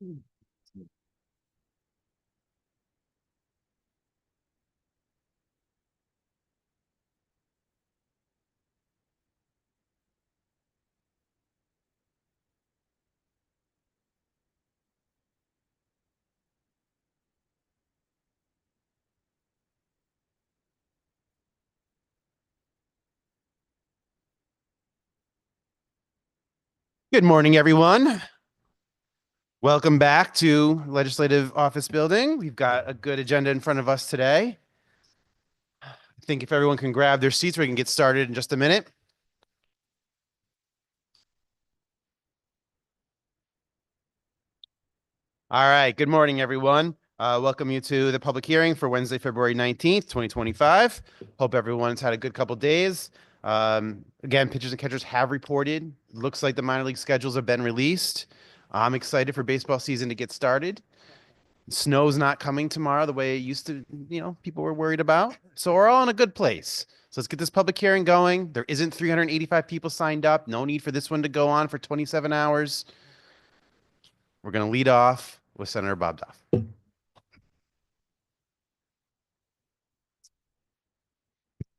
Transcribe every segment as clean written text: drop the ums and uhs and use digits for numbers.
Good morning, everyone. Welcome back to Legislative Office Building. We've got a good agenda in front of us today. I think if everyone can grab their seats, we can get started in just a minute. All right. Good morning, everyone. Welcome you to the public hearing for Wednesday, February 19th, 2025. Hope everyone's had a good couple days. Again, pitchers and catchers have reported. Looks like the minor league schedules have been released. I'm excited for baseball season to get started. Snow's not coming tomorrow the way it used to, people were worried about. So we're all in a good place. So let's get this public hearing going. There isn't 385 people signed up. No need for this one to go on for 27 hours. We're going to lead off with Senator Bob Duff. Good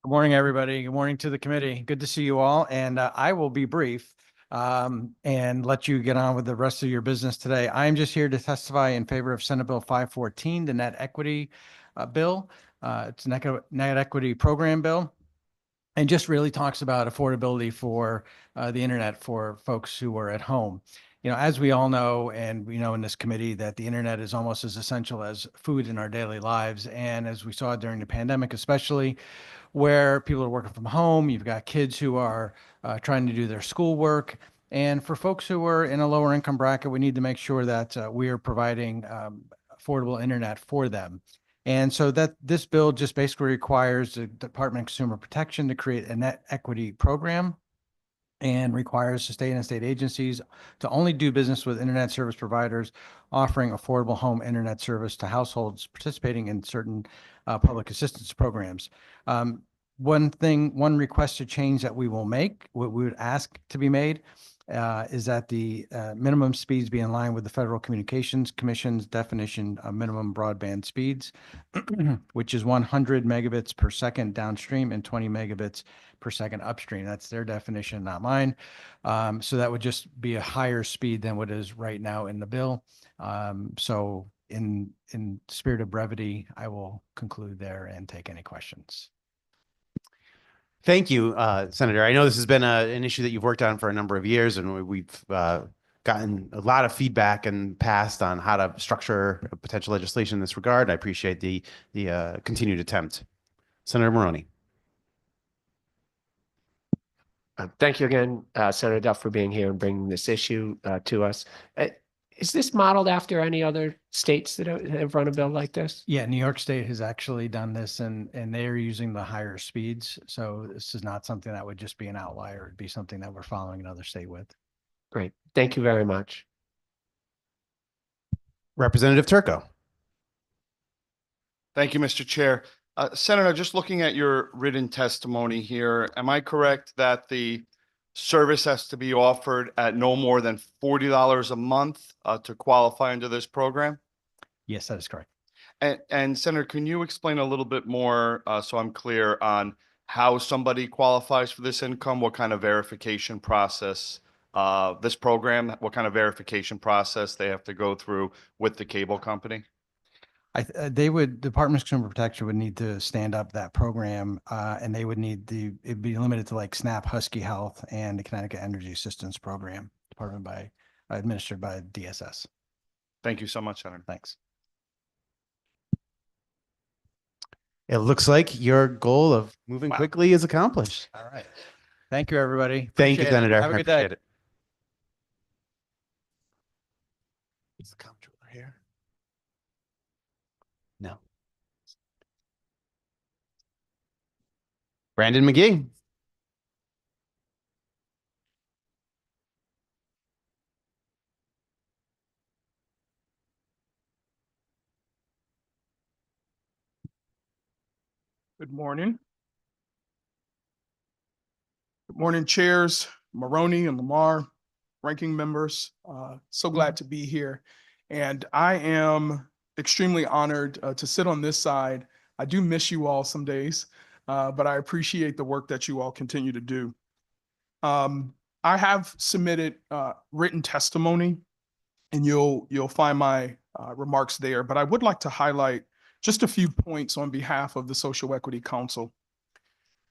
morning, everybody. Good morning to the committee. Good to see you all. And I will be brief and let you get on with the rest of your business today. I'm just here to testify in favor of Senate Bill 514, the net equity bill. It's a net equity program bill, and just really talks about affordability for the internet for folks who are at home. As we all know, and we know in this committee, that the internet is almost as essential as food in our daily lives. And as we saw during the pandemic, especially, where people are working from home, you've got kids who are trying to do their schoolwork. And for folks who are in a lower income bracket, we need to make sure that we are providing affordable internet for them. And so that this bill just basically requires the Department of Consumer Protection to create a net equity program, and requires the state and state agencies to only do business with internet service providers offering affordable home internet service to households participating in certain public assistance programs. One requested change that we will make, what we would ask to be made, is that the minimum speeds be in line with the Federal Communications Commission's definition of minimum broadband speeds, which is 100 megabits per second downstream and 20 megabits per second upstream. That's their definition, not mine. So that would just be a higher speed than what is right now in the bill. So in spirit of brevity, I will conclude there and take any questions. Thank you, Senator. I know this has been an issue that you've worked on for a number of years, and we've gotten a lot of feedback and passed on how to structure potential legislation in this regard. I appreciate the continued attempt. Senator Maroney. Thank you again, Senator Duff, for being here and bringing this issue to us. Is this modeled after any other states that have run a bill like this? Yeah, New York State has actually done this, and they're using the higher speeds. So this is not something that would just be an outlier. It'd be something that we're following another state with. Great. Thank you very much. Representative Turco. Thank you, Mr. Chair. Senator, just looking at your written testimony here, am I correct that the service has to be offered at no more than $40 a month to qualify under this program? Yes, that is correct. And Senator, can you explain a little bit more so I'm clear on how somebody qualifies for this income? What kind of verification process this program, what kind of verification process they have to go through with the cable company? Department of Consumer Protection would need to stand up that program, and they would need it'd be limited to like SNAP, Husky Health, and the Connecticut Energy Assistance Program, administered by DSS. Thank you so much, Senator. Thanks. It looks like your goal of moving quickly is accomplished. All right. Thank you, everybody. Thank you, Senator. Have a good day. Is the comptroller here? No. Brandon McGee. Good morning. Good morning, chairs, Maroney and Lamar, ranking members. So glad to be here And I am extremely honored to sit on this side. I do miss you all some days, but I appreciate the work that you all continue to do. I have submitted written testimony, and you'll find my remarks there. But I would like to highlight just a few points on behalf of the Social Equity Council.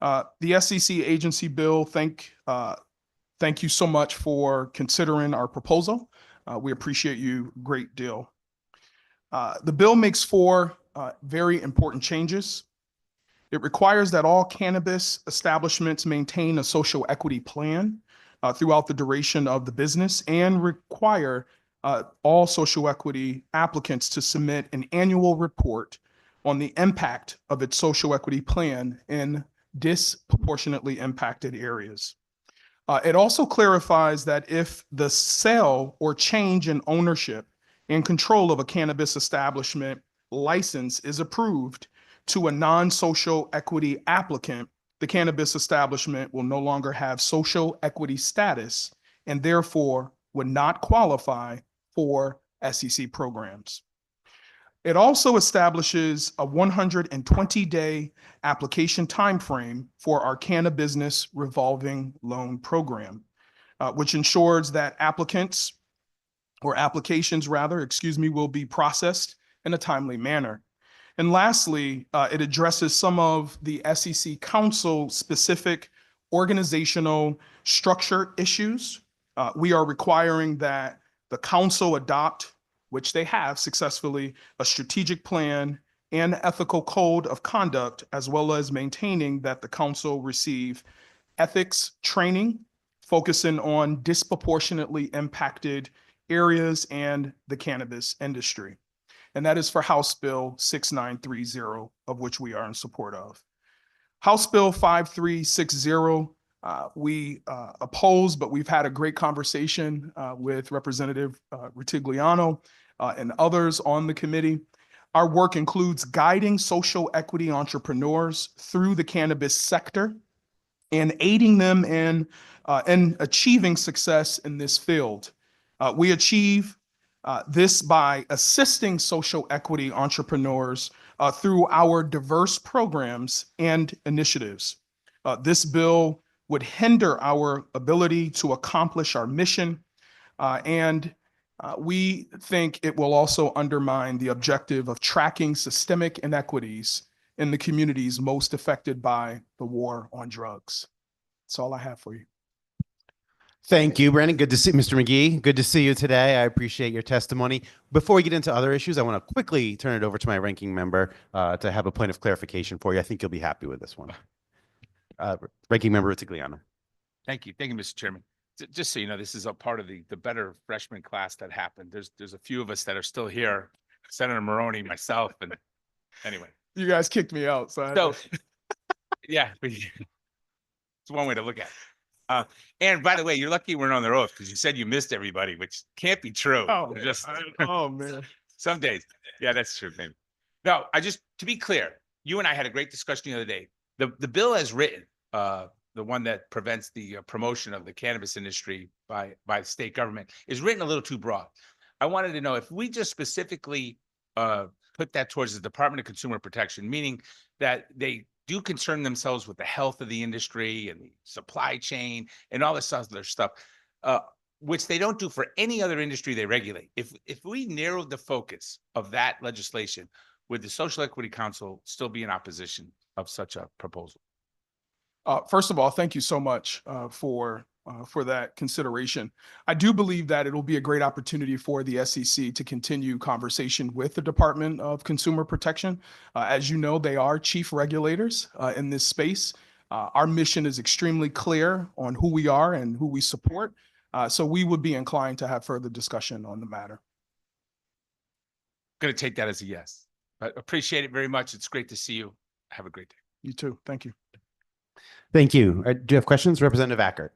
The SEC agency bill, thank you so much for considering our proposal. We appreciate you a great deal. The bill makes four very important changes. It requires that all cannabis establishments maintain a social equity plan throughout the duration of the business, and require all social equity applicants to submit an annual report on the impact of its social equity plan in disproportionately impacted areas. It also clarifies that if the sale or change in ownership and control of a cannabis establishment license is approved to a non-social equity applicant, the cannabis establishment will no longer have social equity status and therefore would not qualify for SEC programs. It also establishes a 120-day application timeframe for our Cannabis revolving loan program, which ensures that applications will be processed in a timely manner. And lastly, it addresses some of the SEC Council specific organizational structure issues. We are requiring that the council adopt, which they have successfully, a strategic plan and ethical code of conduct, as well as maintaining that the council receive ethics training, focusing on disproportionately impacted areas and the cannabis industry. And that is for House Bill 6930, of which we are in support of. House Bill 5360, we oppose, but we've had a great conversation with Representative Retigliano and others on the committee. Our work includes guiding social equity entrepreneurs through the cannabis sector and aiding them in achieving success in this field. We achieve this by assisting social equity entrepreneurs through our diverse programs and initiatives. This bill would hinder our ability to accomplish our mission, and we think it will also undermine the objective of tracking systemic inequities in the communities most affected by the war on drugs. That's all I have for you. Thank you, Brandon. Good to see Mr. McGee. Good to see you today. I appreciate your testimony. Before we get into other issues, I want to quickly turn it over to my ranking member to have a point of clarification for you. I think you'll be happy with this one. Ranking member Retigliano. Thank you, Mr. Chairman. Just so you know, this is a part of the better freshman class that happened. There's a few of us that are still here, Senator Maroney, myself, and anyway. You guys kicked me out, so yeah, it's one way to look at it. And by the way, you're lucky we're on the oath because you said you missed everybody, which can't be true. Oh, oh man. Some days. Yeah, that's true, maybe. No, to be clear, you and I had a great discussion the other day. The bill as written, the one that prevents the promotion of the cannabis industry by the state government, is written a little too broad. I wanted to know if we just specifically put that towards the Department of Consumer Protection, meaning that they do concern themselves with the health of the industry and the supply chain and all this other stuff, which they don't do for any other industry they regulate. If we narrowed the focus of that legislation, would the Social Equity Council still be in opposition of such a proposal? First of all, thank you so much for that consideration. I do believe that it will be a great opportunity for the SEC to continue conversation with the Department of Consumer Protection. As you know, they are chief regulators in this space. Our mission is extremely clear on who we are and who we support. So we would be inclined to have further discussion on the matter. Going to take that as a yes. But appreciate it very much. It's great to see you. Have a great day. You too. Thank you. Thank you. Do you have questions? Representative Ackert.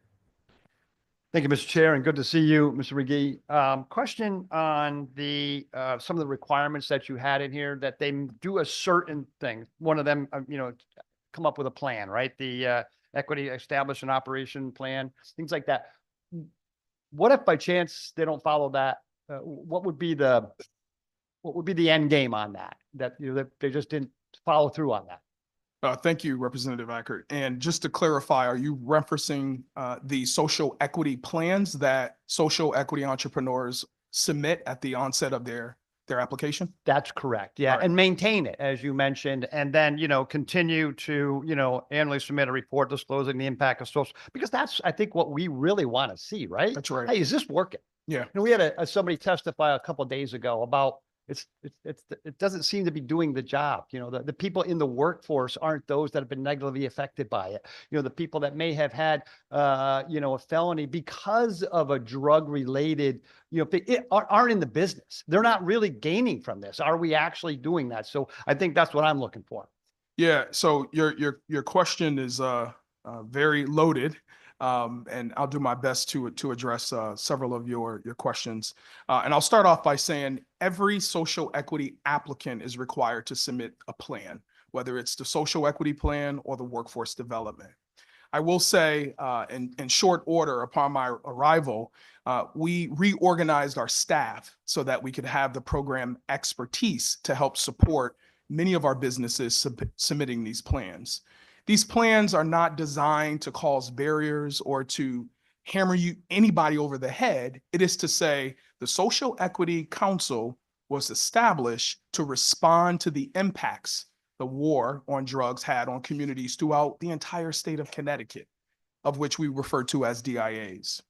Thank you, Mr. Chair, and good to see you, Mr. McGee. Question on the some of the requirements that you had in here, that they do a certain thing. One of them, come up with a plan, right? The equity establish an operation plan, things like that. What if by chance they don't follow that what would be the end game on that? That, you know, that they just didn't follow through on that? Thank you, Representative Ackert. And just to clarify, are you referencing the social equity plans that social equity entrepreneurs submit at the onset of their application? That's correct. Yeah. All right. And maintain it, as you mentioned, and then, you know, continue to, you know, annually submit a report disclosing the impact of social, because that's, I think, what we really want to see, right? That's right. Hey, is this working? Yeah. You know, we had somebody testify a couple of days ago about it doesn't seem to be doing the job. You know, the people in the workforce aren't those that have been negatively affected by it. You know, the people that may have had, you know, a felony because of a drug related, you know, aren't in the business. They're not really gaining from this. Are we actually doing that? So I think that's what I'm looking for. Yeah. So your question is very loaded. And I'll do my best to address several of your questions. And I'll start off by saying every social equity applicant is required to submit a plan, whether it's the social equity plan or the workforce development. I will say, in short order, upon my arrival, we reorganized our staff so that we could have the program expertise to help support many of our businesses submitting these plans. These plans are not designed to cause barriers or to hammer anybody over the head. It is to say the Social Equity Council was established to respond to the impacts the war on drugs had on communities throughout the entire state of Connecticut, of which we refer to as DIAs.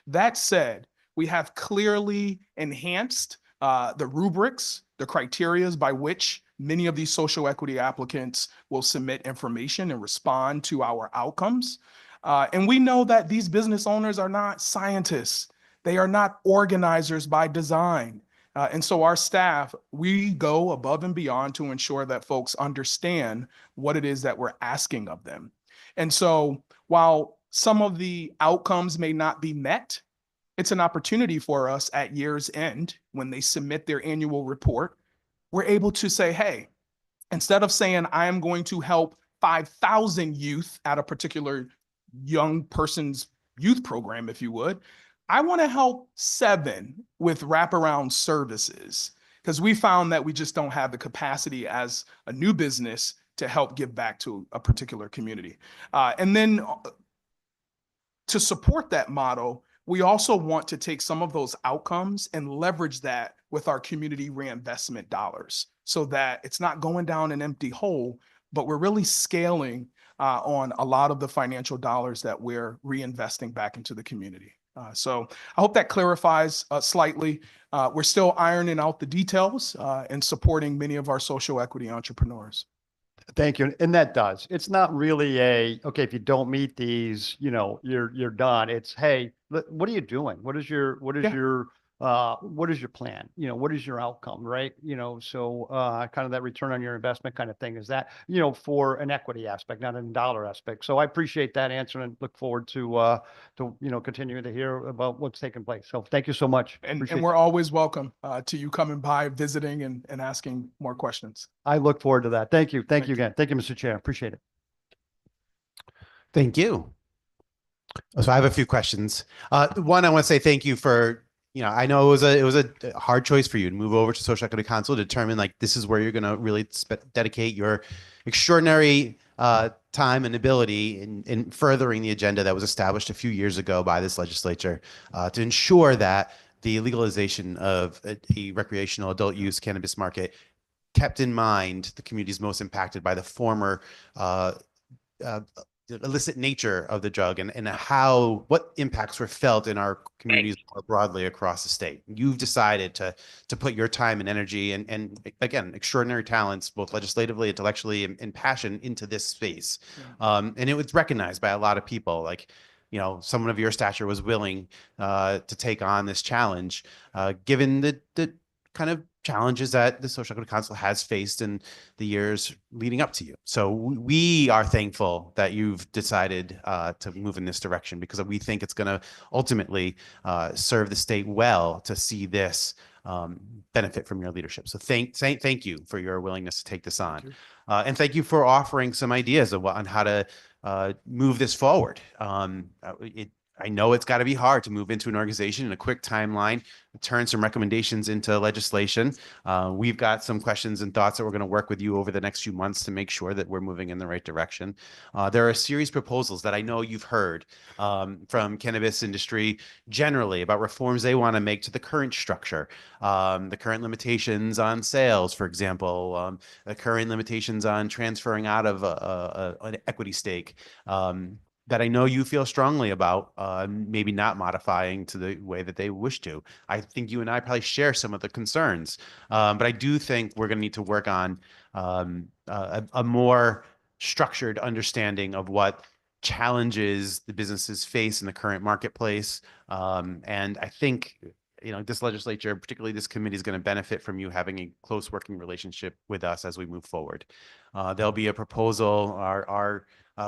That said, we have clearly enhanced the rubrics, the criterias by which many of these social equity applicants will submit information and respond to our outcomes. And we know that these business owners are not scientists. They are not organizers by design. And so our staff, we go above and beyond to ensure that folks understand what it is that we're asking of them. And so while some of the outcomes may not be met, it's an opportunity for us at year's end, when they submit their annual report, we're able to say, hey, instead of saying I am going to help 5,000 youth at a particular young person's youth program, if you would, I want to help 7 with wraparound services, because we found that we just don't have the capacity as a new business to help give back to a particular community. And then to support that model, we also want to take some of those outcomes and leverage that with our community reinvestment dollars, so that it's not going down an empty hole, but we're really scaling on a lot of the financial dollars that we're reinvesting back into the community. So I hope that clarifies slightly. We're still ironing out the details and supporting many of our social equity entrepreneurs. Thank you. And that does. It's not really okay, if you don't meet these, you know, you're done. It's, hey, what are you doing? What is your plan? You know, what is your outcome, right? You know, so kind of that return on your investment kind of thing is that, you know, for an equity aspect, not a dollar aspect. So I appreciate that answer and look forward to you know, continuing to hear about what's taking place. So thank you so much. And we're always welcome to you coming by, visiting and asking more questions. I look forward to that. Thank you. Thank you again. Thank you, Mr. Chair. Appreciate it. Thank you. So I have a few questions. One, I want to say thank you for, you know, I know it was a hard choice for you to move over to Social Equity Council to determine like this is where you're going to really dedicate your extraordinary time and ability in furthering the agenda that was established a few years ago by this legislature to ensure that the legalization of a recreational adult use cannabis market kept in mind the communities most impacted by the former illicit nature of the drug and what impacts were felt in our communities more broadly across the state. You've decided to put your time and energy and again, extraordinary talents, both legislatively, intellectually, and passion into this space. Yeah. And it was recognized by a lot of people. Like, you know, someone of your stature was willing to take on this challenge, given the kind of challenges that the Social Equity Council has faced in the years leading up to you. So we are thankful that you've decided to move in this direction, because we think it's going to ultimately serve the state well to see this benefit from your leadership. So thank you for your willingness to take this on. And thank you for offering some ideas on how to move this forward. I know it's got to be hard to move into an organization in a quick timeline, turn some recommendations into legislation. We've got some questions and thoughts that we're going to work with you over the next few months to make sure that we're moving in the right direction. There are a series of proposals that I know you've heard from cannabis industry generally about reforms they want to make to the current structure, the current limitations on sales, for example, the current limitations on transferring out of an equity stake. That I know you feel strongly about, maybe not modifying to the way that they wish to. I think you and I probably share some of the concerns, but I do think we're going to need to work on a more structured understanding of what challenges the businesses face in the current marketplace. And I think, you know, this legislature, particularly this committee, is going to benefit from you having a close working relationship with us as we move forward. There'll be a proposal, our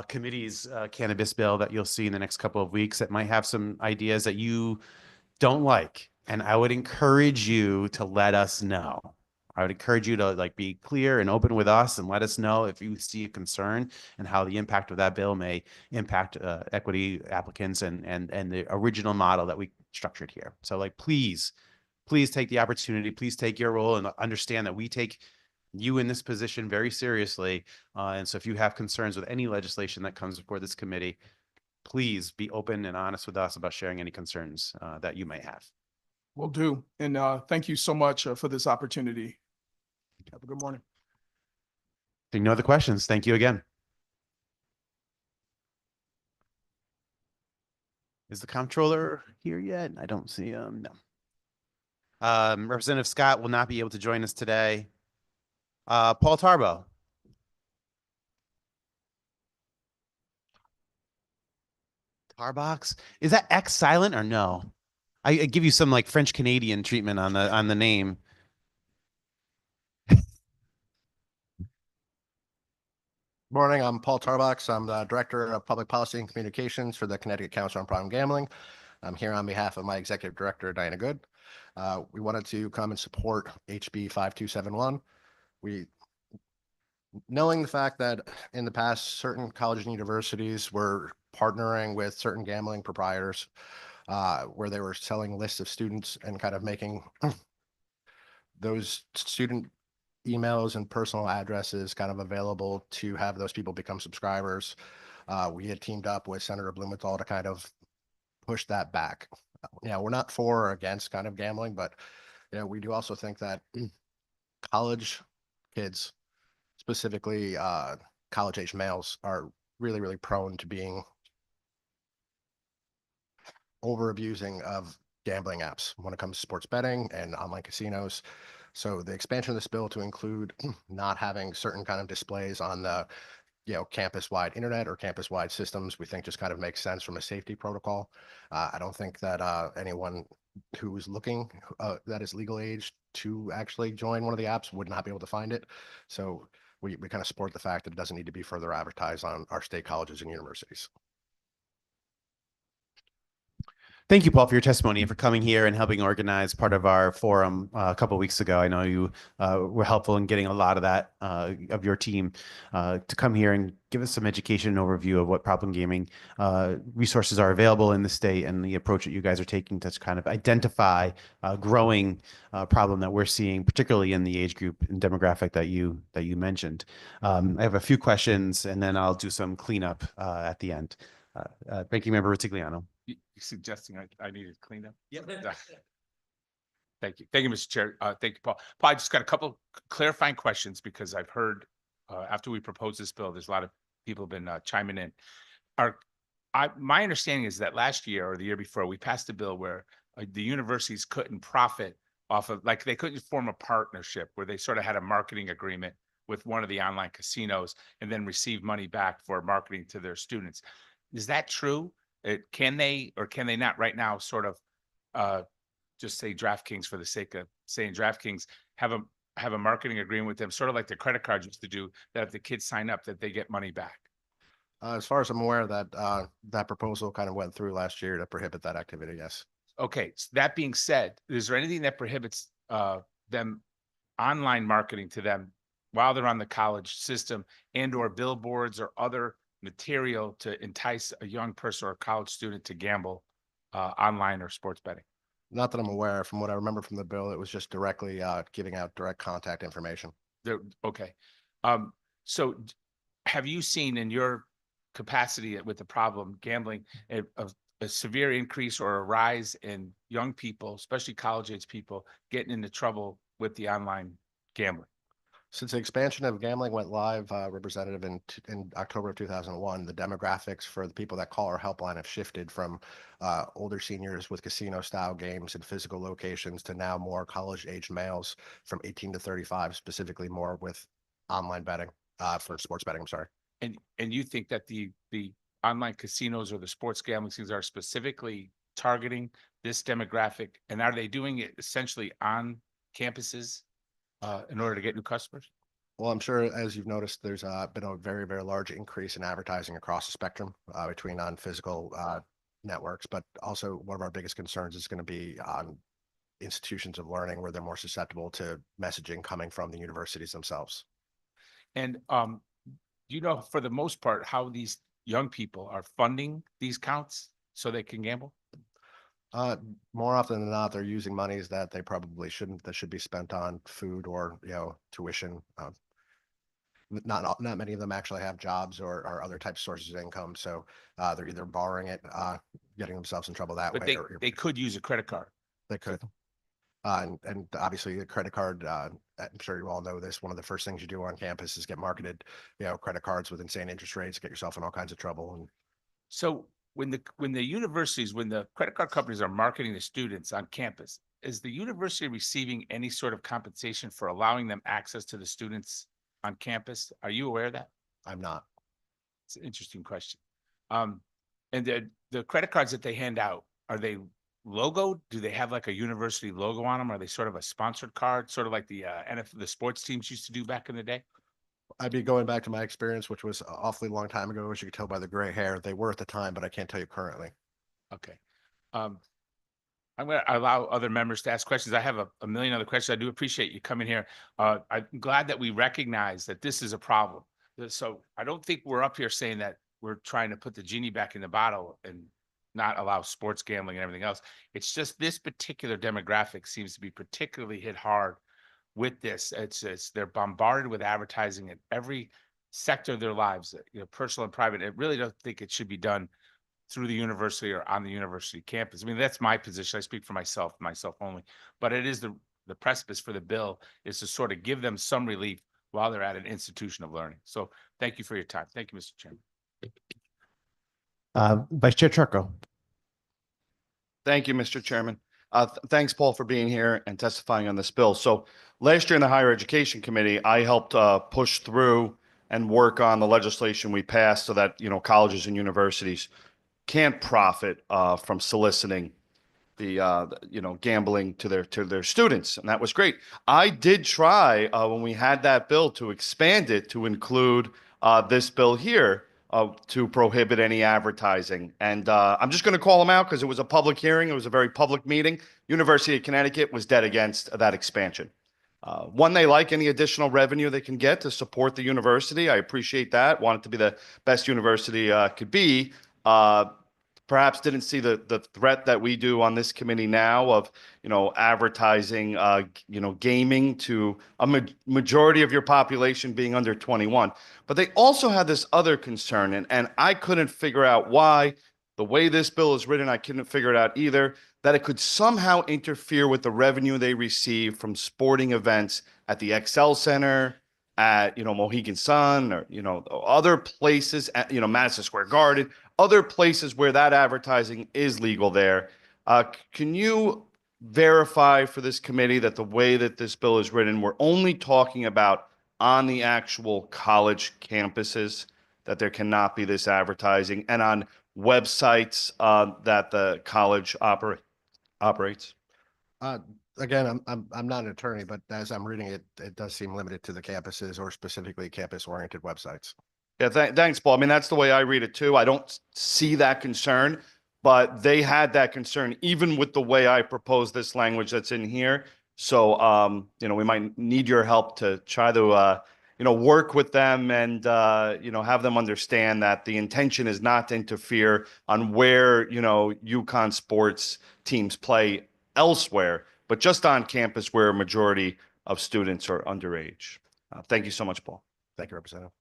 committee's cannabis bill that you'll see in the next couple of weeks that might have some ideas that you don't like. And I would encourage you to let us know. I would encourage you to like be clear and open with us and let us know if you see a concern and how the impact of that bill may impact equity applicants and the original model that we structured here. So like, please take the opportunity, please take your role and understand that we take you in this position very seriously. And so if you have concerns with any legislation that comes before this committee, please be open and honest with us about sharing any concerns that you may have. Will do. And thank you so much for this opportunity. Have a good morning. No other questions. Thank you again. Is the comptroller here yet? I don't see him. No. Representative Scott will not be able to join us today. Paul Tarbo. Tarbox. Is that X silent or no? I give you some like French Canadian treatment on the name. Morning, I'm Paul Tarbox. I'm the Director of Public Policy and Communications for the Connecticut Council on Problem Gambling. I'm here on behalf of my Executive Director, Diana Good. We wanted to come and support HB 5271. Knowing the fact that in the past, certain colleges and universities were partnering with certain gambling proprietors where they were selling lists of students and kind of making those student emails and personal addresses kind of available to have those people become subscribers. We had teamed up with Senator Blumenthal to kind of push that back. We're not for or against kind of gambling, but we do also think that college kids, specifically college age males, are really, really prone to being over abusing of gambling apps when it comes to sports betting and online casinos. So the expansion of this bill to include not having certain kind of displays on the campus-wide internet or campus-wide systems, we think just kind of makes sense from a safety protocol. I don't think that anyone who is looking that is legal age to actually join one of the apps would not be able to find it. So we kind of support the fact that it doesn't need to be further advertised on our state colleges and universities. Thank you, Paul, for your testimony and for coming here and helping organize part of our forum a couple of weeks ago. I know you were helpful in getting a lot of that of your team to come here and give us some education and overview of what problem gaming resources are available in the state and the approach that you guys are taking to kind of identify a growing problem that we're seeing, particularly in the age group and demographic that you mentioned. I have a few questions and then I'll do some cleanup at the end. Ranking Member Rutigliano. You suggesting I needed cleanup? Yep. Thank you. Thank you, Mr. Chair. Thank you, Paul. Paul, I just got a couple clarifying questions because I've heard after we proposed this bill, there's a lot of people have been chiming in. My understanding is that last year or the year before, we passed a bill where the universities couldn't profit off of, like they couldn't form a partnership where they sort of had a marketing agreement with one of the online casinos and then receive money back for marketing to their students. Is that true? Can they or can they not right now sort of just say DraftKings for the sake of saying DraftKings have a marketing agreement with them, sort of like the credit cards used to do, that if the kids sign up that they get money back? As far as I'm aware, that that proposal kind of went through last year to prohibit that activity. Yes. Okay. So that being said, is there anything that prohibits them online marketing to them while they're on the college system and or billboards or other material to entice a young person or a college student to gamble online or sports betting? Not that I'm aware. From what I remember from the bill, it was just directly giving out direct contact information. Okay. So have you seen in your capacity with the problem gambling a severe increase or a rise in young people, especially college age people, getting into trouble with the online gambling? Since the expansion of gambling went live, Representative, in October of 2001, the demographics for the people that call our helpline have shifted from older seniors with casino-style games in physical locations to now more college-aged males from 18 to 35, specifically more with online betting, for sports betting, I'm sorry. And you think that the online casinos or the sports gambling things are specifically targeting this demographic, and are they doing it essentially on campuses in order to get new customers? Well, I'm sure, as you've noticed, there's been a very, very large increase in advertising across the spectrum between non-physical networks, but also one of our biggest concerns is going to be on institutions of learning where they're more susceptible to messaging coming from the universities themselves. And you know, for the most part, how these young people are funding these counts so they can gamble? More often than not, they're using monies that they probably shouldn't, that should be spent on food or, tuition. Not many of them actually have jobs or other types of sources of income. So they're either borrowing it, getting themselves in trouble that But way. they could use a credit card. They could. And obviously the credit card, I'm sure you all know this, one of the first things you do on campus is get marketed, credit cards with insane interest rates, get yourself in all kinds of trouble. And So when the universities, when the credit card companies are marketing to students on campus, is the university receiving any sort of compensation for allowing them access to the students on campus? Are you aware of that? I'm not. It's an interesting question. And the credit cards that they hand out, are they logoed? Do they have like a university logo on them? Are they sort of a sponsored card, sort of like the the sports teams used to do back in the day? I'd be going back to my experience, which was an awfully long time ago, as you could tell by the gray hair. They were at the time, but I can't tell you currently. Okay. I'm going to allow other members to ask questions. I have a million other questions. I do appreciate you coming here. I'm glad that we recognize that this is a problem. So I don't think we're up here saying that we're trying to put the genie back in the bottle and not allow sports gambling and everything else. It's just this particular demographic seems to be particularly hit hard with this. They're bombarded with advertising in every sector of their lives, personal and private. I really don't think it should be done through the university or on the university campus. I mean, that's my position. I speak for myself only, but it is the precipice for the bill is to sort of give them some relief while they're at an institution of learning. So thank you for your time. Thank you, Mr. Chairman. Vice Chair Turco. Thank you, Mr. Chairman. Thanks, Paul, for being here and testifying on this bill. So last year in the Higher Education Committee, I helped push through and work on the legislation we passed so that, colleges and universities can't profit from soliciting the gambling to their students, and that was great. I did try when we had that bill to expand it to include this bill here to prohibit any advertising, and I'm just going to call them out because it was a public hearing. It was a very public meeting. University of Connecticut was dead against that expansion. One, they like any additional revenue they can get to support the university. I appreciate that. Want it to be the best university could be. Perhaps didn't see the threat that we do on this committee now of, advertising, gaming to a majority of your population being under 21. But they also had this other concern, and I couldn't figure out why. The way this bill is written, I couldn't figure it out either, that it could somehow interfere with the revenue they receive from sporting events at the XL Center, at, Mohegan Sun, or, other places, at, Madison Square Garden, other places where that advertising is legal there. Can you verify for this committee that the way that this bill is written, we're only talking about on the actual college campuses, that there cannot be this advertising, and on websites that the college operates? Again, I'm not an attorney, but as I'm reading it, it does seem limited to the campuses or specifically campus-oriented websites. Yeah, thanks, Paul. I mean, that's the way I read it too. I don't see that concern, but they had that concern even with the way I proposed this language that's in here. So, we might need your help to try to, work with them and, have them understand that the intention is not to interfere on where, UConn sports teams play elsewhere, but just on campus where a majority of students are underage. Thank you so much, Paul. Thank you, Representative.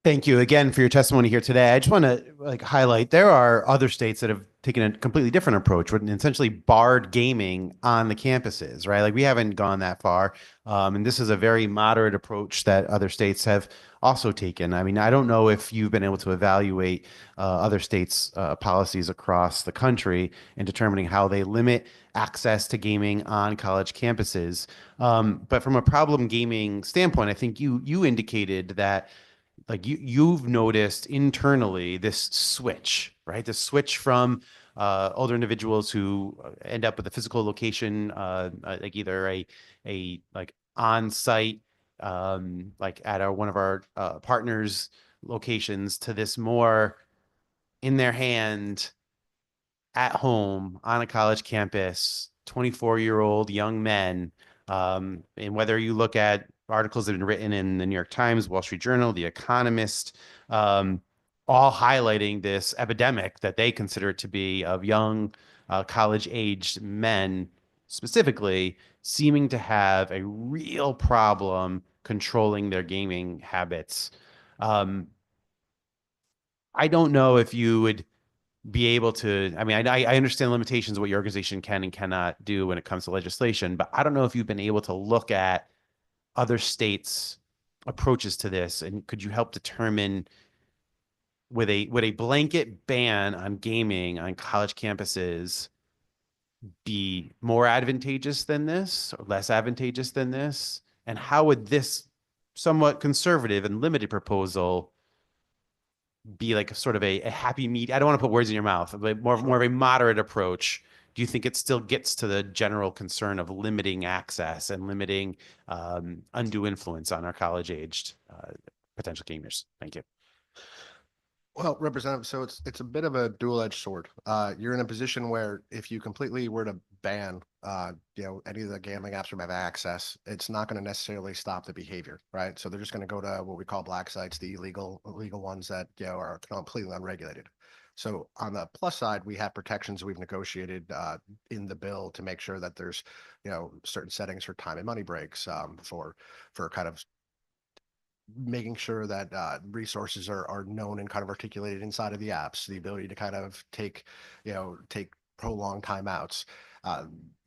Thank you again for your testimony here today. I just want to highlight there are other states that have taken a completely different approach and essentially barred gaming on the campuses, right? Like we haven't gone that far. And this is a very moderate approach that other states have also taken. I mean, I don't know if you've been able to evaluate other states' policies across the country in determining how they limit access to gaming on college campuses. But from a problem gaming standpoint, I think you indicated that you've noticed internally this switch, right? The switch from older individuals who end up with a physical location, like either a on-site, like at one of our partners' locations, to this more in their hand, at home on a college campus, 24-year-old young men. And whether you look at articles that have been written in the New York Times, Wall Street Journal, The Economist, all highlighting this epidemic that they consider it to be of young college-aged men specifically seeming to have a real problem controlling their gaming habits. I don't know if you would be able to, I mean, I understand limitations of what your organization can and cannot do when it comes to legislation, but I don't know if you've been able to look at other states' approaches to this, and could you help determine would a blanket ban on gaming on college campuses be more advantageous than this or less advantageous than this? And how would this somewhat conservative and limited proposal be like a sort of a happy medium? I don't want to put words in your mouth, but more of a moderate approach. Do you think it still gets to the general concern of limiting access and limiting undue influence on our college-aged potential gamers? Thank you. Well, Representative, so it's a bit of a dual-edged sword. You're in a position where if you completely were to ban, any of the gambling apps from having access, it's not going to necessarily stop the behavior, right? So they're just going to go to what we call black sites, the illegal ones that are completely unregulated. So on the plus side, we have protections we've negotiated in the bill to make sure that there's certain settings for time and money breaks, for kind of making sure that resources are known and kind of articulated inside of the apps, the ability to kind of take prolonged timeouts.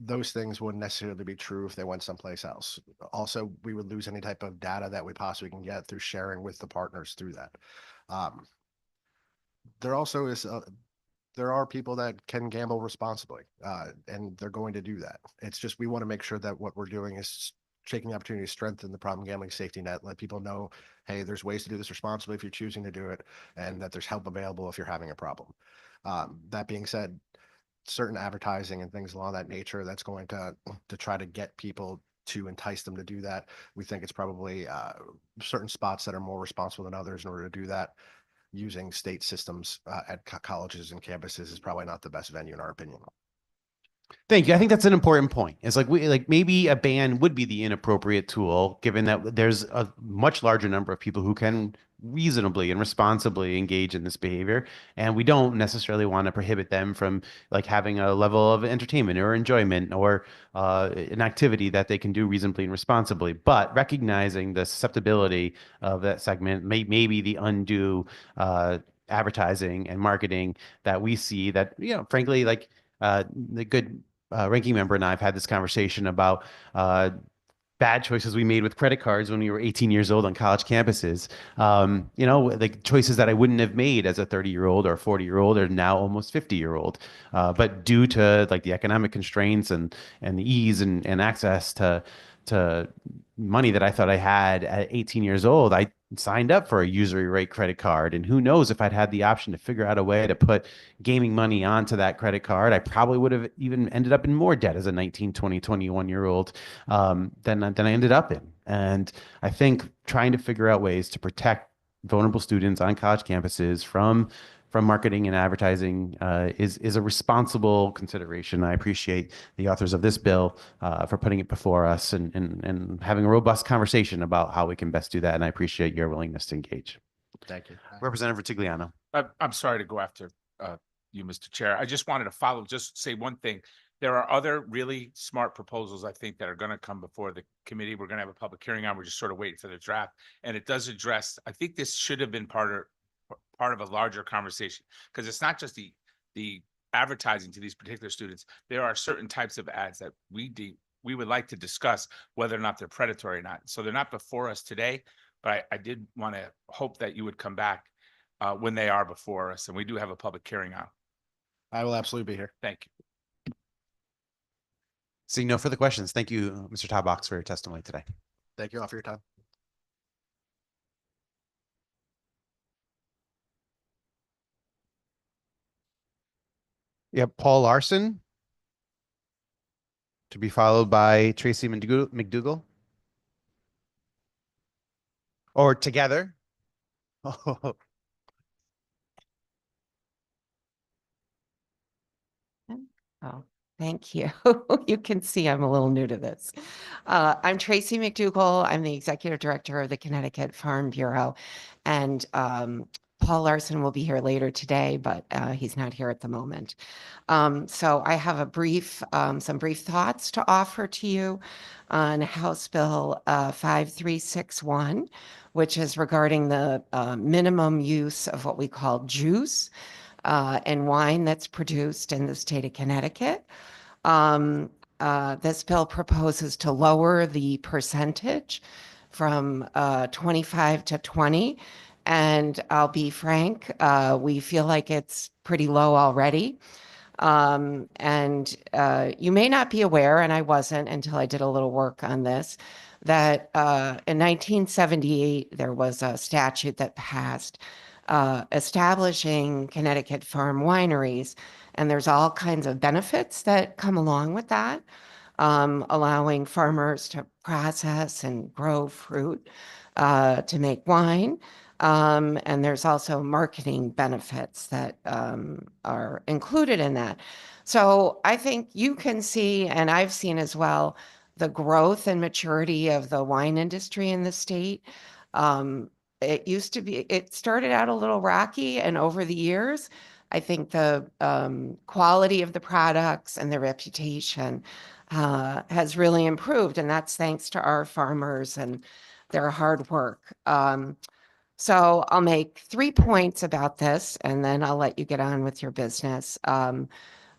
Those things wouldn't necessarily be true if they went someplace else. Also, we would lose any type of data that we possibly can get through sharing with the partners through that. There also is there are people that can gamble responsibly, and they're going to do that. It's just we want to make sure that what we're doing is taking the opportunity to strengthen the problem gambling safety net, let people know, hey, there's ways to do this responsibly if you're choosing to do it, and that there's help available if you're having a problem. That being said, certain advertising and things along that nature that's going to try to get people to entice them to do that. We think it's probably certain spots that are more responsible than others in order to do that. Using state systems at colleges and campuses is probably not the best venue in our opinion. Thank you. I think that's an important point. It's like maybe a ban would be the inappropriate tool, given that there's a much larger number of people who can reasonably and responsibly engage in this behavior, and we don't necessarily want to prohibit them from having a level of entertainment or enjoyment or an activity that they can do reasonably and responsibly. But recognizing the susceptibility of that segment, maybe the undue advertising and marketing that we see that frankly the good ranking member and I have had this conversation about bad choices we made with credit cards when we were 18 years old on college campuses. The choices that I wouldn't have made as a 30-year-old or 40-year-old or now almost 50-year-old. But due to the economic constraints and the ease and access to money that I thought I had at 18 years old, I signed up for a usury rate credit card. And who knows, if I'd had the option to figure out a way to put gaming money onto that credit card, I probably would have even ended up in more debt as a 19, 20, 21-year-old than I ended up in. And I think trying to figure out ways to protect vulnerable students on college campuses from from marketing and advertising is a responsible consideration. I appreciate the authors of this bill for putting it before us and having a robust conversation about how we can best do that. And I appreciate your willingness to engage. Thank you. Representative Ritigliano. I'm sorry to go after you, Mr. Chair. I just wanted to just say one thing. There are other really smart proposals, I think, that are going to come before the committee. We're going to have a public hearing on. We're just sort of waiting for the draft. And it does address, I think this should have been part of a larger conversation, because it's not just the advertising to these particular students. There are certain types of ads that we would like to discuss whether or not they're predatory or not. So they're not before us today, but I did want to hope that you would come back when they are before us, and we do have a public hearing on. I will absolutely be here. Thank you. Seeing no further questions, thank you, Mr. Taubox, for your testimony today. Thank you all for your time. Yep, Paul Larson, to be followed by Tracy McDougall. Or together. Oh, thank you. You can see I'm a little new to this. I'm Tracy McDougall. I'm the Executive Director of the Connecticut Farm Bureau. And Paul Larson will be here later today, but he's not here at the moment. So I have some brief thoughts to offer to you on House Bill 5361, which is regarding the minimum use of what we call juice and wine that's produced in the state of Connecticut. This bill proposes to lower the percentage from 25 to 20. And I'll be frank, we feel like it's pretty low already. And you may not be aware, and I wasn't until I did a little work on this, that in 1978, there was a statute that passed establishing Connecticut farm wineries. And there's all kinds of benefits that come along with that, allowing farmers to process and grow fruit to make wine. And there's also marketing benefits that are included in that. So I think you can see, and I've seen as well, the growth and maturity of the wine industry in the state. It started out a little rocky, and over the years, I think the quality of the products and the reputation has really improved, and that's thanks to our farmers and their hard work. So I'll make 3 points about this, and then I'll let you get on with your business.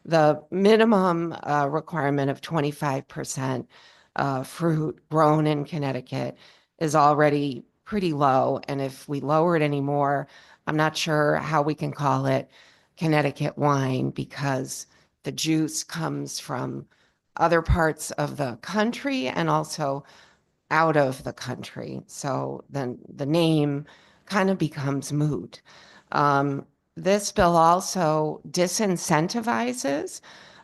The minimum requirement of 25% fruit grown in Connecticut is already pretty low. And if we lower it anymore, I'm not sure how we can call it Connecticut wine, because the juice comes from other parts of the country and also out of the country. So then the name kind of becomes moot. This bill also disincentivizes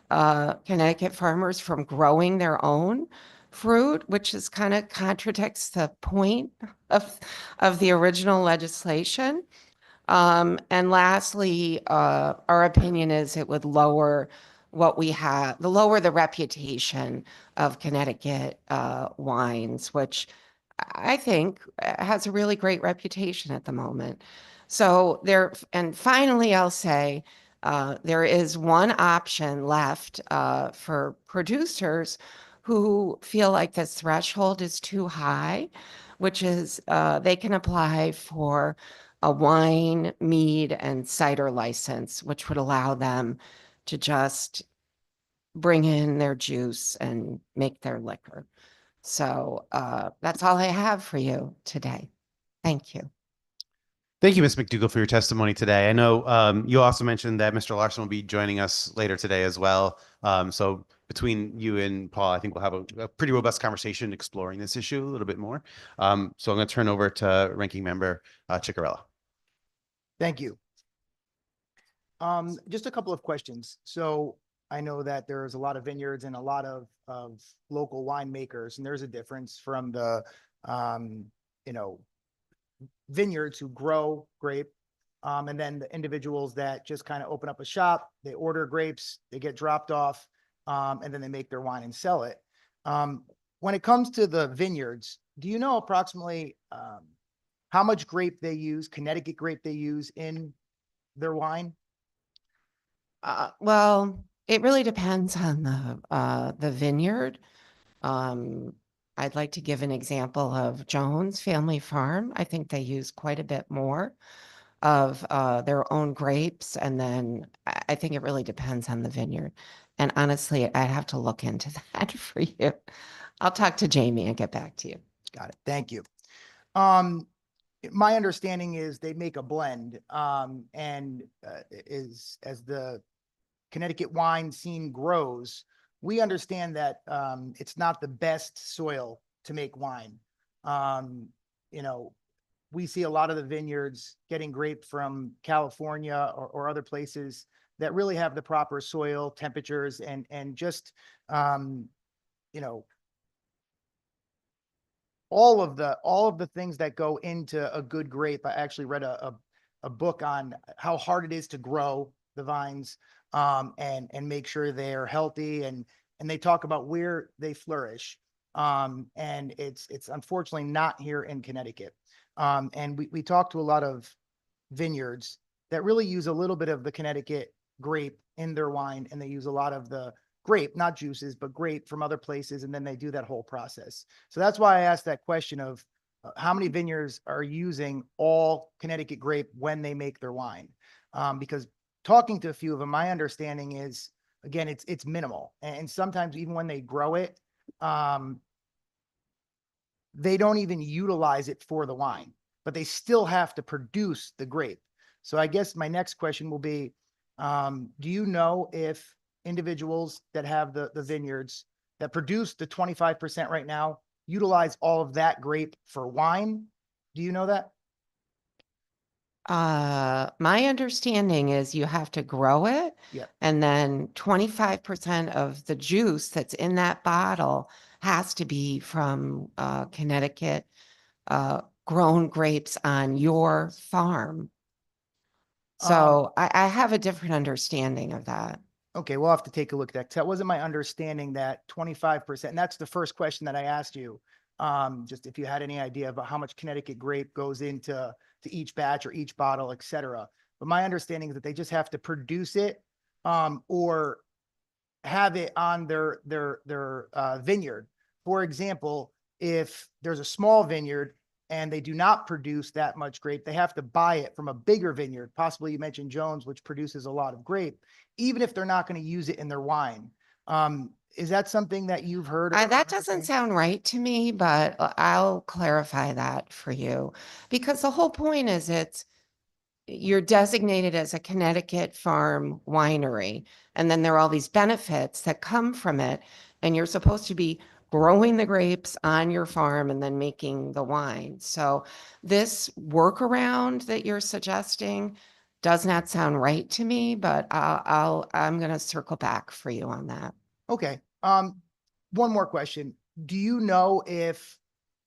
Connecticut farmers from growing their own fruit, which is kind of contradicts the point of the original legislation. And lastly, our opinion is it would lower the reputation of Connecticut wines, which I think has a really great reputation at the moment. So and finally, I'll say there is one option left for producers who feel like this threshold is too high, which is they can apply for a wine, mead, and cider license, which would allow them to just bring in their juice and make their liquor. So that's all I have for you today. Thank you. Thank you, Ms. McDougall, for your testimony today. I know you also mentioned that Mr. Larson will be joining us later today as well. So between you and Paul, I think we'll have a pretty robust conversation exploring this issue a little bit more. So I'm going to turn over to Ranking Member Ciccarella. Thank you. Just a couple of questions. So I know that there's a lot of vineyards and a lot of local winemakers, and there's a difference from the, vineyards who grow grape And then the individuals that just kind of open up a shop, they order grapes, they get dropped off, and then they make their wine and sell it. When it comes to the vineyards, do you know approximately how much grape they use, Connecticut grape they use in their wine? Well, it really depends on the vineyard. I'd like to give an example of Jones Family Farm. I think they use quite a bit more of their own grapes. And then I think it really depends on the vineyard. And honestly, I'd have to look into that for you. I'll talk to Jamie and get back to you. Got it. Thank you. My understanding is they make a blend, and as the Connecticut wine scene grows, we understand that it's not the best soil to make wine. You know, we see a lot of the vineyards getting grape from California or other places that really have the proper soil temperatures and just you know, all of the things that go into a good grape. I actually read a book on how hard it is to grow the vines, and make sure they're healthy, and they talk about where they flourish. And it's unfortunately not here in Connecticut. And we talked to a lot of vineyards that really use a little bit of the Connecticut grape in their wine, and they use a lot of the grape, not juices, but grape from other places, and then they do that whole process. So that's why I asked that question of how many vineyards are using all Connecticut grape when they make their wine. Because talking to a few of them, my understanding is, again, it's minimal. And sometimes even when they grow it, they don't even utilize it for the wine, but they still have to produce the grape. So I guess my next question will be, do you know if individuals that have the vineyards that produce the 25% right now utilize all of that grape for wine? Do you know that? My understanding is you have to grow it. Yeah. And then 25% of the juice that's in that bottle has to be from Connecticut grown grapes on your farm. So I have a different understanding of that. Okay, we'll have to take a look at that. 'Cause that wasn't my understanding that 25%. And that's the first question that I asked you. Just if you had any idea about how much Connecticut grape goes into each batch or each bottle, et cetera. But my understanding is that they just have to produce it, or have it on their vineyard. For example, if there's a small vineyard and they do not produce that much grape, they have to buy it from a bigger vineyard. Possibly you mentioned Jones, which produces a lot of grape, even if they're not going to use it in their wine. Is that something that you've heard? That doesn't sound right to me, but I'll clarify that for you, because the whole point is you're designated as a Connecticut farm winery, and then there are all these benefits that come from it, and you're supposed to be growing the grapes on your farm and then making the wine. So this workaround that you're suggesting does not sound right to me, but I'm going to circle back for you on that. Okay. One more question. Do you know if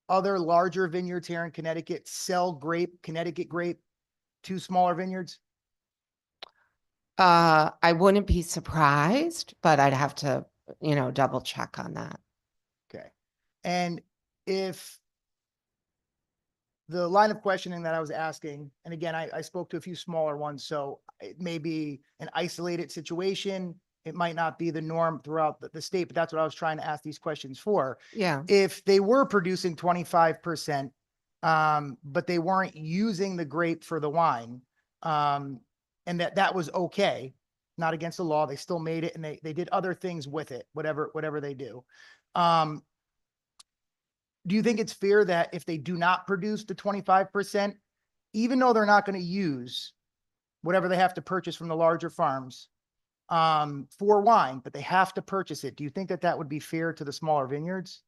other larger vineyards here in Connecticut sell Connecticut grape to smaller vineyards? I wouldn't be surprised, but I'd have to, double check on that. Okay. And if the line of questioning that I was asking, and again, I spoke to a few smaller ones, so it may be an isolated situation. It might not be the norm throughout the state, but that's what I was trying to ask these questions for. Yeah. If they were producing 25%, but they weren't using the grape for the wine, and that was okay, not against the law. They still made it, and they did other things with it, whatever they do. Do you think it's fair that if they do not produce the 25%, even though they're not going to use whatever they have to purchase from the larger farms for wine, but they have to purchase it, do you think that would be fair to the smaller vineyards?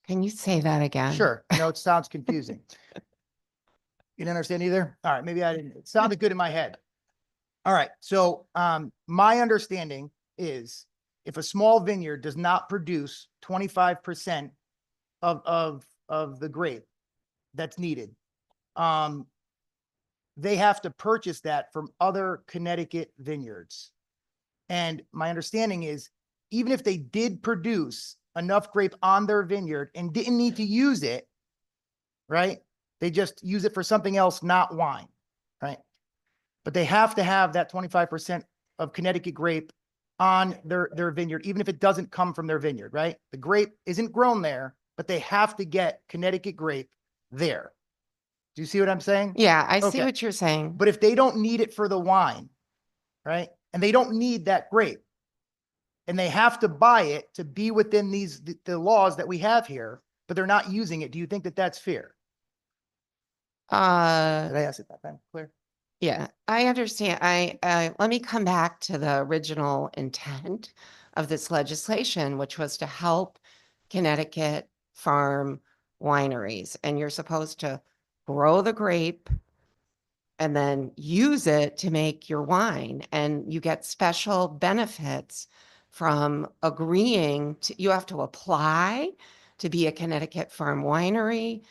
Can you say that again? Sure. I know it sounds confusing. You didn't understand either? All right. Maybe I didn't. It sounded good in my head. All right. So my understanding is if a small vineyard does not produce 25% of the grape that's needed, they have to purchase that from other Connecticut vineyards. And my understanding is, even if they did produce enough grape on their vineyard and didn't need to use it, right? They just use it for something else, not wine, right? But they have to have that 25% of Connecticut grape on their vineyard, even if it doesn't come from their vineyard, right? The grape isn't grown there, but they have to get Connecticut grape there. Do you see what I'm saying? Yeah, I see Okay. what you're saying. But if they don't need it for the wine, right? And they don't need that grape, and they have to buy it to be within the laws that we have here, but they're not using it. Do you think that that's fair? Did I ask it that time? Clear? Yeah, I understand. Let me come back to the original intent of this legislation, which was to help Connecticut farm wineries. And you're supposed to grow the grape and then use it to make your wine. And you get special benefits from agreeing to, you have to apply to be a Connecticut farm winery.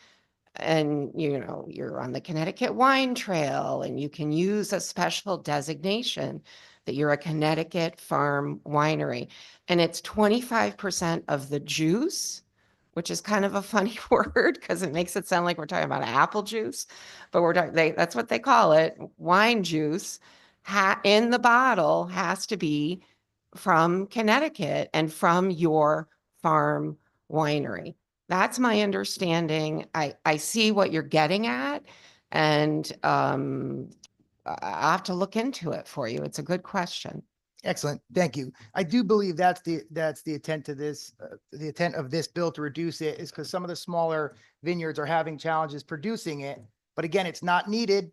And, you know, you're on the Connecticut Wine Trail, and you can use a special designation that you're a Connecticut farm winery. And it's 25% of the juice, which is kind of a funny word because it makes it sound like we're talking about apple juice, but we're talking, that's what they call it. Wine juice in the bottle has to be from Connecticut and from your farm winery. That's my understanding. I see what you're getting at, and I'll have to look into it for you. It's a good question. Excellent. Thank you. I do believe that's the intent to this, the intent of this bill to reduce it is because some of the smaller vineyards are having challenges producing it. But again, it's not needed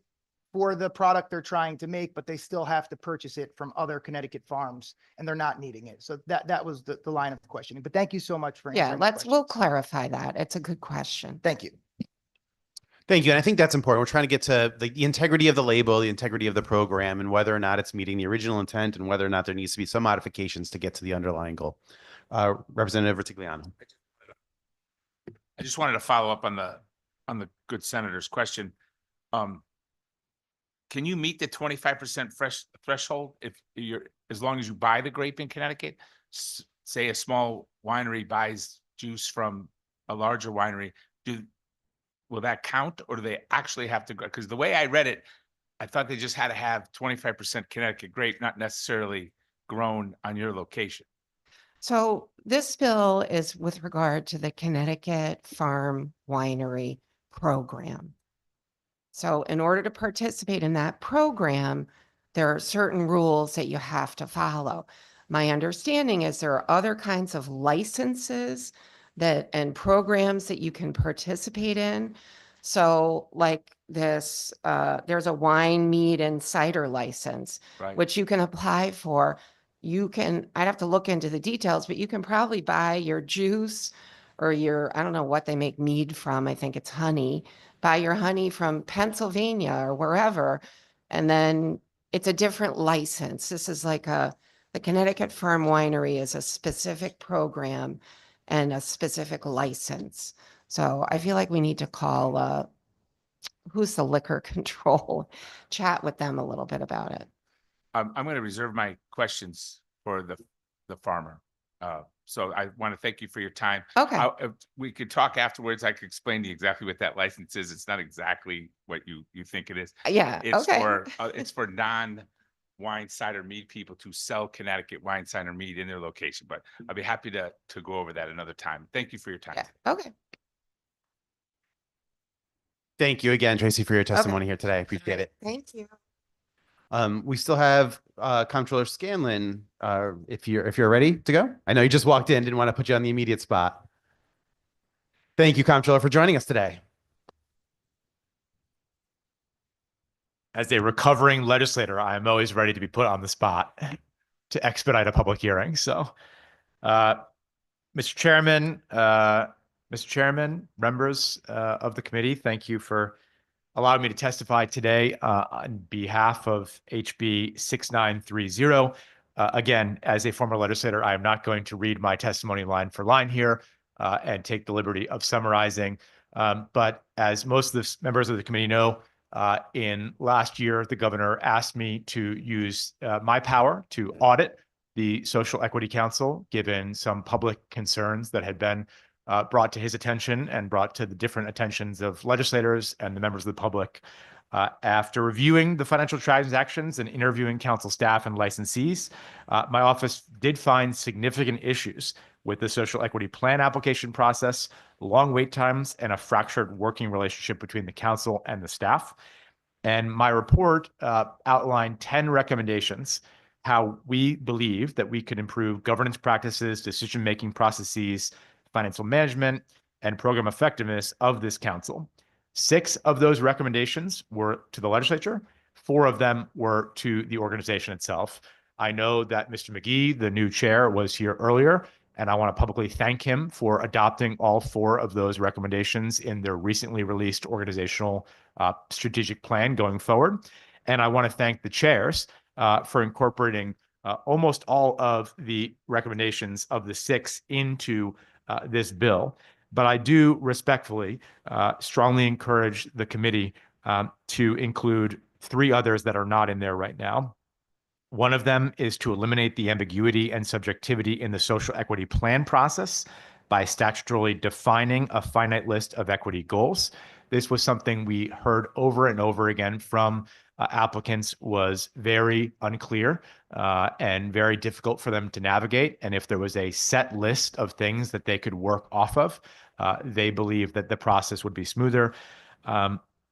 for the product they're trying to make, but they still have to purchase it from other Connecticut farms, and they're not needing it. So that was the line of questioning. But thank you so much for answering. Yeah, the we'll questions. clarify that. It's a good question. Thank you. Thank you. And I think that's important. We're trying to get to the integrity of the label, the integrity of the program, and whether or not it's meeting the original intent and whether or not there needs to be some modifications to get to the underlying goal. Representative Ritigliano. I just wanted to follow up on the good senator's question. Can you meet the 25% fresh threshold if you're, as long as you buy the grape in Connecticut? Say a small winery buys juice from a larger winery, will that count, or do they actually have to go? Because the way I read it, I thought they just had to have 25% Connecticut grape, not necessarily grown on your location. So this bill is with regard to the Connecticut Farm Winery Program. So in order to participate in that program, there are certain rules that you have to follow. My understanding is there are other kinds of licenses and programs that you can participate in. So like this, there's a wine, mead, and cider license, Right. which you can apply for. I'd have to look into the details, but you can probably buy your juice or I don't know what they make mead from. I think it's honey. Buy your honey from Pennsylvania or wherever. And then it's a different license. This is like the Connecticut Farm Winery is a specific program and a specific license. So I feel like we need to call, who's the liquor control, chat with them a little bit about it. I'm going to reserve my questions for the farmer. So I want to thank you for your time. Okay. If we could talk afterwards. I could explain to you exactly what that license is. It's not exactly what you think it is. Yeah. It's Okay. it's for non-wine cider mead people to sell Connecticut wine cider mead in their location. But I'll be happy to go over that another time. Thank you for your time. Yeah. Okay. Thank you again, Tracy, for your testimony here today. I appreciate it. Thank you. We still have Comptroller Scanlon. If you're ready to go. I know you just walked in, didn't want to put you on the immediate spot. Thank you, Comptroller, for joining us today. As a recovering legislator, I'm always ready to be put on the spot to expedite a public hearing. So, Mr. Chairman, members of the committee, thank you for allowing me to testify today on behalf of HB 6930. Again, as a former legislator, I am not going to read my testimony line for line here and take the liberty of summarizing. But as most of the members of the committee know, In last year, the governor asked me to use my power to audit the Social Equity Council, given some public concerns that had been brought to his attention and brought to the different attentions of legislators and the members of the public. After reviewing the financial transactions and interviewing council staff and licensees, my office did find significant issues with the social equity plan application process, long wait times, and a fractured working relationship between the council and the staff. And my report outlined 10 recommendations how we believe that we could improve governance practices, decision-making processes, financial management, and program effectiveness of this council. 6 of those recommendations were to the legislature. 4 of them were to the organization itself. I know that Mr. McGee, the new chair, was here earlier, and I want to publicly thank him for adopting all 4 of those recommendations in their recently released organizational strategic plan going forward. And I want to thank the chairs for incorporating almost all of the recommendations of the 6 into this bill. But I do respectfully strongly encourage the committee to include 3 others that are not in there right now. One of them is to eliminate the ambiguity and subjectivity in the social equity plan process by statutorily defining a finite list of equity goals. This was something we heard over and over again from applicants, was very unclear and very difficult for them to navigate. And if there was a set list of things that they could work off of, they believe that the process would be smoother.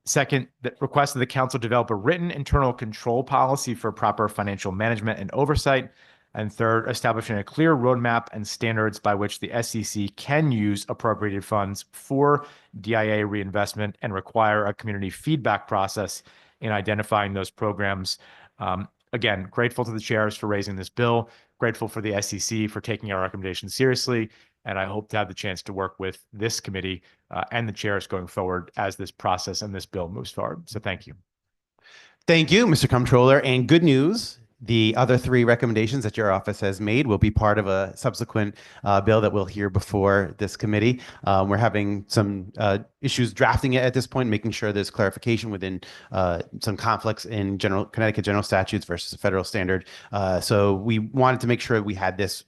Second, that request that the council develop a written internal control policy for proper financial management and oversight. And third, establishing a clear roadmap and standards by which the SEC can use appropriated funds for DIA reinvestment and require a community feedback process in identifying those programs. Again, grateful to the chairs for raising this bill, grateful for the SEC for taking our recommendations seriously, and I hope to have the chance to work with this committee and the chairs going forward as this process and this bill moves forward. So thank you. Thank you, Mr. Comptroller. And good news, the other 3 recommendations that your office has made will be part of a subsequent bill that we'll hear before this committee. We're having some issues drafting it at this point, making sure there's clarification within some conflicts in Connecticut general statutes versus the federal standard. So we wanted to make sure we had this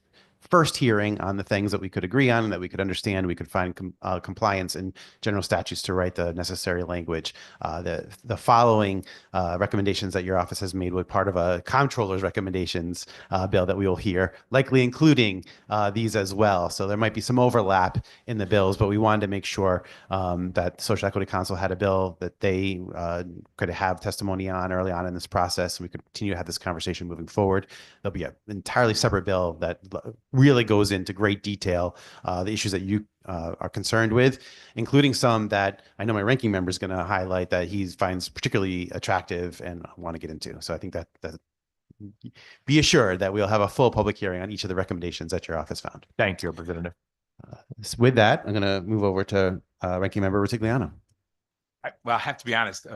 first hearing on the things that we could agree on and that we could understand, we could find compliance in general statutes to write the necessary language. The following recommendations that your office has made were part of a comptroller's recommendations bill that we will hear, likely including these as well. So there might be some overlap in the bills, but we wanted to make sure that Social Equity Council had a bill that they could have testimony on early on in this process, and we could continue to have this conversation moving forward. There'll be an entirely separate bill that really goes into great detail, the issues that you are concerned with, including some that I know my ranking member is going to highlight that he finds particularly attractive and want to get into. So I think that be assured that we'll have a full public hearing on each of the recommendations that your office found. Thank you, Representative. With that, I'm going to move over to ranking member Rutigliano. Well, I have to be honest.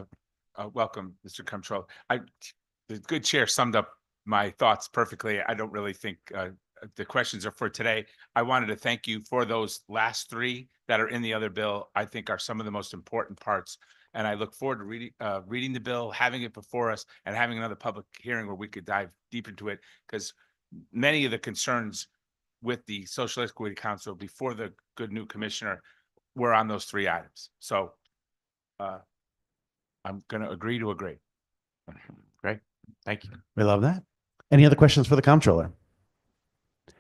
Welcome, Mr. Comptroller. The good chair summed up my thoughts perfectly. I don't really think the questions are for today. I wanted to thank you for those last 3 that are in the other bill. I think are some of the most important parts. And I look forward to reading the bill, having it before us, and having another public hearing where we could dive deep into it, because many of the concerns with the Social Equity Council before the good new commissioner were on those 3 items. So I'm going to agree to agree. Great. Thank you. We love that. Any other questions for the comptroller?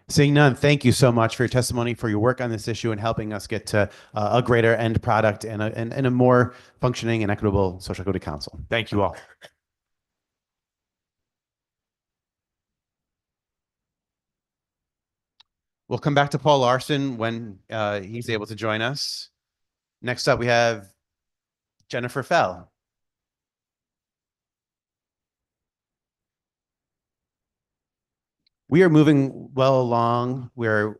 Seeing none, thank you so much for your testimony, for your work on this issue, and helping us get to a greater end product and a more functioning and equitable Social Equity Council. Thank you all. We'll come back to Paul Larson when he's able to join us. Next up, we have Jennifer Fell. We are moving well along. We're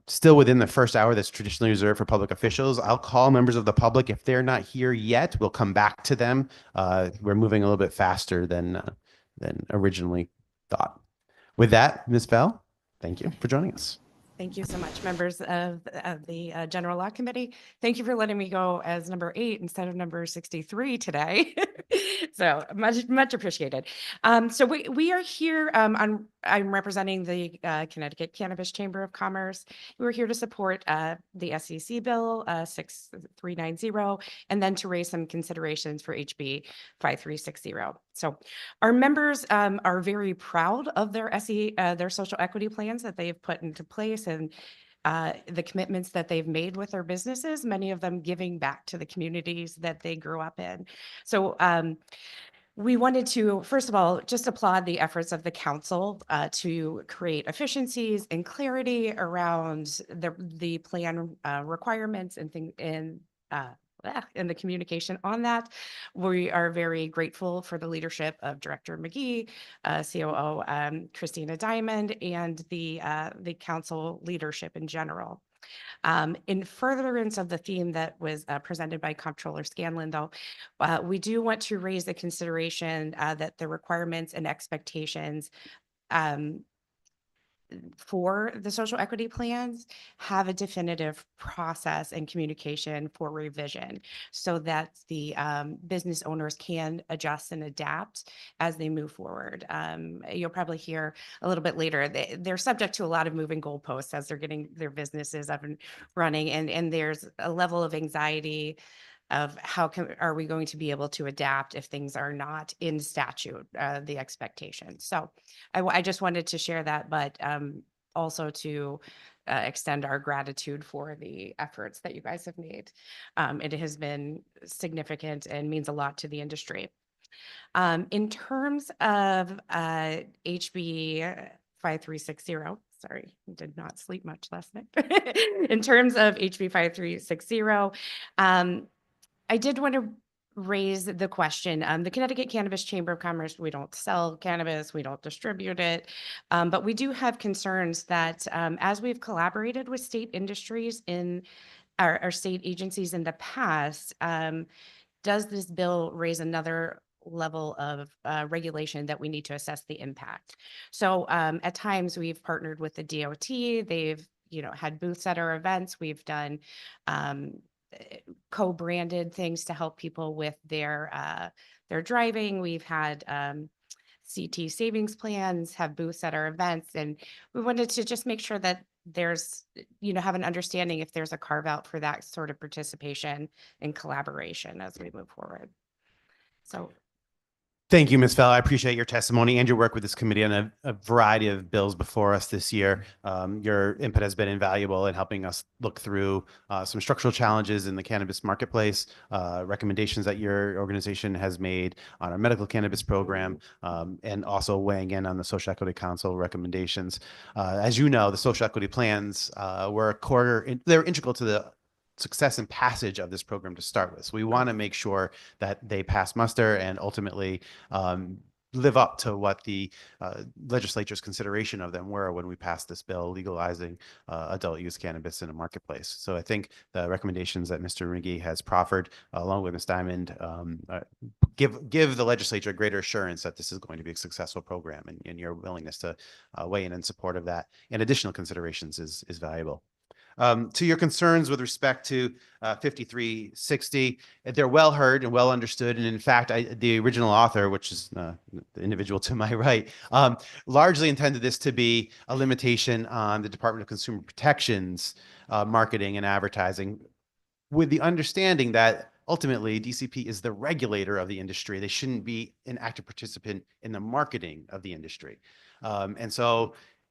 still within the first hour that's traditionally reserved for public officials. I'll call members of the public. If they're not here yet, we'll come back to them. We're moving a little bit faster than originally thought. With that, Ms. Fell, thank you for joining us. Thank you so much, members of the General Law Committee. Thank you for letting me go as number 8 instead of number 63 today. So much appreciated. So we are here I'm representing the Connecticut Cannabis Chamber of Commerce. We're here to support the SEC bill 6390 and then to raise some considerations for HB 5360. So our members are very proud of their their social equity plans that they've put into place and the commitments that they've made with their businesses, many of them giving back to the communities that they grew up in. So we wanted to, first of all, just applaud the efforts of the council to create efficiencies and clarity around the plan requirements and and the communication on that. We are very grateful for the leadership of Director McGee, COO Christina Diamond, and the council leadership in general. In furtherance of the theme that was presented by Comptroller Scanlon, though, we do want to raise the consideration that the requirements and expectations for the social equity plans have a definitive process and communication for revision so that the business owners can adjust and adapt as they move forward. You'll probably hear a little bit later, they're subject to a lot of moving goalposts as they're getting their businesses up and running. And there's a level of anxiety of are we going to be able to adapt if things are not in statute, the expectation. So I just wanted to share that, but also to extend our gratitude for the efforts that you guys have made. It has been significant and means a lot to the industry. In terms of HB 5360, sorry, did not sleep much last night. In terms of HB 5360, I did want to raise the question. The Connecticut Cannabis Chamber of Commerce, we don't sell cannabis, we don't distribute it, but we do have concerns that as we've collaborated with state industries in our state agencies in the past, does this bill raise another level of regulation that we need to assess the impact? So at times we've partnered with the DOT, they've had booths at our events, we've done co-branded things to help people with their driving. We've had CT savings plans, have booths at our events, and we wanted to just make sure that there's have an understanding if there's a carve out for that sort of participation and collaboration as we move forward. So Thank you, Ms. Fell. I appreciate your testimony and your work with this committee on a variety of bills before us this year. Your input has been invaluable in helping us look through some structural challenges in the cannabis marketplace, recommendations that your organization has made on our medical cannabis program, and also weighing in on the Social Equity Council recommendations. As you know, the social equity plans were they're integral to the success and passage of this program to start with. So we want to make sure that they pass muster and ultimately live up to what the legislature's consideration of them were when we passed this bill legalizing adult use cannabis in a marketplace. So I think the recommendations that Mr. McGee has proffered, along with Ms. Diamond, give the legislature greater assurance that this is going to be a successful program, and your willingness to weigh in support of that and additional considerations is valuable. To your concerns with respect to 5360, they're well heard and well understood. And in fact, the original author, which is the individual to my right, largely intended this to be a limitation on the Department of Consumer Protection's marketing and advertising, with the understanding that ultimately DCP is the regulator of the industry. They shouldn't be an active participant in the marketing of the industry.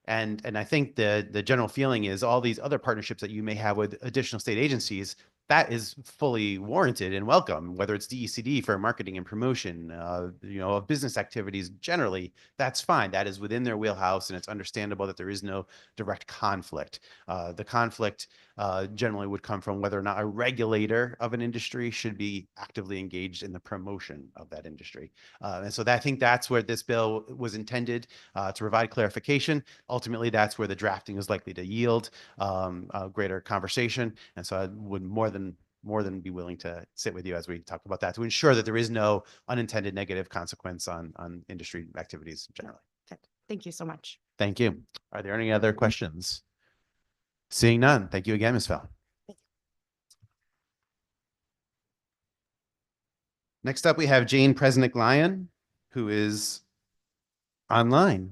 And I think the general feeling is all these other partnerships that you may have with additional state agencies, that is fully warranted and welcome, whether it's DECD for marketing and promotion, of business activities generally, that's fine. That is within their wheelhouse, and it's understandable that there is no direct conflict. The conflict generally would come from whether or not a regulator of an industry should be actively engaged in the promotion of that industry. And so I think that's where this bill was intended to provide clarification. Ultimately, that's where the drafting is likely to yield a greater conversation. And so I would more than be willing to sit with you as we talk about that to ensure that there is no unintended negative consequence on industry activities generally. thank you so much. Thank you. Are there any other questions? Seeing none. Thank you again, Ms. Fell. Next up, we have Jane Presnick-Lyon, who is online.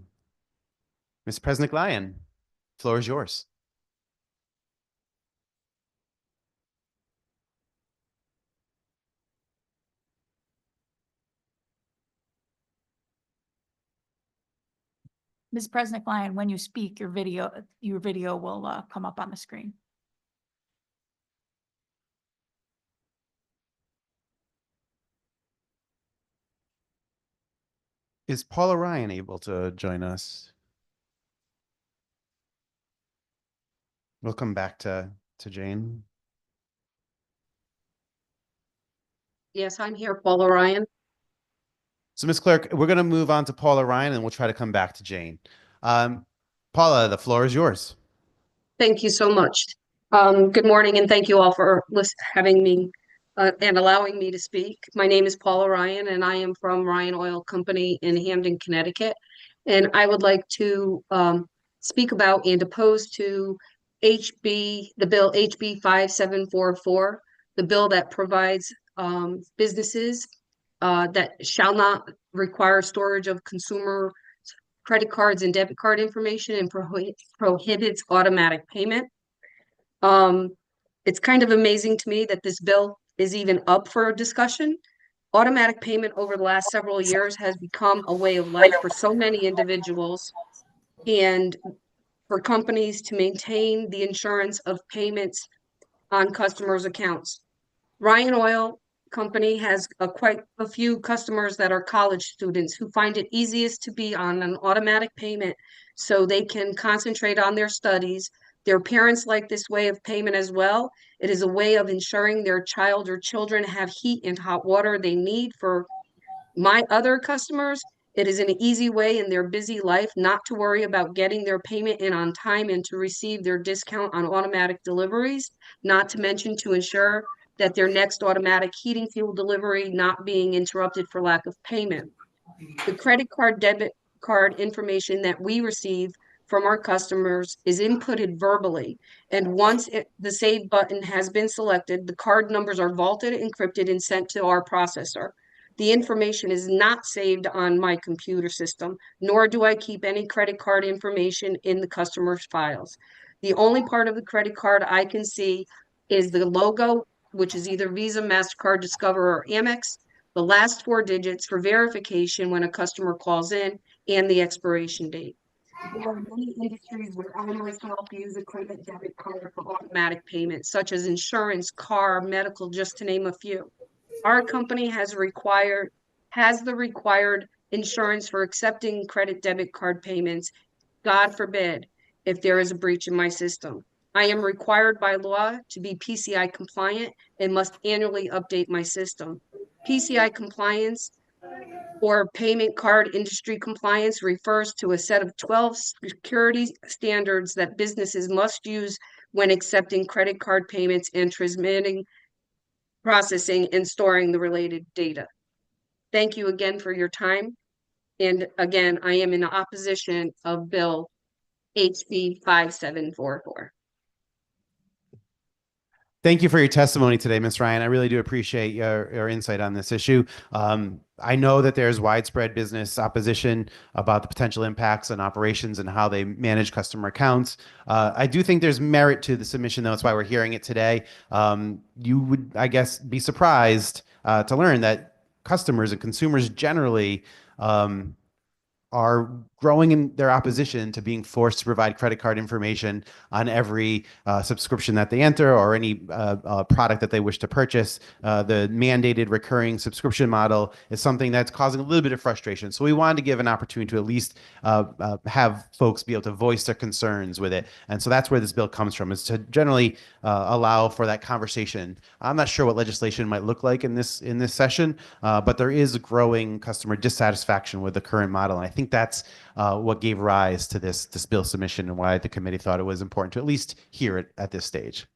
Ms. Presnick-Lyon, floor is yours. Ms. Presnick-Lyon, when you speak, your video will come up on the screen. Is Paula Ryan able to join us? We'll come back to Jane. Yes, I'm here, Paula Ryan. So, Ms. Clerk, we're going to move on to Paula Ryan, and we'll try to come back to Jane. Paula, the floor is yours. Thank you so much. Good morning, and thank you all for having me and allowing me to speak. My name is Paula Ryan, and I am from Ryan Oil Company in Hamden, Connecticut. And I would like to speak about and oppose to the bill HB 5744, the bill that provides businesses that shall not require storage of consumer credit cards and debit card information and prohibits automatic payment. It's kind of amazing to me that this bill is even up for discussion. Automatic payment over the last several years has become a way of life for so many individuals and for companies to maintain the insurance of payments on customers' accounts. Ryan Oil Company has quite a few customers that are college students who find it easiest to be on an automatic payment so they can concentrate on their studies. Their parents like this way of payment as well. It is a way of ensuring their child or children have heat and hot water they need. For my other customers, it is an easy way in their busy life not to worry about getting their payment in on time and to receive their discount on automatic deliveries, not to mention to ensure that their next automatic heating fuel delivery not being interrupted for lack of payment. The credit card, debit card information that we receive from our customers is inputted verbally. And once the save button has been selected, the card numbers are vaulted, encrypted, and sent to our processor. The information is not saved on my computer system, nor do I keep any credit card information in the customer's files. The only part of the credit card I can see is the logo, which is either Visa, MasterCard, Discover, or Amex, the last 4 digits for verification when a customer calls in, and the expiration date. There are many industries where I myself use a credit debit card for automatic payments, such as insurance, car, medical, just to name a few. Our company has the required insurance for accepting credit debit card payments. God forbid if there is a breach in my system. I am required by law to be PCI compliant and must annually update my system. PCI compliance or payment card industry compliance refers to a set of 12 security standards that businesses must use when accepting credit card payments and transmitting, processing, and storing the related data. Thank you again for your time. And again, I am in opposition of Bill HB 5744. Thank you for your testimony today, Ms. Ryan. I really do appreciate your insight on this issue. I know that there's widespread business opposition about the potential impacts on operations and how they manage customer accounts. I do think there's merit to the submission, though. That's why we're hearing it today. You would, I guess, be surprised to learn that customers and consumers generally are growing in their opposition to being forced to provide credit card information on every subscription that they enter or any product that they wish to purchase. The mandated recurring subscription model is something that's causing a little bit of frustration. So we wanted to give an opportunity to at least have folks be able to voice their concerns with it. And so that's where this bill comes from, is to generally allow for that conversation. I'm not sure what legislation might look like in this session, but there is growing customer dissatisfaction with the current model. And I think that's what gave rise to this bill submission and why the committee thought it was important to at least hear it at this stage.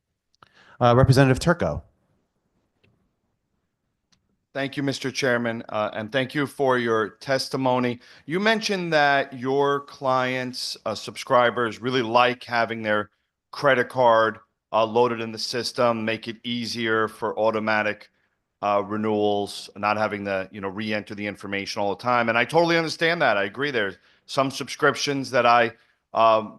Representative Turco. Thank you, Mr. Chairman, and thank you for your testimony. You mentioned that your clients, subscribers, really like having their credit card loaded in the system, make it easier for automatic renewals, not having to, re-enter the information all the time. And I totally understand that. I agree. There's some subscriptions that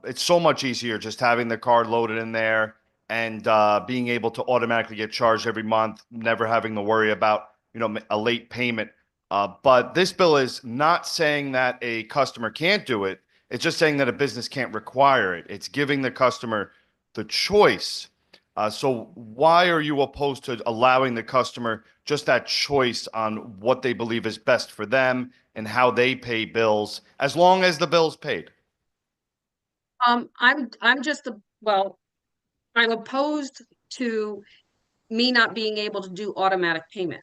it's so much easier just having the card loaded in there and being able to automatically get charged every month, never having to worry about, a late payment. But this bill is not saying that a customer can't do it. It's just saying that a business can't require it. It's giving the customer the choice. So why are you opposed to allowing the customer just that choice on what they believe is best for them and how they pay bills, as long as the bill's paid? I'm opposed to me not being able to do automatic payment.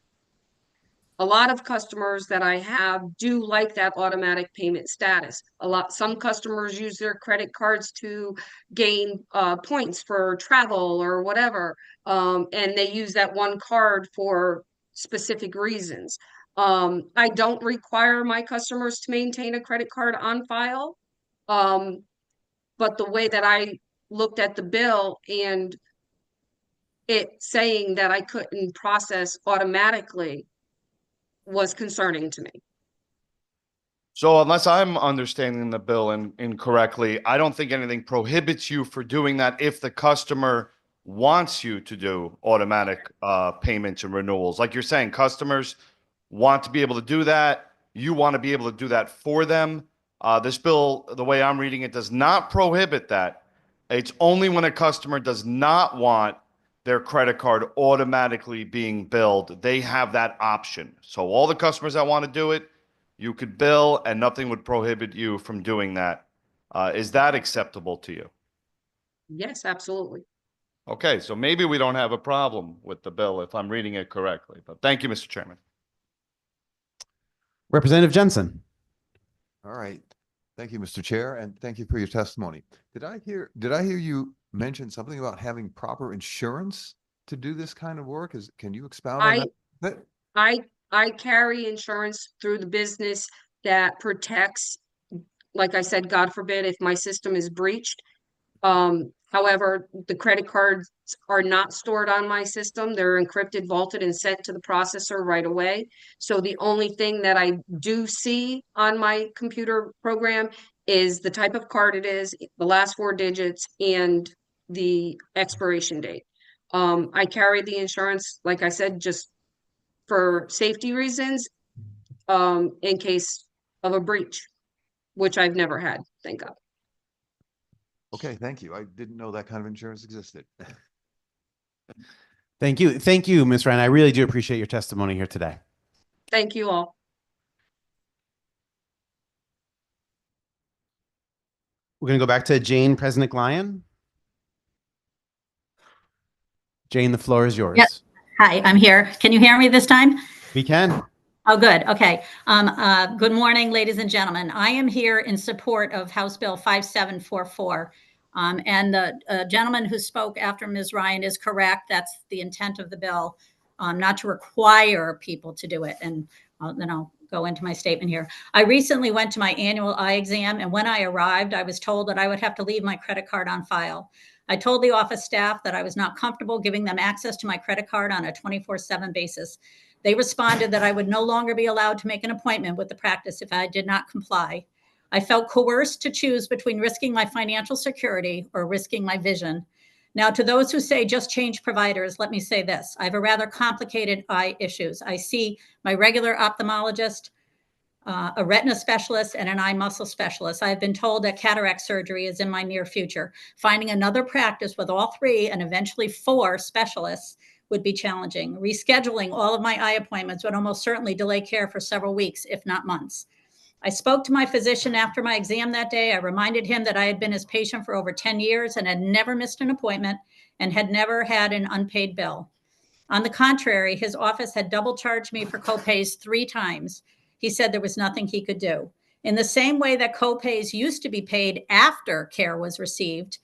A lot of customers that I have do like that automatic payment status. Some customers use their credit cards to gain points for travel or whatever, and they use that one card for specific reasons. I don't require my customers to maintain a credit card on file, but the way that I looked at the bill and it saying that I couldn't process automatically was concerning to me. So unless I'm understanding the bill incorrectly, I don't think anything prohibits you for doing that if the customer wants you to do automatic payments and renewals. Like you're saying, customers want to be able to do that. You want to be able to do that for them. This bill, the way I'm reading it, does not prohibit that. It's only when a customer does not want their credit card automatically being billed, they have that option. So all the customers that want to do it, you could bill and nothing would prohibit you from doing that. Is that acceptable to you? Yes, absolutely. Okay, so maybe we don't have a problem with the bill if I'm reading it correctly. But thank you, Mr. Chairman. Representative Jensen. All right. Thank you, Mr. Chair, and thank you for your testimony. Did I hear you mention something about having proper insurance to do this kind of work? Can you expound on that? I carry insurance through the business that protects, like I said, God forbid, if my system is breached. However, the credit cards are not stored on my system. They're encrypted, vaulted, and sent to the processor right away. So the only thing that I do see on my computer program is the type of card it is, the last 4 digits, and the expiration date. I carry the insurance, like I said, just for safety reasons, in case of a breach, which I've never had, thank God. Okay, thank you. I didn't know that kind of insurance existed. Thank you. Thank you, Ms. Ryan. I really do appreciate your testimony here today. Thank you all. We're going to go back to Jane Presnick-Lyon. Jane, the floor is yours. Yes. Hi, I'm here. Can you hear me this time? We can. Oh, good. Okay. Good morning, ladies and gentlemen. I am here in support of House Bill 5744. And the gentleman who spoke after Ms. Ryan is correct. That's the intent of the bill, not to require people to do it. And then I'll go into my statement here. I recently went to my annual eye exam, and when I arrived, I was told that I would have to leave my credit card on file. I told the office staff that I was not comfortable giving them access to my credit card on a 24/7 basis. They responded that I would no longer be allowed to make an appointment with the practice if I did not comply. I felt coerced to choose between risking my financial security or risking my vision. Now, to those who say just change providers, let me say this. I have a rather complicated eye issues. I see my regular ophthalmologist, a retina specialist, and an eye muscle specialist. I have been told that cataract surgery is in my near future. Finding another practice with all 3 and eventually 4 specialists would be challenging. Rescheduling all of my eye appointments would almost certainly delay care for several weeks, if not months. I spoke to my physician after my exam that day. I reminded him that I had been his patient for over 10 years and had never missed an appointment and had never had an unpaid bill. On the contrary, his office had double charged me for copays 3 times. He said there was nothing he could do. In the same way that copays used to be paid after care was received,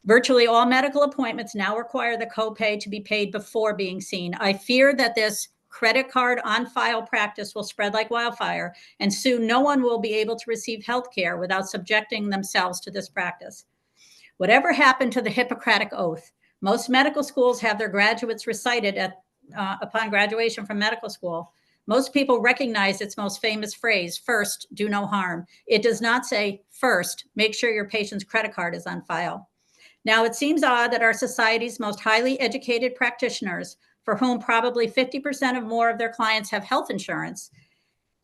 virtually all medical appointments now require the copay to be paid before being seen. I fear that this credit card on file practice will spread like wildfire, and soon no one will be able to receive health care without subjecting themselves to this practice. Whatever happened to the Hippocratic Oath? Most medical schools have their graduates recited upon graduation from medical school. Most people recognize its most famous phrase, first, do no harm. It does not say, first, make sure your patient's credit card is on file. Now, it seems odd that our society's most highly educated practitioners, for whom probably 50% or more of their clients have health insurance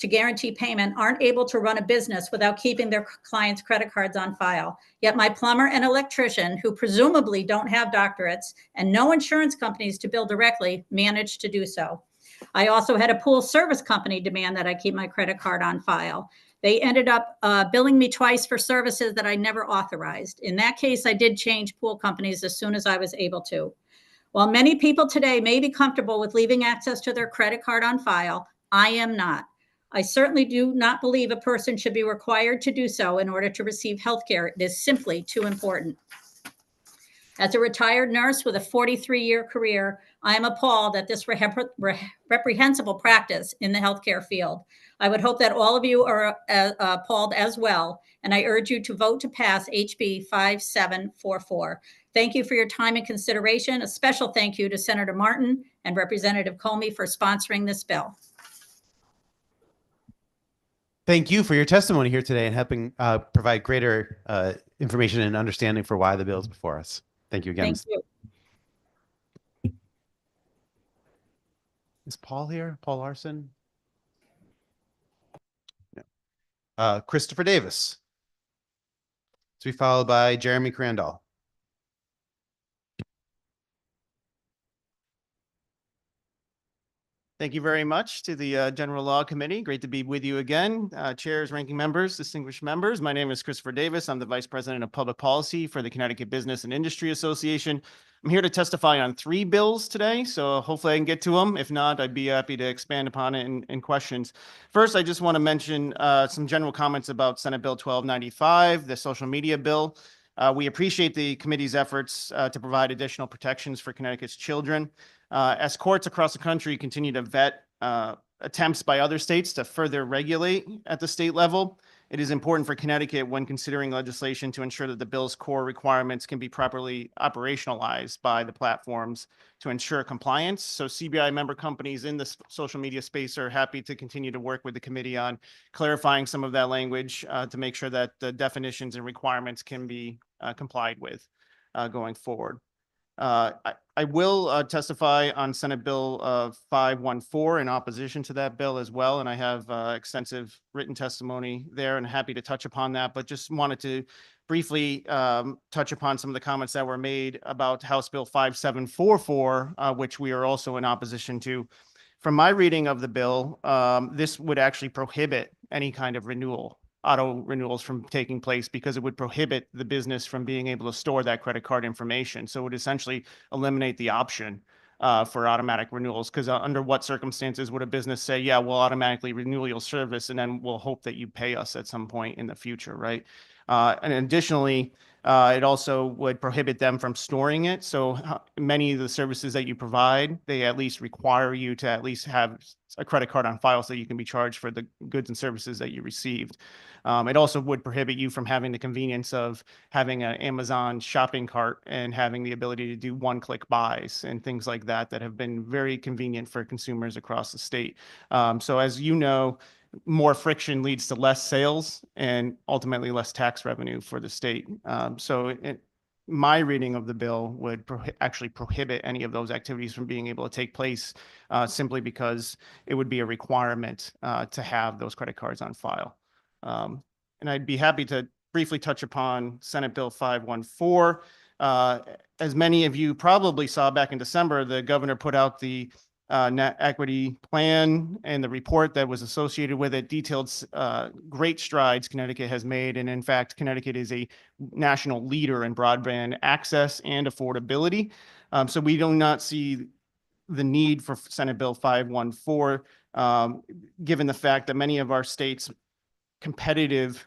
to guarantee payment, aren't able to run a business without keeping their clients' credit cards on file. Yet my plumber and electrician, who presumably don't have doctorates and no insurance companies to bill directly, managed to do so. I also had a pool service company demand that I keep my credit card on file. They ended up billing me twice for services that I never authorized. In that case, I did change pool companies as soon as I was able to. While many people today may be comfortable with leaving access to their credit card on file, I am not. I certainly do not believe a person should be required to do so in order to receive health care. It is simply too important. As a retired nurse with a 43-year career, I am appalled at this reprehensible practice in the healthcare field. I would hope that all of you are appalled as well, and I urge you to vote to pass HB 5744. Thank you for your time and consideration. A special thank you to Senator Martin and Representative Comey for sponsoring this bill. Thank you for your testimony here today and helping provide greater information and understanding for why the bill is before us. Thank you again. Thank you. Is Paul here? Paul Larson? No. Christopher Davis. To be followed by Jeremy Crandall. Thank you very much to the General Law Committee. Great to be with you again. Chairs, ranking members, distinguished members. My name is Christopher Davis. I'm the Vice President of Public Policy for the Connecticut Business and Industry Association. I'm here to testify on 3 bills today, so hopefully I can get to them. If not, I'd be happy to expand upon it in questions. First, I just want to mention some general comments about Senate Bill 1295, the social media bill. We appreciate the committee's efforts to provide additional protections for Connecticut's children. As courts across the country continue to vet attempts by other states to further regulate at the state level, it is important for Connecticut when considering legislation to ensure that the bill's core requirements can be properly operationalized by the platforms to ensure compliance. So CBI member companies in the social media space are happy to continue to work with the committee on clarifying some of that language to make sure that the definitions and requirements can be complied with going forward. I will testify on Senate Bill 514 in opposition to that bill as well, and I have extensive written testimony there and happy to touch upon that, but just wanted to briefly touch upon some of the comments that were made about House Bill 5744, which we are also in opposition to. From my reading of the bill, this would actually prohibit any kind of auto renewals from taking place because it would prohibit the business from being able to store that credit card information. So it would essentially eliminate the option for automatic renewals, because under what circumstances would a business say, yeah, we'll automatically renew your service and then we'll hope that you pay us at some point in the future, right? And additionally, it also would prohibit them from storing it. So many of the services that you provide, they at least require you to at least have a credit card on file so you can be charged for the goods and services that you received. It also would prohibit you from having the convenience of having an Amazon shopping cart and having the ability to do one-click buys and things like that that have been very convenient for consumers across the state. So as you know, more friction leads to less sales and ultimately less tax revenue for the state. My reading of the bill would actually prohibit any of those activities from being able to take place simply because it would be a requirement to have those credit cards on file. And I'd be happy to briefly touch upon Senate Bill 514. As many of you probably saw back in December, the governor put out the net equity plan, and the report that was associated with it detailed great strides Connecticut has made. And in fact, Connecticut is a national leader in broadband access and affordability. So we do not see the need for Senate Bill 514, given the fact that many of our states' competitive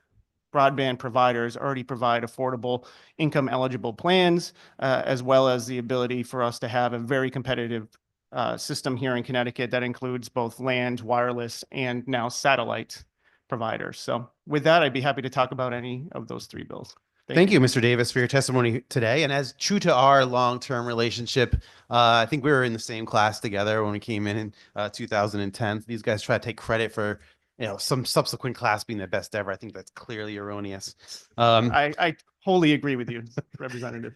broadband providers already provide affordable income eligible plans, as well as the ability for us to have a very competitive system here in Connecticut that includes both land, wireless, and now satellite providers. So with that, I'd be happy to talk about any of those 3 bills. Thank you, Mr. Davis, for your testimony today. And as true to our long-term relationship, I think we were in the same class together when we came in 2010. These guys try to take credit for, some subsequent class being the best ever. I think that's clearly erroneous. I wholly agree with you, Representative.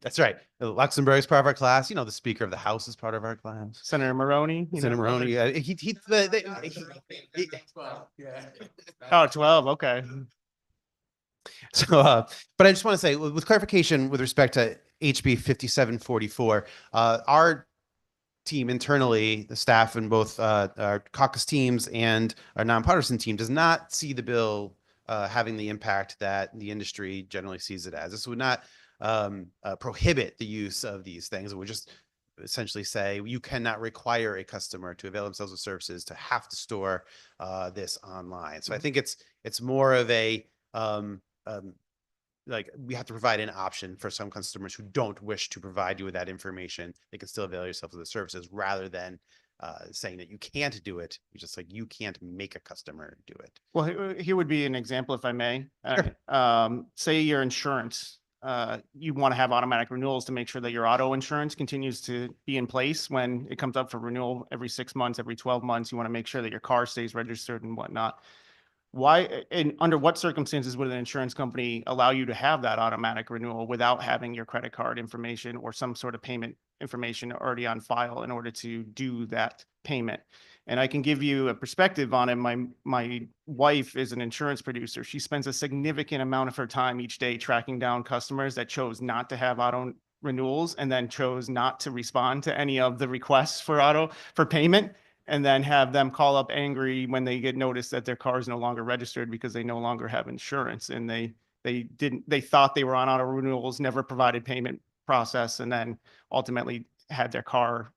That's right. Luxembourg is part of our class. The Speaker of the House is part of our class. Senator Maroney. Senator Maroney. Oh, 12. Okay. So, but I just want to say, with clarification with respect to HB 5744, our team internally, the staff in both our caucus teams and our nonpartisan team, does not see the bill having the impact that the industry generally sees it as. This would not prohibit the use of these things. It would just essentially say you cannot require a customer to avail themselves of services to have to store this online. So I think it's more of a like we have to provide an option for some customers who don't wish to provide you with that information. They can still avail yourself of the services rather than saying that you can't do it. You're just like, you can't make a customer do it. Well, here would be an example, if I may. Say your insurance, you want to have automatic renewals to make sure that your auto insurance continues to be in place when it comes up for renewal every 6 months, every 12 months. You want to make sure that your car stays registered and whatnot. Why and under what circumstances would an insurance company allow you to have that automatic renewal without having your credit card information or some sort of payment information already on file in order to do that payment? And I can give you a perspective on it. My wife is an insurance producer. She spends a significant amount of her time each day tracking down customers that chose not to have auto renewals and then chose not to respond to any of the requests for payment, and then have them call up angry when they get notice that their car is no longer registered because they no longer have insurance. And they thought they were on auto renewals, never provided payment process, and then ultimately had their car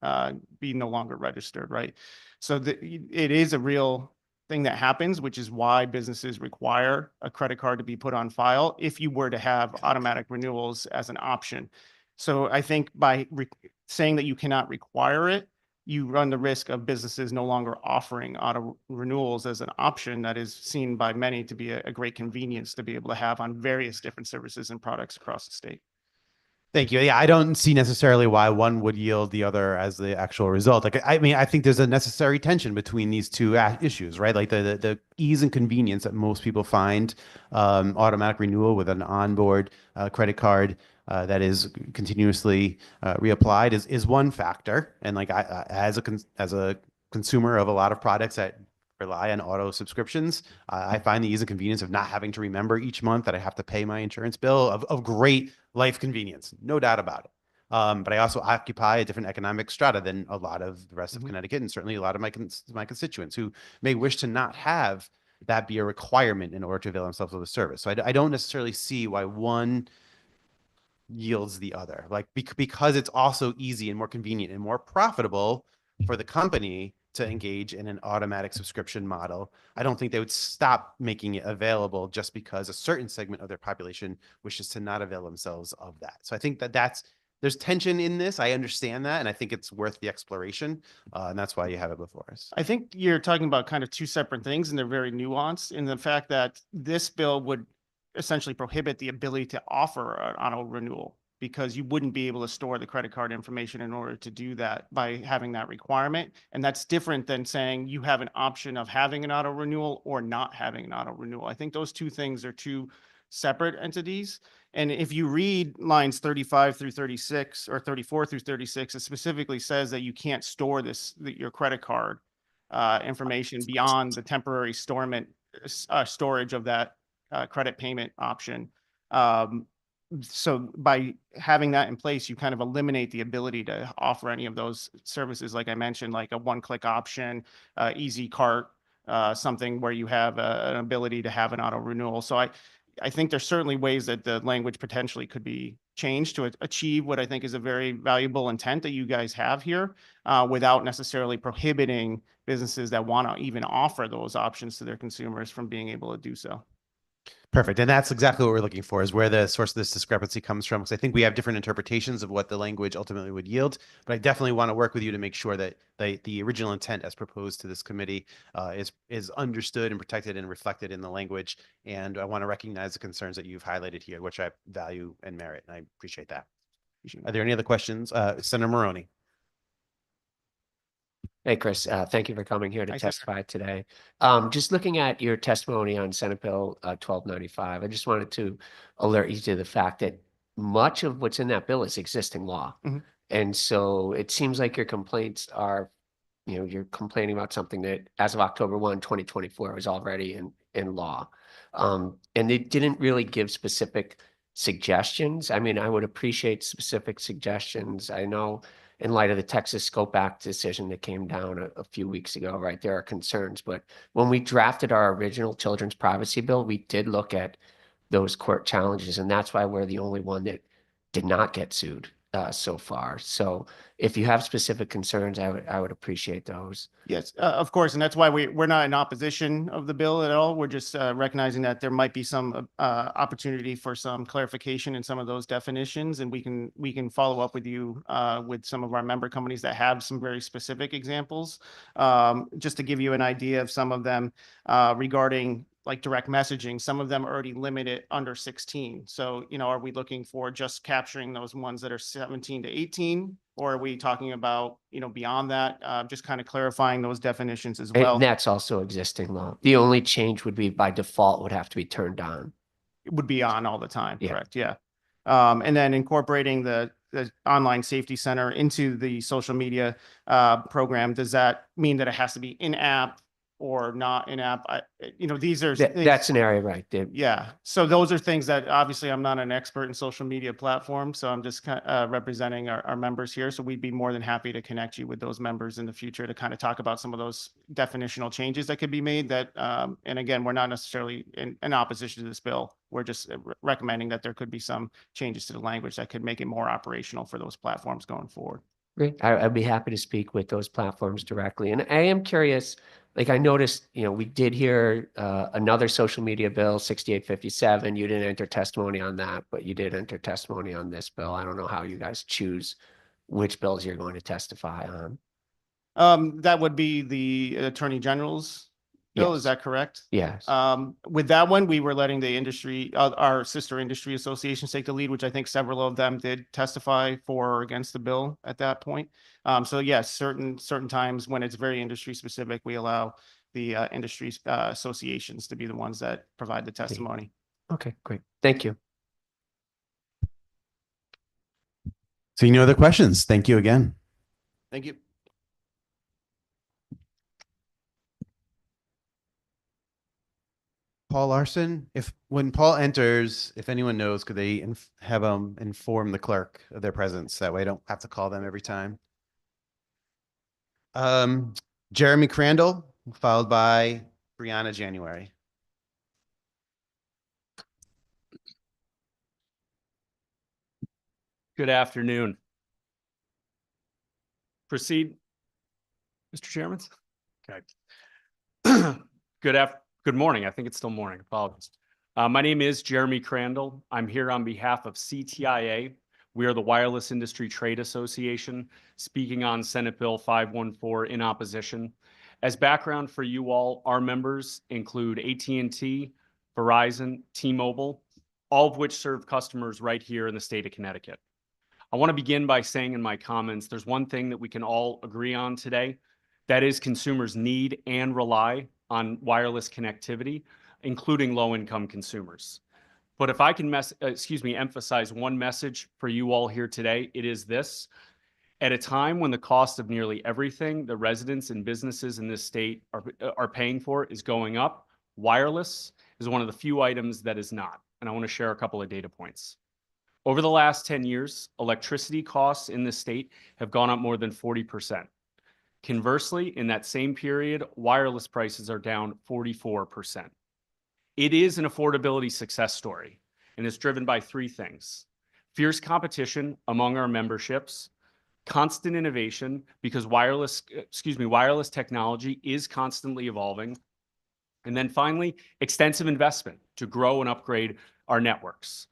be no longer registered, right? So it is a real thing that happens, which is why businesses require a credit card to be put on file if you were to have automatic renewals as an option. So I think by saying that you cannot require it, you run the risk of businesses no longer offering auto renewals as an option that is seen by many to be a great convenience to be able to have on various different services and products across the state. Thank you. Yeah, I don't see necessarily why one would yield the other as the actual result. Like, I mean, I think there's a necessary tension between these two issues, right? Like the ease and convenience that most people find automatic renewal with an onboard credit card that is continuously reapplied is one factor. And like as a consumer of a lot of products that rely on auto subscriptions, I find the ease and convenience of not having to remember each month that I have to pay my insurance bill of great life convenience, no doubt about it. But I also occupy a different economic strata than a lot of the rest of Connecticut, and certainly a lot of my constituents who may wish to not have that be a requirement in order to avail themselves of the service. So I don't necessarily see why one yields the other, like because it's also easy and more convenient and more profitable for the company to engage in an automatic subscription model. I don't think they would stop making it available just because a certain segment of their population wishes to not avail themselves of that. So I think there's tension in this. I understand that, and I think it's worth the exploration, and that's why you have it before us. I think you're talking about kind of two separate things, and they're very nuanced in the fact that this bill would essentially prohibit the ability to offer an auto renewal, because you wouldn't be able to store the credit card information in order to do that by having that requirement. And that's different than saying you have an option of having an auto renewal or not having an auto renewal. I think those two things are two separate entities. And if you read lines 35 through 36 or 34 through 36, it specifically says that you can't store your credit card information beyond the temporary storage of that credit payment option. So by having that in place, you kind of eliminate the ability to offer any of those services, like I mentioned, like a one-click option, easy cart, something where you have an ability to have an auto renewal. So I think there's certainly ways that the language potentially could be changed to achieve what I think is a very valuable intent that you guys have here, without necessarily prohibiting businesses that want to even offer those options to their consumers from being able to do so. Perfect. And that's exactly what we're looking for, is where the source of this discrepancy comes from. Because I think we have different interpretations of what the language ultimately would yield. But I definitely want to work with you to make sure that the original intent as proposed to this committee is understood and protected and reflected in the language. And I want to recognize the concerns that you've highlighted here, which I value and merit. And I appreciate that. Are there any other questions? Senator Maroney. Hey, Chris, thank you for coming here to Hi, Senator. testify today. Just looking at your testimony on Senate Bill 1295, I just wanted to alert you to the fact that much of what's in that bill is existing law. Mhm. And so it seems like your complaints are, you're complaining about something that as of October 1, 2024 was already in law. And they didn't really give specific suggestions. I mean, I would appreciate specific suggestions. I know in light of the Texas Scope Act decision that came down a few weeks ago, right, there are concerns. But when we drafted our original children's privacy bill, we did look at those court challenges, and that's why we're the only one that did not get sued so far. So if you have specific concerns, I would appreciate those. Yes, of course, and that's why we're not in opposition of the bill at all. We're just recognizing that there might be some opportunity for some clarification in some of those definitions, and we can follow up with you with some of our member companies that have some very specific examples. Just to give you an idea of some of them regarding like direct messaging, some of them already limit it under 16. So, are we looking for just capturing those ones that are 17 to 18? Or are we talking about, beyond that, just kind of clarifying those definitions as well? And that's also existing law. The only change would be by default would have to be turned on. It would be on all the time, Yeah. correct? Yeah. And then incorporating the online safety center into the social media program, does that mean that it has to be in-app or not in-app? These are things. That's an area, right? Yeah. So those are things that obviously I'm not an expert in social media platforms, so I'm just representing our members here. So we'd be more than happy to connect you with those members in the future to kind of talk about some of those definitional changes that could be made that, and again, we're not necessarily in opposition to this bill. We're just recommending that there could be some changes to the language that could make it more operational for those platforms going forward. Great. I'd be happy to speak with those platforms directly. And I am curious, like I noticed, we did hear another social media bill, 6857. You didn't enter testimony on that, but you did enter testimony on this bill. I don't know how you guys choose which bills you're going to testify on. That would be the Attorney General's bill, Yes. is that correct? Yes. With that one, we were letting the industry, our sister industry associations take the lead, which I think several of them did testify for or against the bill at that point. So yes, certain times when it's very industry specific, we allow the industry associations to be the ones that provide the testimony. Okay, great. Thank you. Seeing no other questions, thank you again. Thank you. Paul Larson, when Paul enters, if anyone knows, could they have inform the clerk of their presence? That way I don't have to call them every time. Jeremy Crandall, followed by Brianna January. Good afternoon. Proceed, Mr. Chairman. Okay. Good morning. I think it's still morning. Apologies. My name is Jeremy Crandall. I'm here on behalf of CTIA. We are the Wireless Industry Trade Association, speaking on Senate Bill 514 in opposition. As background for you all, our members include AT&T, Verizon, T-Mobile, all of which serve customers right here in the state of Connecticut. I want to begin by saying in my comments, there's one thing that we can all agree on today. That is, consumers need and rely on wireless connectivity, including low-income consumers. But if I can emphasize one message for you all here today, it is this. At a time when the cost of nearly everything the residents and businesses in this state are paying for is going up, wireless is one of the few items that is not. And I want to share a couple of data points. Over the last 10 years, electricity costs in this state have gone up more than 40%. Conversely, in that same period, wireless prices are down 44%. It is an affordability success story, and it's driven by three things: fierce competition among our memberships, constant innovation because wireless technology is constantly evolving, And then finally, extensive investment to grow and upgrade our networks.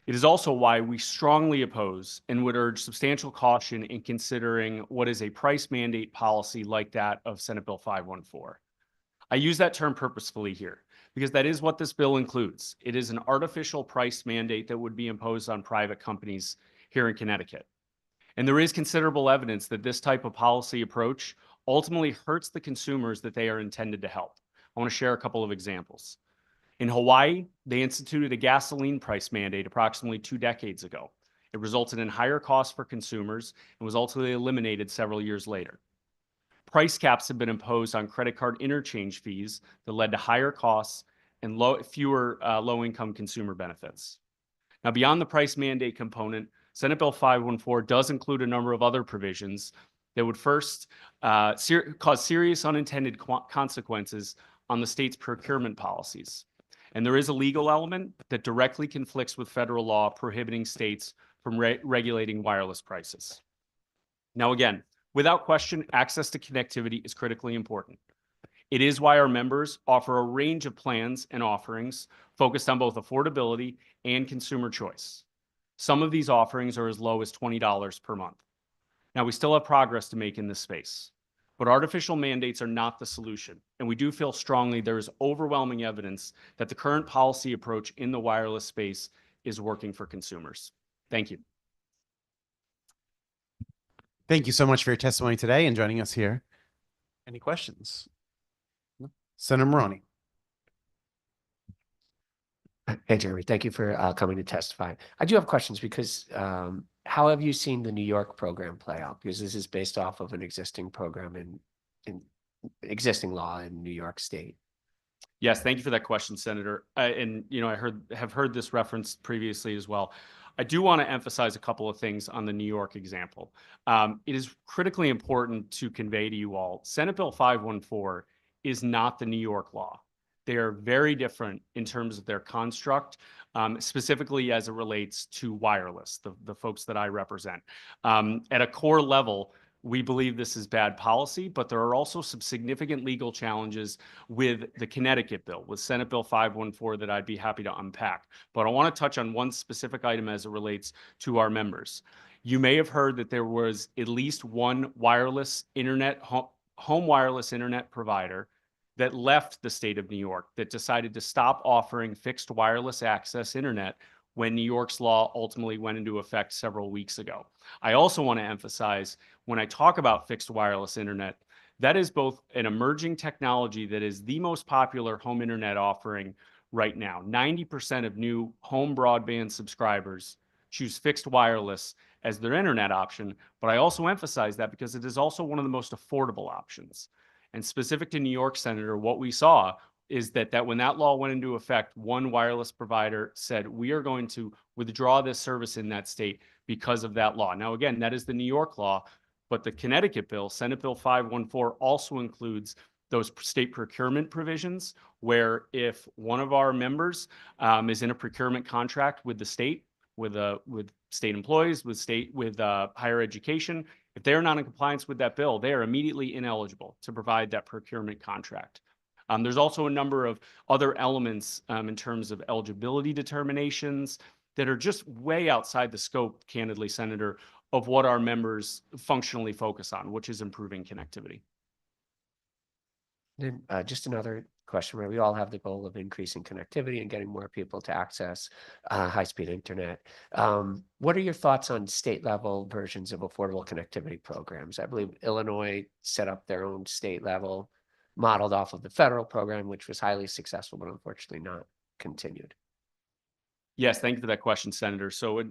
It is also why we strongly oppose and would urge substantial caution in considering what is a price mandate policy like that of Senate Bill 514. I use that term purposefully here because that is what this bill includes. It is an artificial price mandate that would be imposed on private companies here in Connecticut. And there is considerable evidence that this type of policy approach ultimately hurts the consumers that they are intended to help. I want to share a couple of examples. In Hawaii, they instituted a gasoline price mandate approximately 2 decades ago. It resulted in higher costs for consumers and was ultimately eliminated several years later. Price caps have been imposed on credit card interchange fees that led to higher costs and fewer low-income consumer benefits. Now, beyond the price mandate component, Senate Bill 514 does include a number of other provisions that would first cause serious unintended consequences on the state's procurement policies. And there is a legal element that directly conflicts with federal law prohibiting states from regulating wireless prices. Now, again, without question, access to connectivity is critically important. It is why our members offer a range of plans and offerings focused on both affordability and consumer choice. Some of these offerings are as low as $20 per month. Now, we still have progress to make in this space, but artificial mandates are not the solution. And we do feel strongly there is overwhelming evidence that the current policy approach in the wireless space is working for consumers. Thank you. Thank you so much for your testimony today and joining us here. Any questions? No? Senator Maroney. Hey, Jeremy, thank you for coming to testify. I do have questions because how have you seen the New York program play out? Because this is based off of an existing program in existing law in New York State. Yes, thank you for that question, Senator. And I have heard this referenced previously as well. I do want to emphasize a couple of things on the New York example. It is critically important to convey to you all, Senate Bill 514 is not the New York law. They are very different in terms of their construct, specifically as it relates to wireless, the folks that I represent. At a core level, we believe this is bad policy, but there are also some significant legal challenges with the Connecticut bill, with Senate Bill 514 that I'd be happy to unpack. But I want to touch on one specific item as it relates to our members. You may have heard that there was at least one wireless internet, home wireless internet provider that left the state of New York, that decided to stop offering fixed wireless access internet when New York's law ultimately went into effect several weeks ago. I also want to emphasize, when I talk about fixed wireless internet, that is both an emerging technology that is the most popular home internet offering right now. 90% of new home broadband subscribers choose fixed wireless as their internet option, but I also emphasize that because it is also one of the most affordable options. And specific to New York, Senator, what we saw is that when that law went into effect, one wireless provider said, we are going to withdraw this service in that state because of that law. Now, again, that is the New York law, but the Connecticut bill, Senate Bill 514, also includes those state procurement provisions where if one of our members is in a procurement contract with the state, with state employees, with higher education, if they're not in compliance with that bill, they are immediately ineligible to provide that procurement contract. There's also a number of other elements in terms of eligibility determinations that are just way outside the scope, candidly, Senator, of what our members functionally focus on, which is improving connectivity. Then just another question, where we all have the goal of increasing connectivity and getting more people to access high-speed internet. What are your thoughts on state level versions of affordable connectivity programs? I believe Illinois set up their own state level, modeled off of the federal program, which was highly successful, but unfortunately not continued. Yes, thank you for that question, Senator. So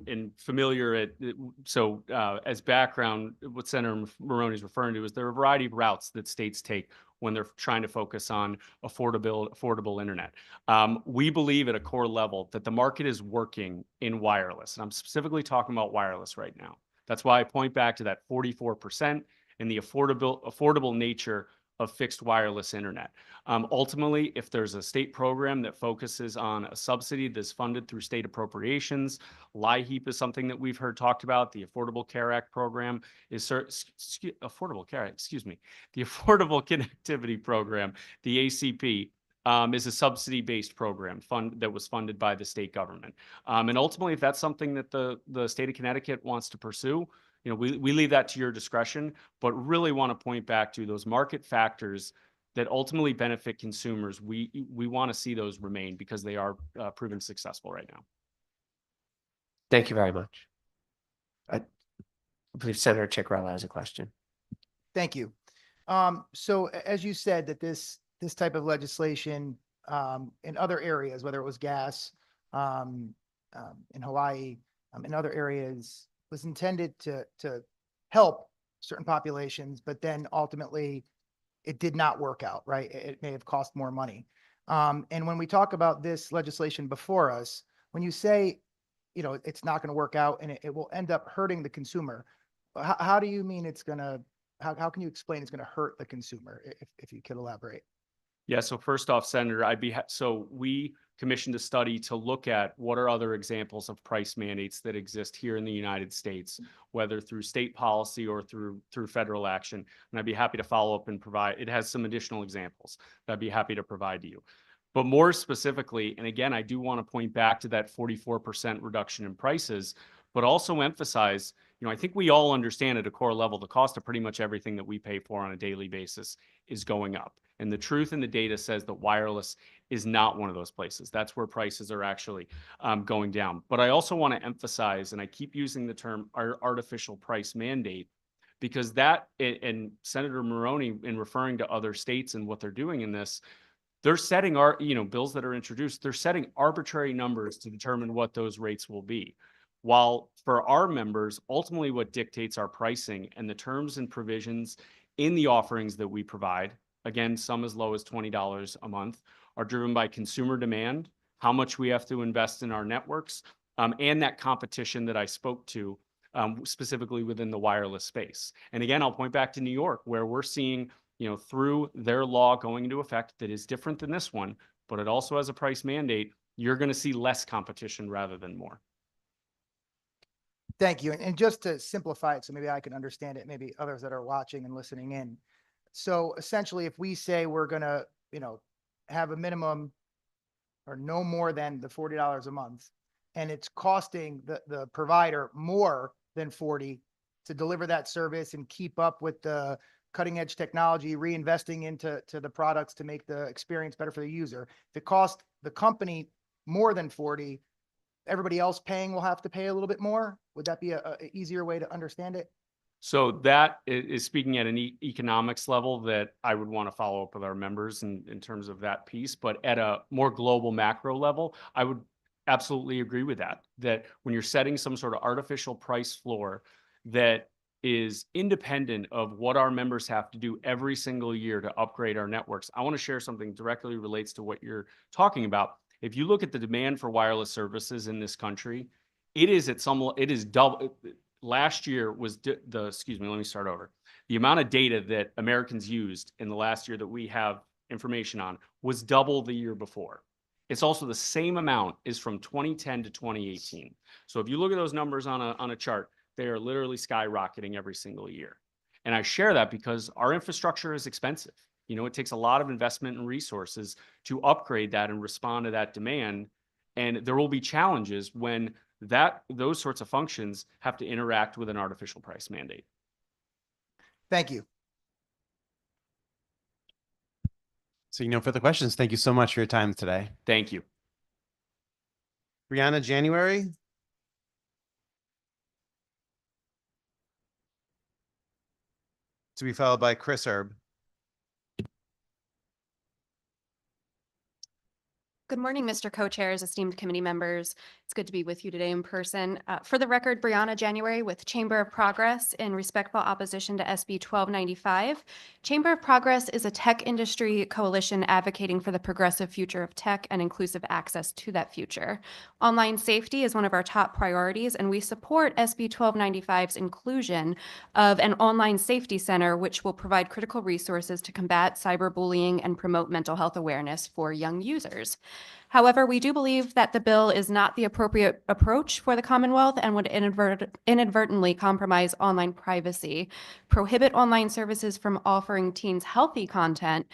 as background, what Senator Maroney is referring to is there are a variety of routes that states take when they're trying to focus on affordable internet. We believe at a core level that the market is working in wireless. And I'm specifically talking about wireless right now. That's why I point back to that 44% and the affordable nature of fixed wireless internet. Ultimately, if there's a state program that focuses on a subsidy that's funded through state appropriations, LIHEAP is something that we've heard talked about. The Affordable Care Act program is the Affordable Connectivity Program, the ACP. is a subsidy-based program that was funded by the state government. And ultimately, if that's something that the state of Connecticut wants to pursue, we leave that to your discretion, but really want to point back to those market factors that ultimately benefit consumers. We want to see those remain because they are proven successful right now. Thank you very much. I believe Senator Chicarella has a question. Thank you. So as you said, that this type of legislation in other areas, whether it was gas in Hawaii, in other areas, was intended to help certain populations, but then ultimately it did not work out, right? It may have cost more money. And when we talk about this legislation before us, when you say, it's not going to work out and it will end up hurting the consumer, how do you mean it's going to, how can you explain it's going to hurt the consumer, if you could elaborate? Yeah, so first off, Senator, so we commissioned a study to look at what are other examples of price mandates that exist here in the United States, whether through state policy or through federal action. And I'd be happy to follow up and provide, it has some additional examples that I'd be happy to provide to you. But more specifically, and again, I do want to point back to that 44% reduction in prices, but also emphasize, I think we all understand at a core level, the cost of pretty much everything that we pay for on a daily basis is going up. And the truth in the data says that wireless is not one of those places. That's where prices are actually going down. But I also want to emphasize, and I keep using the term artificial price mandate, because that, and Senator Maroney, in referring to other states and what they're doing in this, they're setting bills that are introduced, they're setting arbitrary numbers to determine what those rates will be. While for our members, ultimately what dictates our pricing and the terms and provisions in the offerings that we provide, again, some as low as $20 a month, are driven by consumer demand, how much we have to invest in our networks, and that competition that I spoke to, specifically within the wireless space. And again, I'll point back to New York, where we're seeing, through their law going into effect that is different than this one, but it also has a price mandate, you're going to see less competition rather than more. Thank you. And just to simplify it, so maybe I can understand it, maybe others that are watching and listening in. So essentially, if we say we're going to, have a minimum or no more than the $40 a month, and it's costing the provider more than 40 to deliver that service and keep up with the cutting edge technology, reinvesting into the products to make the experience better for the user. If it costs the company more than 40, everybody else paying will have to pay a little bit more. Would that be a easier way to understand it? So that is speaking at an economics level that I would want to follow up with our members in terms of that piece. But at a more global macro level, I would absolutely agree with that when you're setting some sort of artificial price floor that is independent of what our members have to do every single year to upgrade our networks. I want to share something directly relates to what you're talking about. If you look at the demand for wireless services in this country, it is double. Last year was excuse me, let me start over. The amount of data that Americans used in the last year that we have information on was double the year before. It's also the same amount is from 2010 to 2018. So if you look at those numbers on a chart, they are literally skyrocketing every single year. And I share that because our infrastructure is expensive. It takes a lot of investment and resources to upgrade that and respond to that demand. And there will be challenges when those sorts of functions have to interact with an artificial price mandate. Thank you. So, no further questions. Thank you so much for your time today. Thank you. Brianna, January. To be followed by Chris Erb. Good morning, Mr. Co-Chairs, esteemed committee members. It's good to be with you today in person. For the record, Brianna January with Chamber of Progress in respectful opposition to SB 1295. Chamber of Progress is a tech industry coalition advocating for the progressive future of tech and inclusive access to that future. Online safety is one of our top priorities, and we support SB 1295's inclusion of an online safety center, which will provide critical resources to combat cyberbullying and promote mental health awareness for young users. However, we do believe that the bill is not the appropriate approach for the Commonwealth and would inadvertently compromise online privacy, prohibit online services from offering teens healthy content,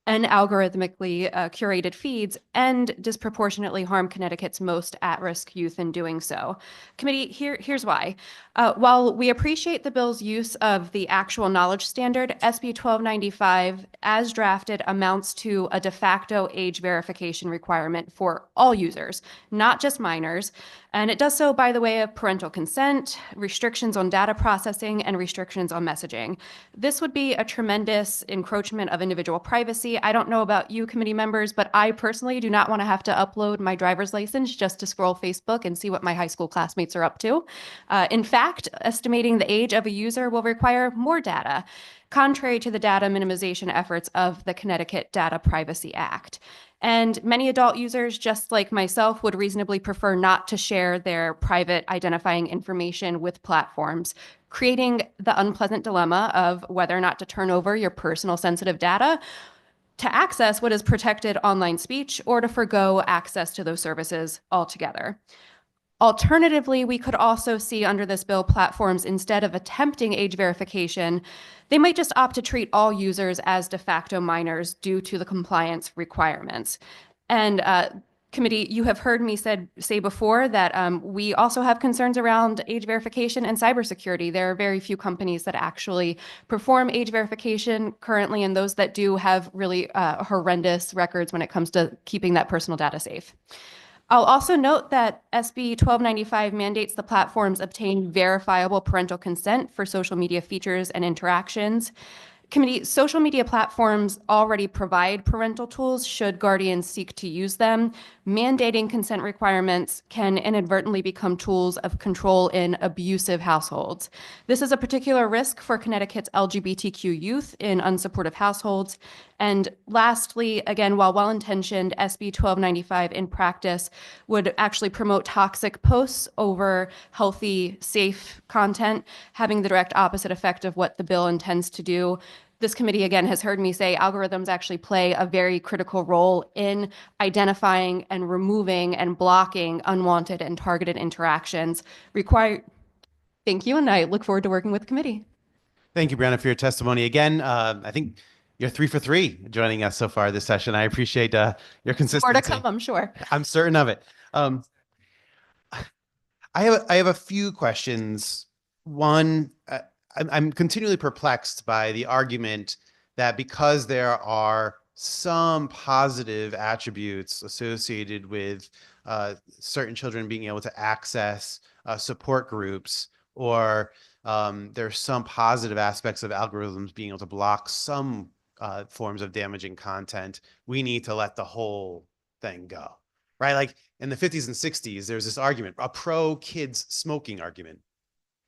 and algorithmically curated feeds and disproportionately harm Connecticut's most at-risk youth in doing so. Committee, here's why. While we appreciate the bill's use of the actual knowledge standard, SB 1295, as drafted, amounts to a de facto age verification requirement for all users, not just minors. And it does so by the way of parental consent, restrictions on data processing, and restrictions on messaging. This would be a tremendous encroachment of individual privacy. I don't know about you, committee members, but I personally do not want to have to upload my driver's license just to scroll Facebook and see what my high school classmates are up to. In fact, estimating the age of a user will require more data, contrary to the data minimization efforts of the Connecticut Data Privacy Act. And many adult users, just like myself, would reasonably prefer not to share their private identifying information with platforms, creating the unpleasant dilemma of whether or not to turn over your personal sensitive data to access what is protected online speech or to forgo access to those services altogether. Alternatively, we could also see under this bill platforms, instead of attempting age verification, they might just opt to treat all users as de facto minors due to the compliance requirements. And committee, you have heard me say before that we also have concerns around age verification and cybersecurity. There are very few companies that actually perform age verification currently, and those that do have really horrendous records when it comes to keeping that personal data safe. I'll also note that SB 1295 mandates the platforms obtain verifiable parental consent for social media features and interactions. Committee, social media platforms already provide parental tools should guardians seek to use them. Mandating consent requirements can inadvertently become tools of control in abusive households. This is a particular risk for Connecticut's LGBTQ youth in unsupportive households. And lastly, again, while well-intentioned, SB 1295 in practice would actually promote toxic posts over healthy, safe content, having the direct opposite effect of what the bill intends to do. This committee, again, has heard me say algorithms actually play a very critical role in identifying and removing and blocking unwanted and targeted interactions. Thank you, and I look forward to working with the committee. Thank you, Brianna, for your testimony. Again, I think you're 3 for 3 joining us so far this session. I appreciate your consistency. More to come, I'm sure. I'm certain of it. I have a few questions. One, I'm continually perplexed by the argument that because there are some positive attributes associated with certain children being able to access support groups, or there's some positive aspects of algorithms being able to block some forms of damaging content, we need to let the whole thing go, right? Like in the 50s and 60s, there's this argument, a pro-kids smoking argument,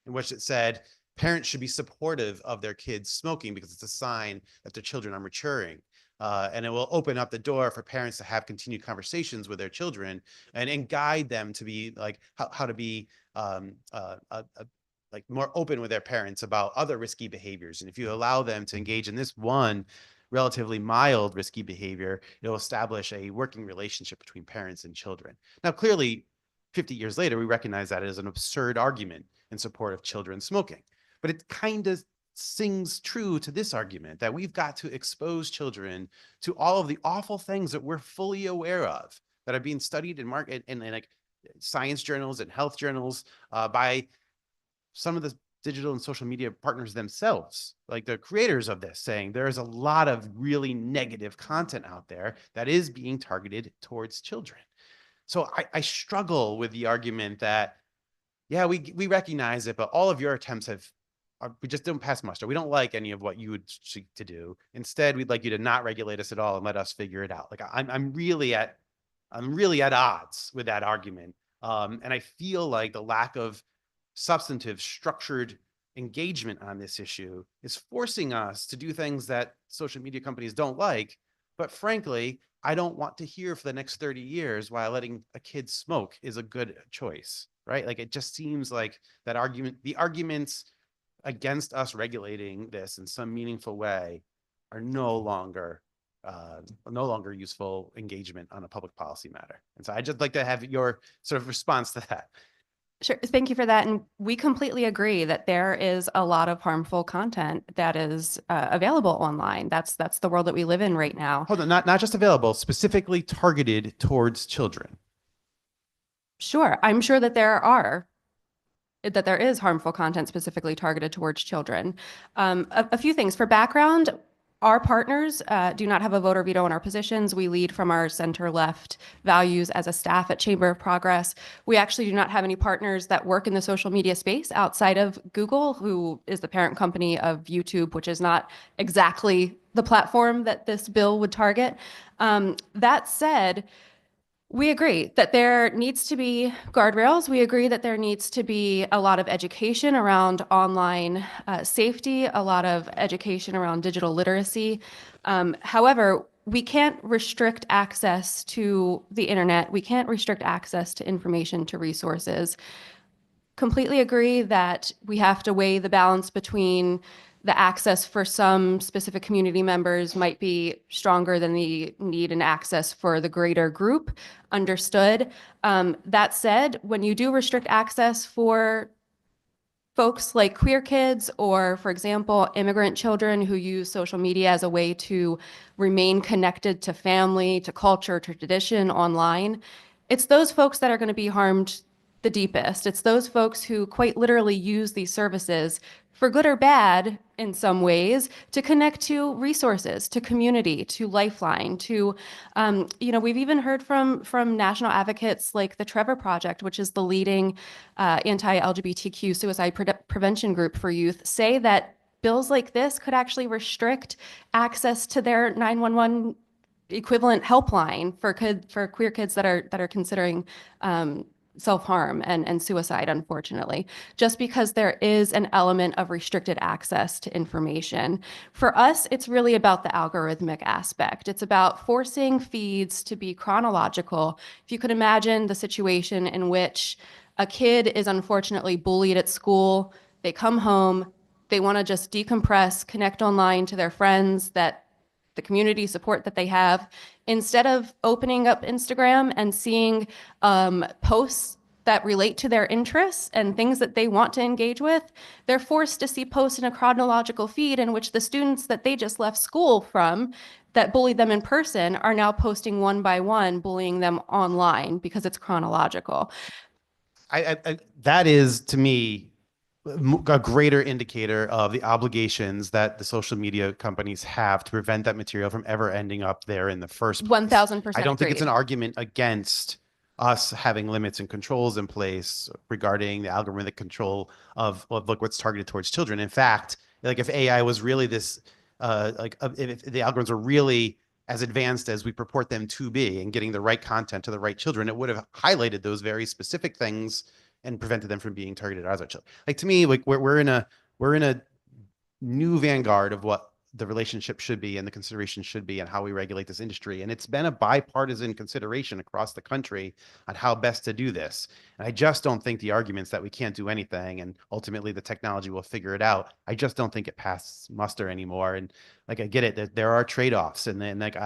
in which it said parents should be supportive of their kids smoking because it's a sign that their children are maturing. And it will open up the door for parents to have continued conversations with their children and guide them to be like how to be like more open with their parents about other risky behaviors. And if you allow them to engage in this one relatively mild risky behavior, it'll establish a working relationship between parents and children. Now, clearly, 50 years later, we recognize that as an absurd argument in support of children smoking. But it kind of sings true to this argument that we've got to expose children to all of the awful things that we're fully aware of that are being studied in like science journals and health journals by some of the digital and social media partners themselves, like the creators of this, saying there's a lot of really negative content out there that is being targeted towards children. So I struggle with the argument that, yeah, we recognize it, but all of your attempts we just don't pass muster. We don't like any of what you would seek to do. Instead, we'd like you to not regulate us at all and let us figure it out. Like I'm really at odds with that argument. And I feel like the lack of substantive, structured engagement on this issue is forcing us to do things that social media companies don't like. But frankly, I don't want to hear for the next 30 years why letting a kid smoke is a good choice, right? Like it just seems like that argument, the arguments against us regulating this in some meaningful way are no longer useful engagement on a public policy matter. And so I'd just like to have your sort of response to that. Sure. Thank you for that. And we completely agree that there is a lot of harmful content that is available online. That's the world that we live in right now. Hold on, not just available, specifically targeted towards children. Sure. I'm sure that there is harmful content specifically targeted towards children. A few things for background. Our partners do not have a vote or veto on our positions. We lead from our center-left values as a staff at Chamber of Progress. We actually do not have any partners that work in the social media space outside of Google, who is the parent company of YouTube, which is not exactly the platform that this bill would target. That said, we agree that there needs to be guardrails. We agree that there needs to be a lot of education around online safety, a lot of education around digital literacy. However, we can't restrict access to the internet. We can't restrict access to information, to resources. Completely agree that we have to weigh the balance between the access for some specific community members might be stronger than the need and access for the greater group. Understood. That said, when you do restrict access for folks like queer kids or, for example, immigrant children who use social media as a way to remain connected to family, to culture, to tradition online, it's those folks that are going to be harmed the deepest. It's those folks who quite literally use these services for good or bad in some ways to connect to resources, to community, to Lifeline, to, we've even heard from national advocates like the Trevor Project, which is the leading anti-LGBTQ suicide prevention group for youth, say that bills like this could actually restrict access to their 911 equivalent helpline for queer kids that are considering self-harm and suicide, unfortunately, just because there is an element of restricted access to information. For us, it's really about the algorithmic aspect. It's about forcing feeds to be chronological. If you could imagine the situation in which a kid is unfortunately bullied at school, they come home, they want to just decompress, connect online to their friends, that the community support that they have, instead of opening up Instagram and seeing posts that relate to their interests and things that they want to engage with, they're forced to see posts in a chronological feed in which the students that they just left school from that bullied them in person are now posting one by one, bullying them online because it's chronological. That is, to me, a greater indicator of the obligations that the social media companies have to prevent that material from ever ending up there in the first place. 1000% I don't think it's an agreed. argument against us having limits and controls in place regarding the algorithmic control of look what's targeted towards children. In fact, like if AI was really this, if the algorithms are really as advanced as we purport them to be and getting the right content to the right children, it would have highlighted those very specific things and prevented them from being targeted as our children. Like to me, like we're in a new vanguard of what the relationship should be and the consideration should be and how we regulate this industry. And it's been a bipartisan consideration across the country on how best to do this. And I just don't think the arguments that we can't do anything and ultimately the technology will figure it out, I just don't think it passes muster anymore. And like, I get it, that there are trade-offs. And then like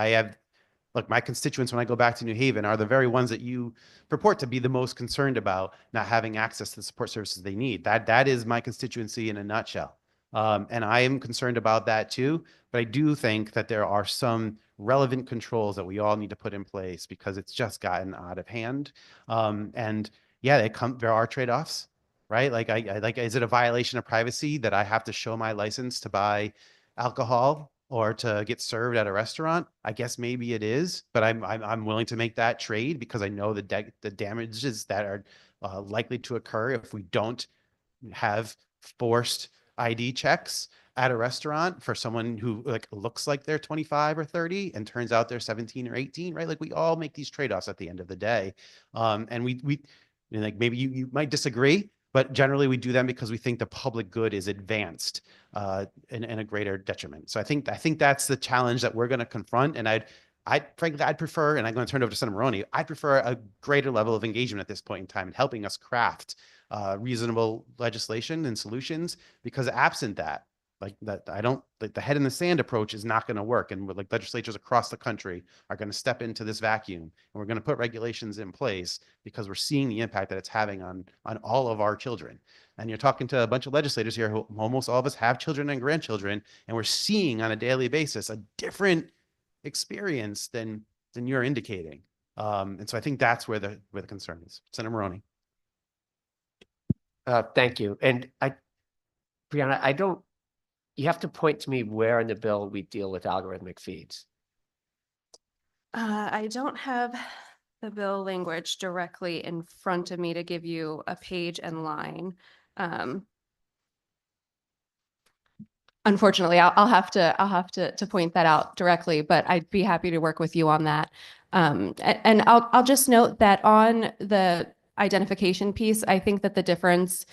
look, my constituents, when I go back to New Haven, are the very ones that you purport to be the most concerned about not having access to the support services they need. That is my constituency in a nutshell. And I am concerned about that too. But I do think that there are some relevant controls that we all need to put in place because it's just gotten out of hand. And yeah, there are trade-offs, right? Like is it a violation of privacy that I have to show my license to buy alcohol or to get served at a restaurant? I guess maybe it is, but I'm willing to make that trade because I know the damages that are likely to occur if we don't have forced ID checks at a restaurant for someone who like looks like they're 25 or 30 and turns out they're 17 or 18, right? Like we all make these trade-offs at the end of the day. And we like maybe you might disagree, but generally we do them because we think the public good is advanced in a greater detriment. So I think that's the challenge that we're going to confront. And frankly, I'd prefer, and I'm going to turn it over to Senator Maroney, I'd prefer a greater level of engagement at this point in time in helping us craft reasonable legislation and solutions, because absent that, like that. I don't like the head in the sand approach is not going to work. And like legislatures across the country are going to step into this vacuum, and we're going to put regulations in place because we're seeing the impact that it's having on all of our children. And you're talking to a bunch of legislators here who almost all of us have children and grandchildren, and we're seeing on a daily basis a different experience than you're indicating. And so I think that's where the concern is. Senator Maroney. Thank you. And Brianna, you have to point to me where in the bill we deal with algorithmic feeds. I don't have the bill language directly in front of me to give you a page and line. Unfortunately, I'll have to point that out directly, but I'd be happy to work with you on that. And I'll just note that on the identification piece, I think that the difference,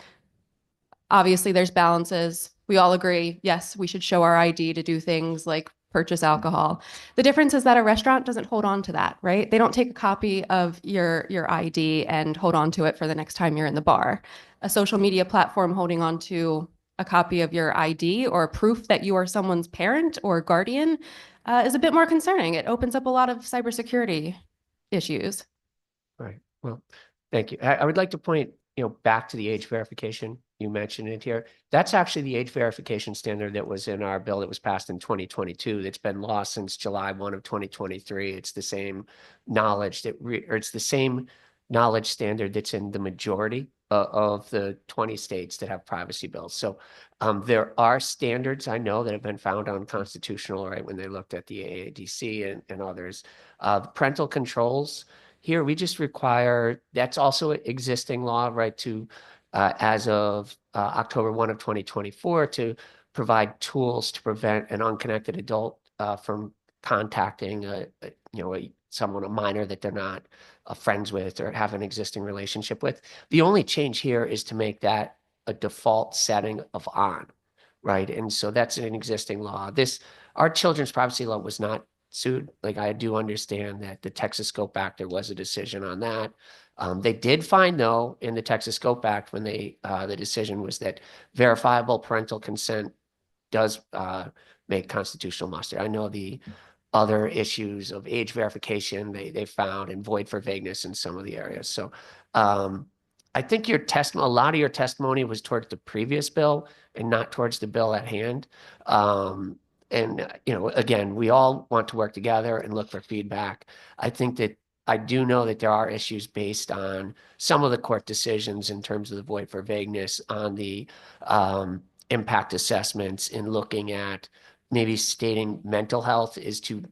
obviously there's balances. We all agree, yes, we should show our ID to do things like purchase alcohol. The difference is that a restaurant doesn't hold on to that, right? They don't take a copy of your ID and hold on to it for the next time you're in the bar. A social media platform holding on to a copy of your ID or proof that you are someone's parent or guardian is a bit more concerning. It opens up a lot of cybersecurity issues. Right. Well, thank you. I would like to point, back to the age verification. You mentioned it here. That's actually the age verification standard that was in our bill that was passed in 2022. That's been law since July 1 of 2023. It's the same knowledge it's the same knowledge standard that's in the majority of the 20 states that have privacy bills. So there are standards I know that have been found unconstitutional, right, when they looked at the AADC and others. Parental controls, here we just require, that's also existing law, right, to as of October 1 of 2024 to provide tools to prevent an unconnected adult from contacting a minor that they're not friends with or have an existing relationship with. The only change here is to make that a default setting of on, right? And so that's an existing law. Our children's privacy law was not sued. Like, I do understand that the Texas Scope Act, there was a decision on that. They did find, though, in the Texas Scope Act, when the decision was that verifiable parental consent does make constitutional muster. I know the other issues of age verification they found, and void for vagueness in some of the areas. So I think a lot of your testimony was towards the previous bill and not towards the bill at hand. And again, we all want to work together and look for feedback. I do know that there are issues based on some of the court decisions in terms of the void for vagueness on the impact assessments, in looking at maybe stating mental health is too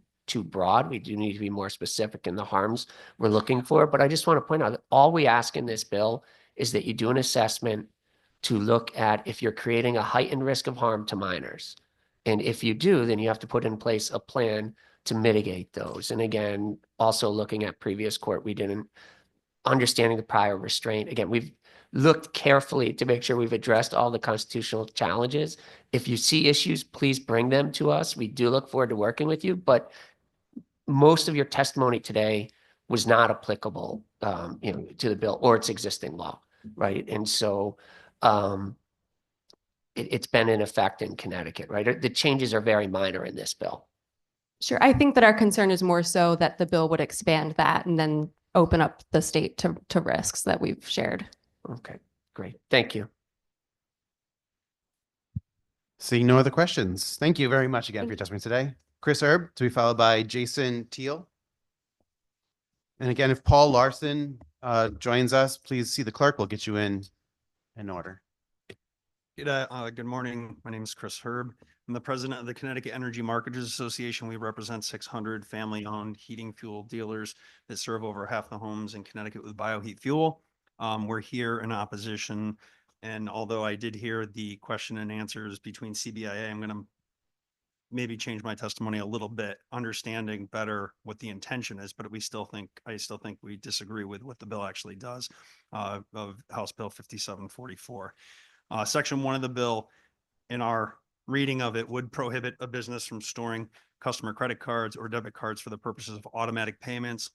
broad. We do need to be more specific in the harms we're looking for. But I just want to point out that all we ask in this bill is that you do an assessment to look at if you're creating a heightened risk of harm to minors. And if you do, then you have to put in place a plan to mitigate those. And again, also looking at previous court, we didn't understanding the prior restraint. Again, we've looked carefully to make sure we've addressed all the constitutional challenges. If you see issues, please bring them to us. We do look forward to working with you, but most of your testimony today was not applicable, to the bill or its existing law, right? And so it's been in effect in Connecticut, right? The changes are very minor in this bill. Sure. I think that our concern is more so that the bill would expand that and then open up the state to risks that we've shared. Okay, great. Thank you. Seeing no other questions. Thank you very much again for your testimony today. Chris Erb, to be followed by Jason Teal. And again, if Paul Larson joins us, please see the clerk. We'll get you in order. Good morning. My name is Chris Herb. I'm the president of the Connecticut Energy Marketers Association. We represent 600 family-owned heating fuel dealers that serve over half the homes in Connecticut with bioheat fuel. We're here in opposition, and although I did hear the question and answers between CBIA, I'm going to maybe change my testimony a little bit, understanding better what the intention is, but I still think we disagree with what the bill actually does, of House Bill 5744. Section 1 of the bill, in our reading of it, would prohibit a business from storing customer credit cards or debit cards for the purposes of automatic payments,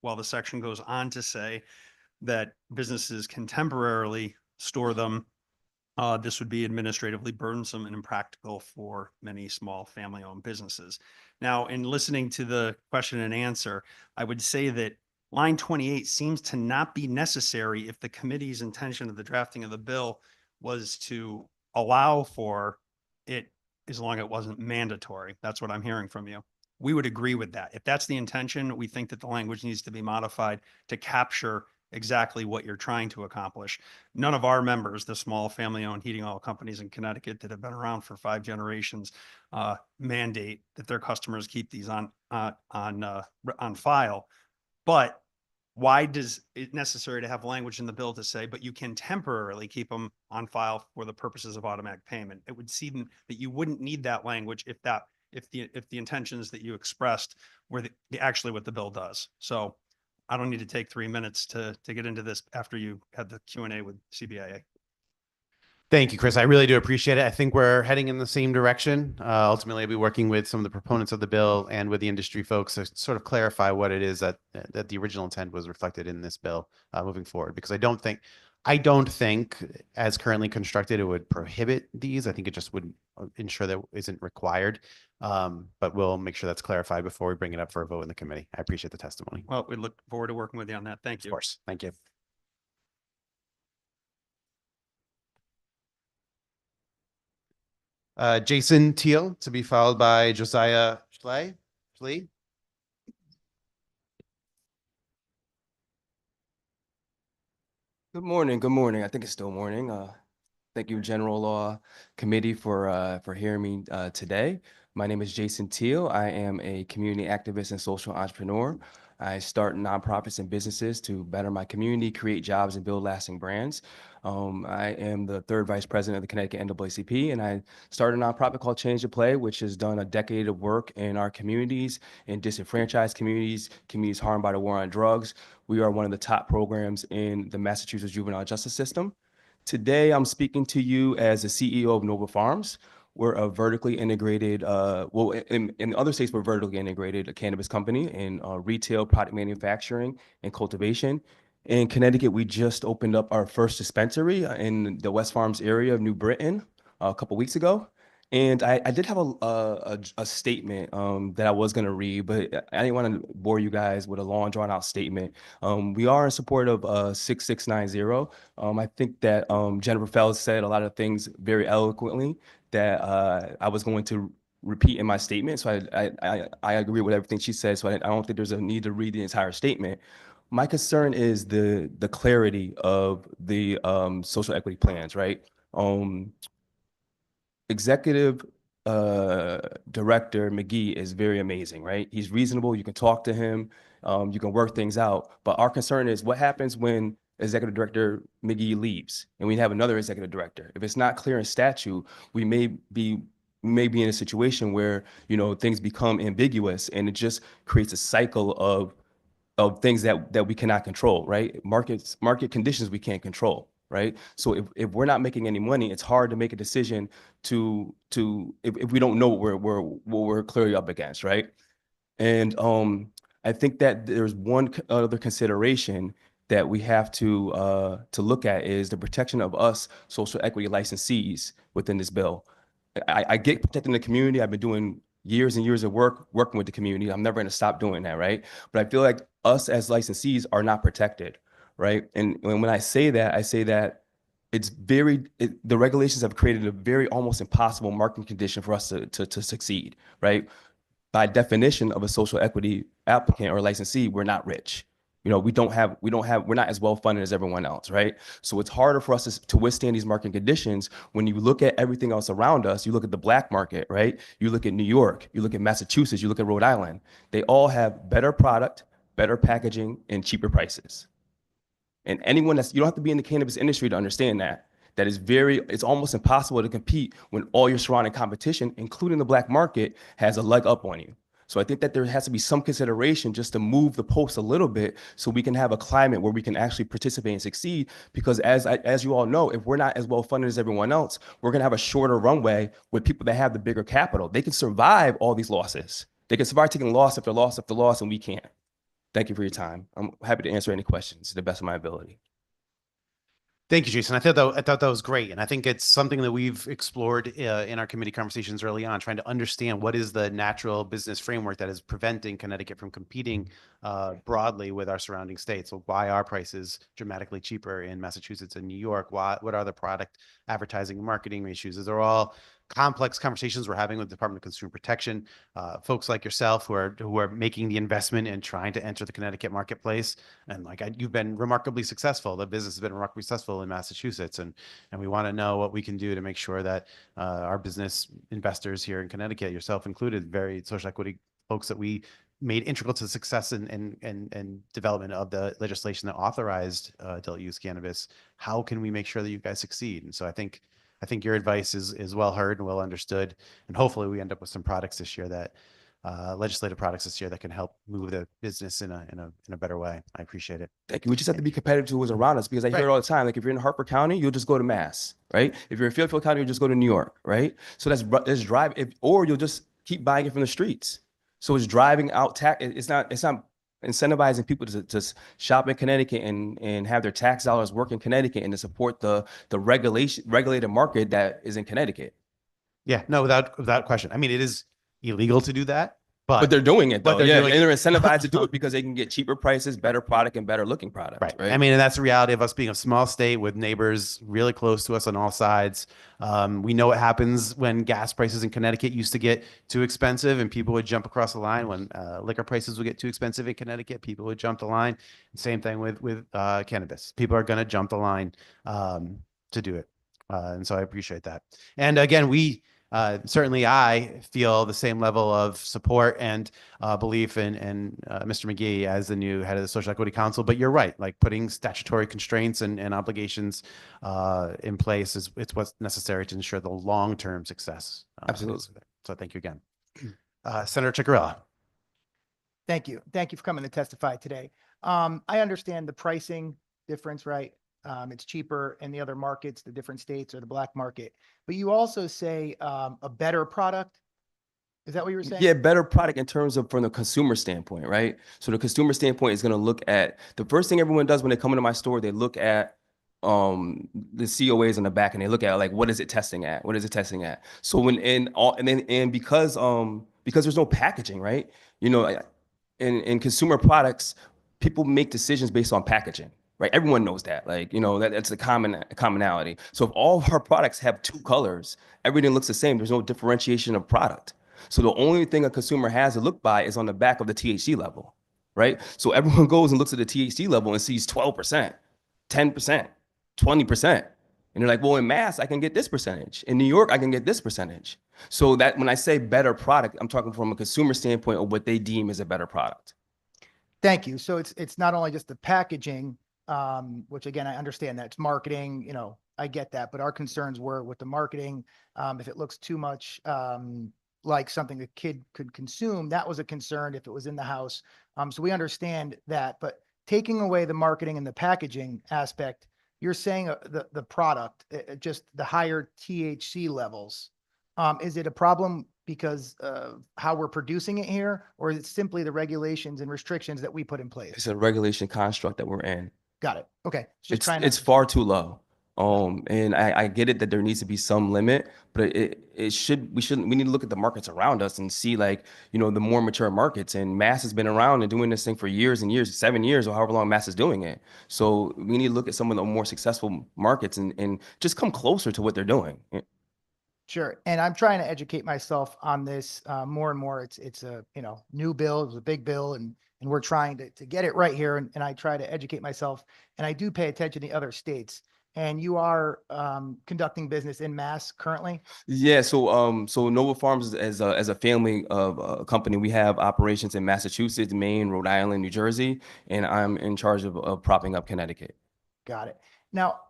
while the section goes on to say that businesses can temporarily store them this would be administratively burdensome and impractical for many small family-owned businesses. Now, in listening to the question and answer, I would say that line 28 seems to not be necessary if the committee's intention of the drafting of the bill was to allow for it as long as it wasn't mandatory. That's what I'm hearing from you. We would agree with that. If that's the intention, we think that the language needs to be modified to capture exactly what you're trying to accomplish. None of our members, the small family-owned heating oil companies in Connecticut that have been around for 5 generations, mandate that their customers keep these on file. But why does it necessary to have language in the bill to say, but you can temporarily keep them on file for the purposes of automatic payment? It would seem that you wouldn't need that language if the intentions that you expressed were actually what the bill does. So I don't need to take 3 minutes to get into this after you had the Q&A with CBIA. Thank you, Chris. I really do appreciate it. I think we're heading in the same direction. Ultimately, I'll be working with some of the proponents of the bill and with the industry folks to sort of clarify what it is that the original intent was reflected in this bill moving forward. Because I don't think, as currently constructed, it would prohibit these. I think it just would ensure that it isn't required. But we'll make sure that's clarified before we bring it up for a vote in the committee. I appreciate the testimony. Well, we look forward to working with you on that. Thank you. Of course. Thank you. Jason Teal, to be followed by Josiah Schley. Good morning. Good morning. I think it's still morning. Thank you, General Law Committee, for hearing me today. My name is Jason Teal. I am a community activist and social entrepreneur. I start nonprofits and businesses to better my community, create jobs, and build lasting brands. I am the third vice president of the Connecticut NAACP, and I started a nonprofit called Change the Play, which has done a decade of work in our communities, in disenfranchised communities, communities harmed by the war on drugs. We are one of the top programs in the Massachusetts juvenile justice system. Today, I'm speaking to you as the CEO of Nova Farms. We're a vertically integrated, in other states, we're vertically integrated a cannabis company in retail, product manufacturing, and cultivation. In Connecticut, we just opened up our first dispensary in the West Farms area of New Britain a couple weeks ago. And I did have a statement that I was going to read, but I didn't want to bore you guys with a long, drawn-out statement. We are in support of 6690. I think that Jennifer Fells said a lot of things very eloquently that I was going to repeat in my statement. So I agree with everything she said. So I don't think there's a need to read the entire statement. My concern is the clarity of the social equity plans, right? Executive Director McGee is very amazing, right? He's reasonable. You can talk to him. You can work things out. But our concern is what happens when Executive Director McGee leaves and we have another executive director? If it's not clear in statute, we may be in a situation where, you know, things become ambiguous and it just creates a cycle of things that we cannot control, right? Market conditions we can't control, right? So if we're not making any money, it's hard to make a decision if we don't know what we're clearly up against, right? And I think that there's one other consideration that we have to look at is the protection of us social equity licensees within this bill. I get protecting the community. I've been doing years and years of working with the community. I'm never going to stop doing that, right? But I feel like us as licensees are not protected, right? And when I say that it's the regulations have created a very almost impossible marketing condition for us to succeed, right? By definition of a social equity applicant or licensee, we're not rich. You know, we're not as well funded as everyone else, right? So it's harder for us to withstand these market conditions. When you look at everything else around us, you look at the black market, right? You look at New York, you look at Massachusetts, you look at Rhode Island. They all have better product, better packaging, and cheaper prices. And you don't have to be in the cannabis industry to understand that. It's almost impossible to compete when all your surrounding competition, including the black market, has a leg up on you. So I think that there has to be some consideration just to move the post a little bit so we can have a climate where we can actually participate and succeed. Because as you all know, if we're not as well funded as everyone else, we're going to have a shorter runway with people that have the bigger capital. They can survive all these losses. They can survive taking loss after loss after loss, and we can't. Thank you for your time. I'm happy to answer any questions to the best of my ability. Thank you, Jason. I thought that was great, and I think it's something that we've explored in our committee conversations early on, trying to understand what is the natural business framework that is preventing Connecticut from competing broadly with our surrounding states. So why are prices dramatically cheaper in Massachusetts and New York? What are the product advertising and marketing issues? These are all complex conversations we're having with the Department of Consumer Protection, folks like yourself who are making the investment and trying to enter the Connecticut marketplace. And you've been remarkably successful. The business has been remarkably successful in Massachusetts, and we want to know what we can do to make sure that our business investors here in Connecticut, yourself included, very social equity folks that we made integral to the success and development of the legislation that authorized adult use cannabis. How can we make sure that you guys succeed? And so I think your advice is well heard and well understood, and hopefully we end up with some products this year that legislative products this year that can help move the business in a better way. I appreciate it. Thank you. We just have to be competitive to what's around us, because I hear it all the time. Like if you're in Harper County, you'll just go to Mass, right? If you're in Fairfield County, you'll just go to New York, right? So that's drive, or you'll just keep buying it from the streets. So it's driving out tax. It's not incentivizing people to shop in Connecticut and have their tax dollars work in Connecticut and to support the regulated market that is in Connecticut. Yeah, no, without question. I mean, it is illegal to do that, but they're doing it though. they're doing and they're incentivized to do it because they can get cheaper prices, better product, and better looking product. Right. I mean, and that's the reality of us being a small state with neighbors really close to us on all sides. We know what happens when gas prices in Connecticut used to get too expensive and people would jump across the line. When liquor prices would get too expensive in Connecticut, people would jump the line. Same thing with cannabis. People are going to jump the line to do it. And so I appreciate that. And again, certainly I feel the same level of support and belief in Mr. McGee as the new head of the Social Equity Council. But you're right, like putting statutory constraints and obligations in place it's what's necessary to ensure the long-term success. Absolutely. So thank you again. Senator Ciccarella. Thank you. Thank you for coming to testify today. I understand the pricing difference, right? It's cheaper in the other markets, the different states or the black market. But you also say a better product. Is that what you were saying? Yeah, better product in terms of from the consumer standpoint, right? So the consumer standpoint is going to look at the first thing everyone does when they come into my store, they look at the COAs in the back and they look at like what is it testing at? What is it testing at? So because there's no packaging, right? You know, in consumer products, people make decisions based on packaging. Right, everyone knows that. Like, you know, that's the commonality. So if all of our products have two colors, everything looks the same. There's no differentiation of product. So the only thing a consumer has to look by is on the back of the THC level, right? So everyone goes and looks at the THC level and sees 12%, 10%, 20%. And they're like, well, in Mass, I can get this percentage. In New York, I can get this percentage. So that when I say better product, I'm talking from a consumer standpoint of what they deem as a better product. Thank you. So it's not only just the packaging, which again, I understand that it's marketing, you know, I get that, but our concerns were with the marketing. If it looks too much like something a kid could consume, that was a concern if it was in the house. So we understand that, but taking away the marketing and the packaging aspect, you're saying the product, just the higher THC levels. Is it a problem because of how we're producing it here, or is it simply the regulations and restrictions that we put in place? It's a regulation construct that we're in. Got it. Okay. It's far too low. And I get it that there needs to be some limit, but we need to look at the markets around us and see, like, you know, the more mature markets. And Mass has been around and doing this thing for years and years, 7 years or however long Mass is doing it. So we need to look at some of the more successful markets and just come closer to what they're doing. Sure. And I'm trying to educate myself on this more and more. It's a, you know, new bill. It was a big bill, and we're trying to get it right here. And I try to educate myself, and I do pay attention to other states. And you are conducting business in Mass currently? Yeah. So Nova Farms as a family of a company, we have operations in Massachusetts, Maine, Rhode Island, New Jersey, and I'm in charge of propping up Connecticut. Got it. Now,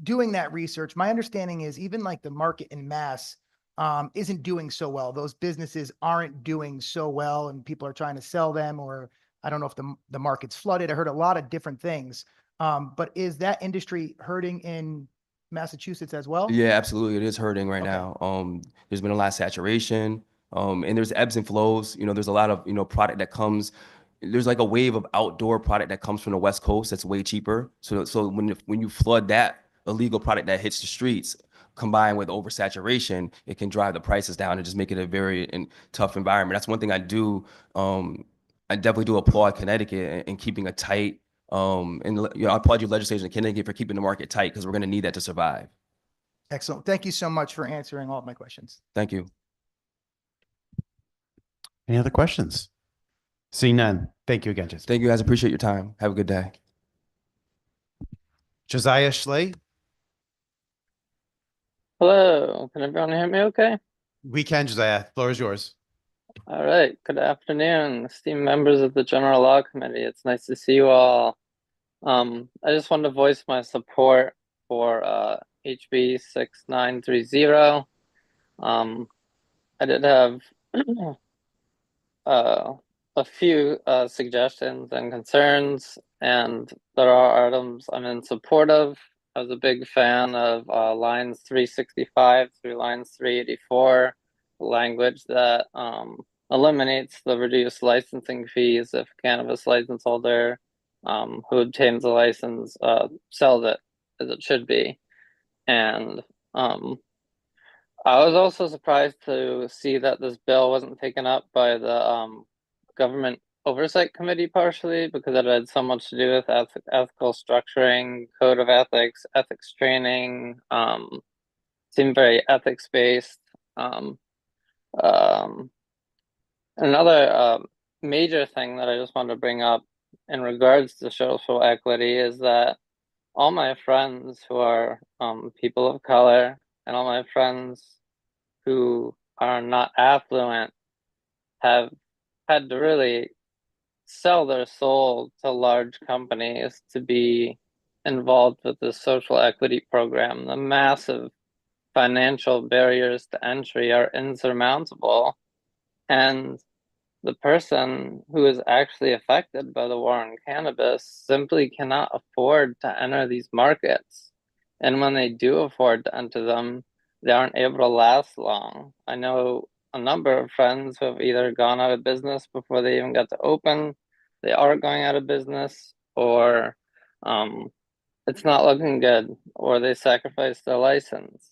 doing that research, my understanding is even like the market in Mass isn't doing so well. Those businesses aren't doing so well, and people are trying to sell them, or I don't know if the market's flooded. I heard a lot of different things. But is that industry hurting in Massachusetts as well? Yeah, absolutely. It is hurting right now. There's been a lot of saturation, and there's ebbs and flows. You know, there's a lot of, you know, product that comes. There's like a wave of outdoor product that comes from the West Coast that's way cheaper. So when you flood that illegal product that hits the streets combined with oversaturation, it can drive the prices down and just make it a very tough environment. That's one thing I do. I definitely do applaud Connecticut in keeping a tight, and I applaud your legislation in Connecticut for keeping the market tight because we're going to need that to survive. Excellent. Thank you so much for answering all of my questions. Thank you. Any other questions? Seeing none. Thank you again, Jessica. Thank you guys. Appreciate your time. Have a good day. Josiah Schley. Hello, can everyone hear me okay? We can, Josiah. Floor is yours. All right, good afternoon, esteemed members of the General Law Committee. It's nice to see you all. I just wanted to voice my support for HB 6930. I did have a few suggestions and concerns, and there are items I'm in support of. I was a big fan of lines 365 through lines 384, language that eliminates the reduced licensing fees if cannabis license holder who obtains a license sells it as it should be. And I was also surprised to see that this bill wasn't taken up by the government oversight committee partially because it had so much to do with ethical structuring, code of ethics, ethics training, seemed very ethics based. Another major thing that I just wanted to bring up in regards to social equity is that all my friends who are people of color and all my friends who are not affluent have had to really sell their soul to large companies to be involved with the social equity program. The massive financial barriers to entry are insurmountable, and the person who is actually affected by the war on cannabis simply cannot afford to enter these markets. And when they do afford to enter them, they aren't able to last long. I know a number of friends who have either gone out of business before they even got to open, they are going out of business, or it's not looking good, or they sacrificed their license.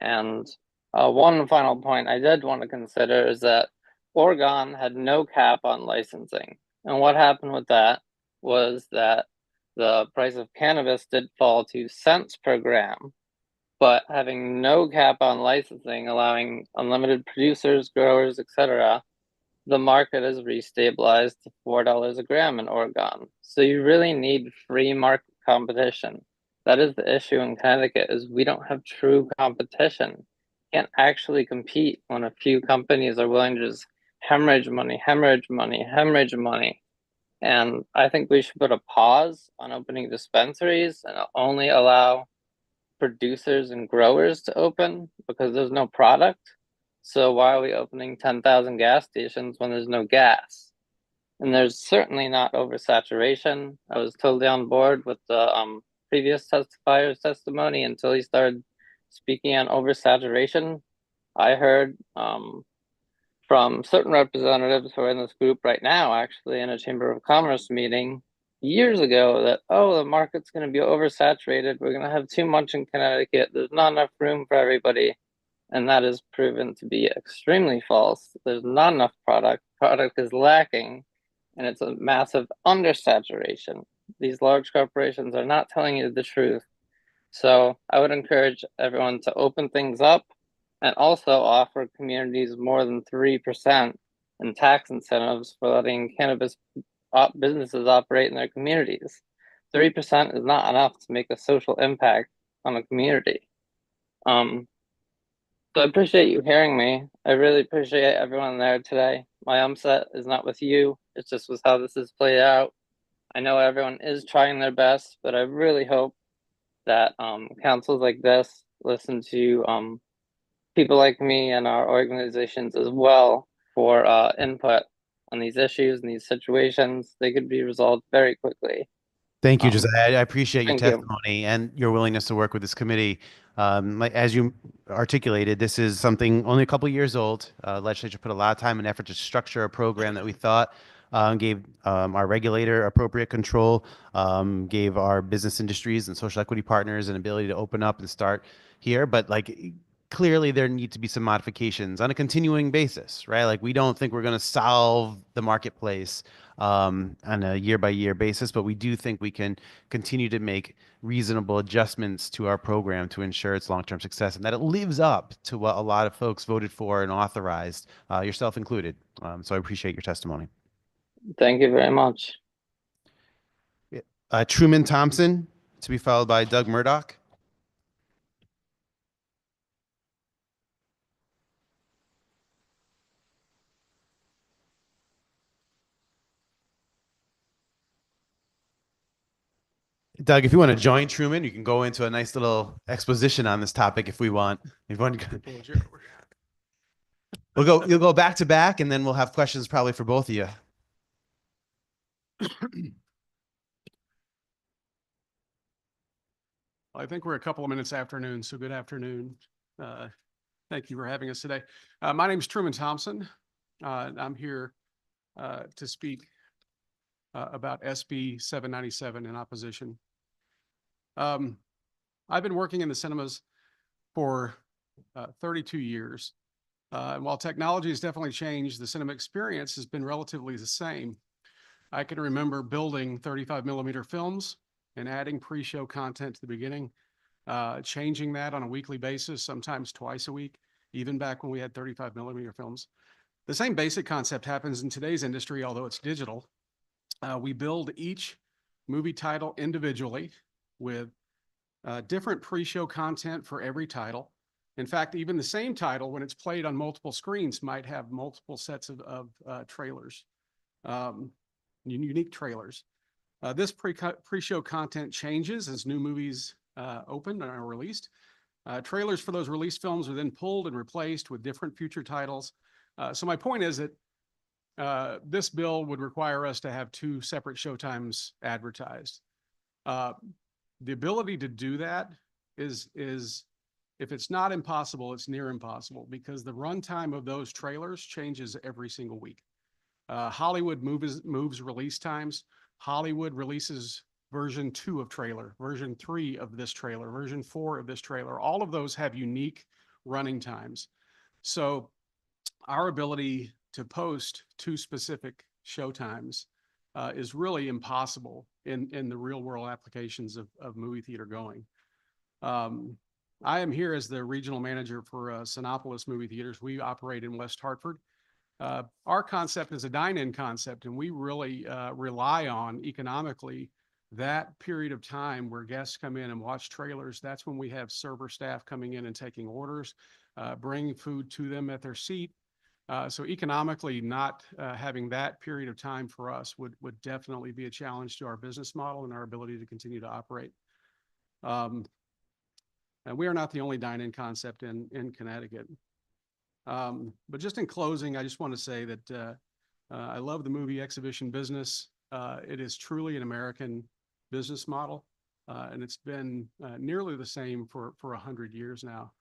And one final point I did want to consider is that Oregon had no cap on licensing. And what happened with that was that the price of cannabis did fall to cents per gram, but having no cap on licensing, allowing unlimited producers, growers, etc., the market is restabilized to $4 a gram in Oregon. So you really need free market competition. That is the issue in Connecticut, is we don't have true competition. Can't actually compete when a few companies are willing to just hemorrhage money. And I think we should put a pause on opening dispensaries and only allow producers and growers to open because there's no product. So why are we opening 10,000 gas stations when there's no gas? And there's certainly not oversaturation. I was totally on board with the previous testifier's testimony until he started speaking on oversaturation. I heard from certain representatives who are in this group right now, actually in a Chamber of Commerce meeting years ago, that, oh, the market's going to be oversaturated. We're going to have too much in Connecticut. There's not enough room for everybody. And that is proven to be extremely false. There's not enough product. Product is lacking, and it's a massive undersaturation. These large corporations are not telling you the truth. So I would encourage everyone to open things up and also offer communities more than 3% in tax incentives for letting cannabis businesses operate in their communities. 3% is not enough to make a social impact on a community. So I appreciate you hearing me. I really appreciate everyone there today. My upset is not with you. It's just with how this is played out. I know everyone is trying their best, but I really hope that councils like this listen to people like me and our organizations as well for input on these issues and these situations. They could be resolved very quickly. Thank you, Josiah. I appreciate your thank you. testimony and your willingness to work with this committee. Like, as you articulated, this is something only a couple years old. Legislature put a lot of time and effort to structure a program that we thought gave our regulator appropriate control, gave our business industries and social equity partners an ability to open up and start here. But like, clearly there need to be some modifications on a continuing basis, right? Like, we don't think we're going to solve the marketplace on a year by year basis, but we do think we can continue to make reasonable adjustments to our program to ensure its long-term success and that it lives up to what a lot of folks voted for and authorized, yourself included. So I appreciate your testimony. Thank you very much. Truman Thompson, to be followed by Doug Murdoch. Doug, if you want to join Truman, you can go into a nice little exposition on this topic if we want. If you want to you'll go back to back, and then we'll have questions probably for both of you. I think we're a couple of minutes afternoon, so good afternoon. Thank you for having us today. My name is Truman Thompson. I'm here to speak about SB 797 in opposition. I've been working in the cinemas for 32 years. And while technology has definitely changed, the cinema experience has been relatively the same. I can remember building 35mm films and adding pre-show content to the beginning, changing that on a weekly basis, sometimes twice a week, even back when we had 35mm films. The same basic concept happens in today's industry, although it's digital. We build each movie title individually with different pre-show content for every title. In fact, even the same title, when it's played on multiple screens, might have multiple sets of trailers, unique trailers. This pre-show content changes as new movies open and are released. Trailers for those released films are then pulled and replaced with different future titles. So my point is that this bill would require us to have 2 separate showtimes advertised. The ability to do that is, if it's not impossible, it's near impossible, because the runtime of those trailers changes every single week. Hollywood moves release times. Hollywood releases version 2 of trailer, version 3 of this trailer, version 4 of this trailer. All of those have unique running times. So our ability to post 2 specific showtimes is really impossible in the real world applications of movie theater going. I am here as the regional manager for Sinopolis Movie Theaters. We operate in West Hartford. Our concept is a dine-in concept, and we really rely on economically that period of time where guests come in and watch trailers. That's when we have server staff coming in and taking orders, bringing food to them at their seat. So economically, not having that period of time for us would definitely be a challenge to our business model and our ability to continue to operate. And we are not the only dine-in concept in Connecticut. But just in closing, I just want to say that I love the movie exhibition business. It is truly an American business model, and it's been nearly the same for 100 years now.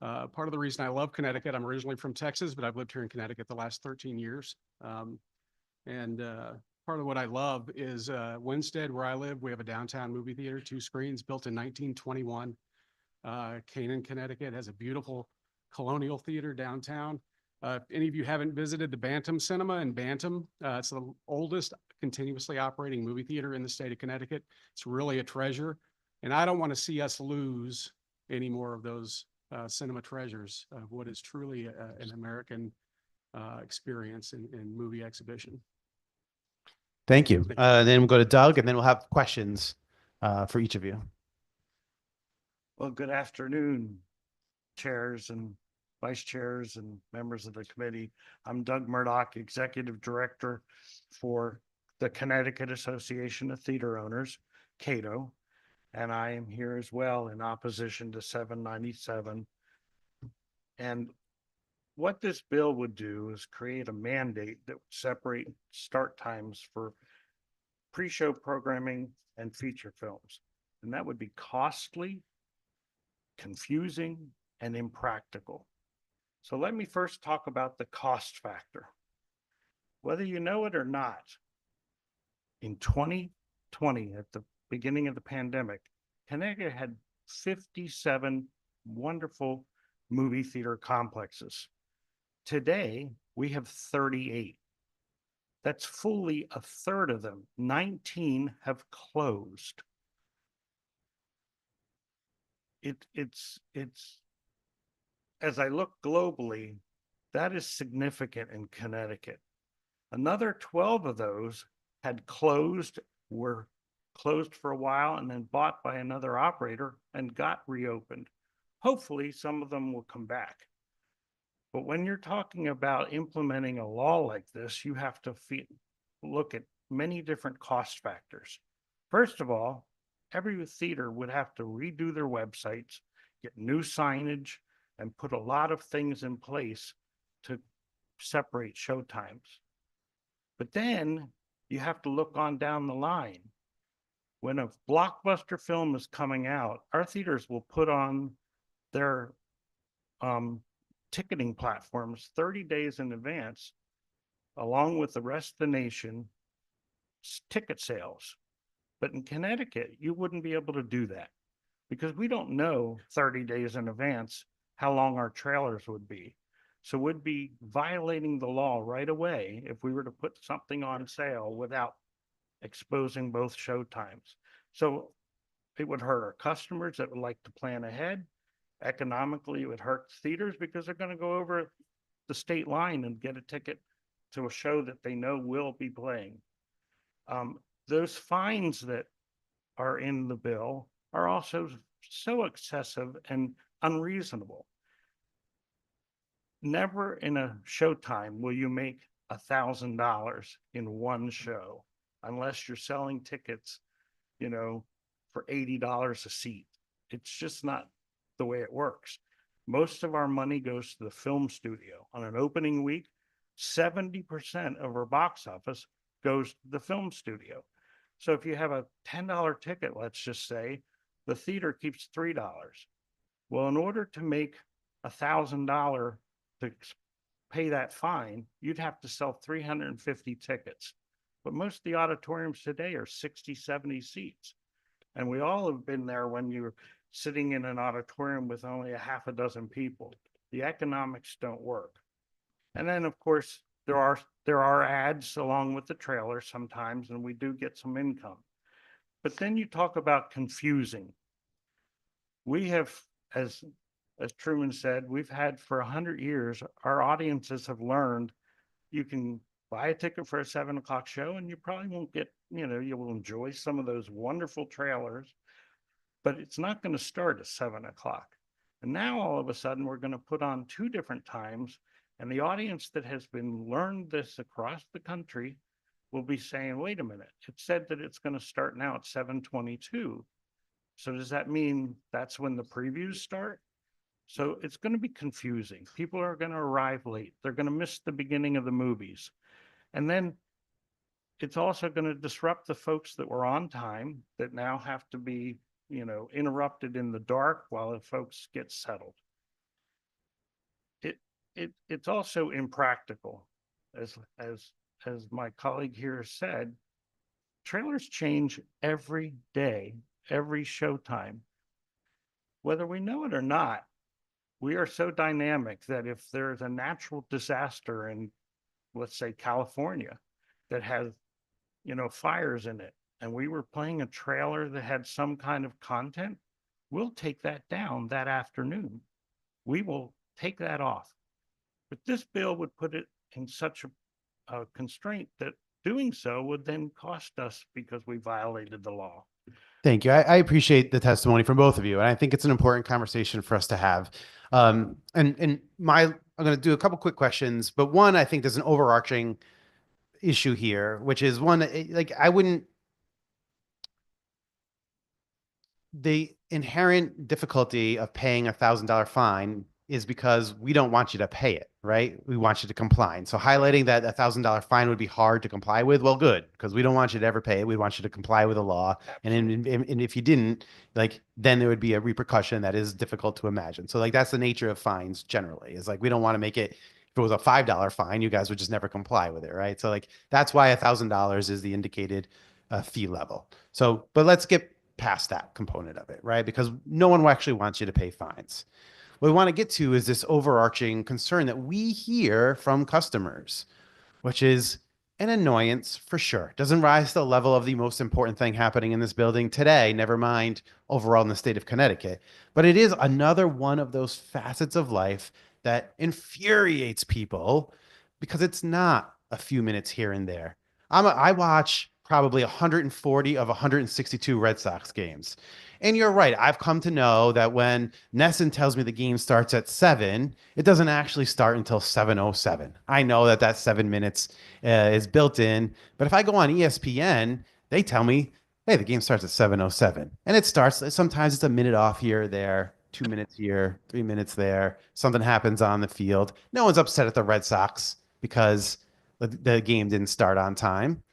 Part of the reason I love Connecticut, I'm originally from Texas, but I've lived here in Connecticut the last 13 years. Part of what I love is Winstead, where I live, we have a downtown movie theater, 2 screens, built in 1921. Canaan, Connecticut has a beautiful colonial theater downtown. If any of you haven't visited the Bantam Cinema in Bantam, it's the oldest continuously operating movie theater in the state of Connecticut. It's really a treasure. And I don't want to see us lose any more of those cinema treasures of what is truly an American experience in movie exhibition. Thank you. Then we'll go to Doug, and then we'll have questions for each of you. Well, good afternoon, chairs and vice chairs and members of the committee. I'm Doug Murdoch, Executive Director for the Connecticut Association of Theater Owners, CATO, and I am here as well in opposition to 797. And what this bill would do is create a mandate that would separate start times for pre-show programming and feature films. And that would be costly, confusing, and impractical. So let me first talk about the cost factor. Whether you know it or not, in 2020, at the beginning of the pandemic, Connecticut had 57 wonderful movie theater complexes. Today, we have 38. That's fully a third of them. 19 have closed. It's as I look globally, that is significant in Connecticut. Another 12 of those had closed, were closed for a while and then bought by another operator and got reopened. Hopefully, some of them will come back. But when you're talking about implementing a law like this, you have to look at many different cost factors. First of all, every theater would have to redo their websites, get new signage, and put a lot of things in place to separate show times. But then you have to look on down the line. When a blockbuster film is coming out, our theaters will put on their ticketing platforms 30 days in advance, along with the rest of the nation, ticket sales. But in Connecticut, you wouldn't be able to do that because we don't know 30 days in advance how long our trailers would be. So we'd be violating the law right away if we were to put something on sale without exposing both show times. So it would hurt our customers that would like to plan ahead. Economically, it would hurt theaters because they're going to go over the state line and get a ticket to a show that they know will be playing. Those fines that are in the bill are also so excessive and unreasonable. Never in a showtime will you make $1,000 in one show unless you're selling tickets, for $80 a seat. It's just not the way it works. Most of our money goes to the film studio. On an opening week, 70% of our box office goes to the film studio. So if you have a $10 ticket, let's just say, the theater keeps $3. Well, in order to make $1,000 to pay that fine, you'd have to sell 350 tickets. But most of the auditoriums today are 60, 70 seats. And we all have been there when you're sitting in an auditorium with only a half a dozen people. The economics don't work. And then, of course, there are ads along with the trailer sometimes, and we do get some income. But then you talk about confusing. We have, as Truman said, we've had for 100 years, our audiences have learned you can buy a ticket for a 7 o'clock show and you probably won't get, you will enjoy some of those wonderful trailers, but it's not going to start at 7 o'clock. And now all of a sudden we're going to put on 2 different times, and the audience that has been learned this across the country will be saying, wait a minute, it said that it's going to start now at 7:22. So does that mean that's when the previews start? So it's going to be confusing. People are going to arrive late. They're going to miss the beginning of the movies. And then it's also going to disrupt the folks that were on time that now have to be, interrupted in the dark while the folks get settled. It's also impractical. As my colleague here said, trailers change every day, every showtime. Whether we know it or not, we are so dynamic that if there's a natural disaster in, let's say, California that has, fires in it, and we were playing a trailer that had some kind of content, we'll take that down that afternoon. We will take that off. But this bill would put it in such a constraint that doing so would then cost us because we violated the law. Thank you. I appreciate the testimony from both of you, and I think it's an important conversation for us to have. I'm going to do a couple quick questions, but one, I think there's an overarching issue here, which is one, the inherent difficulty of paying $1,000 fine is because we don't want you to pay it, right? We want you to comply. And so highlighting that $1,000 fine would be hard to comply with. Well, good, because we don't want you to ever pay it. We want you to comply with the law. And if you didn't, then there would be a repercussion that is difficult to imagine. So that's the nature of fines generally, is we don't want to make it, if it was a $5 fine, you guys would just never comply with it, right? So like that's why $1,000 is the indicated fee level. So, but let's get past that component of it, right? Because no one actually wants you to pay fines. What we want to get to is this overarching concern that we hear from customers, which is an annoyance for sure. Doesn't rise to the level of the most important thing happening in this building today, never mind overall in the state of Connecticut. But it is another one of those facets of life that infuriates people because it's not a few minutes here and there. I watch probably 140 of 162 Red Sox games. And you're right. I've come to know that when Nesson tells me the game starts at 7, it doesn't actually start until 7:07. I know that that 7 minutes is built in. But if I go on ESPN, they tell me, hey, the game starts at 7:07. And it starts, sometimes it's a minute off here or there, 2 minutes here, 3 minutes there. Something happens on the field. No one's upset at the Red Sox because the game didn't start on time.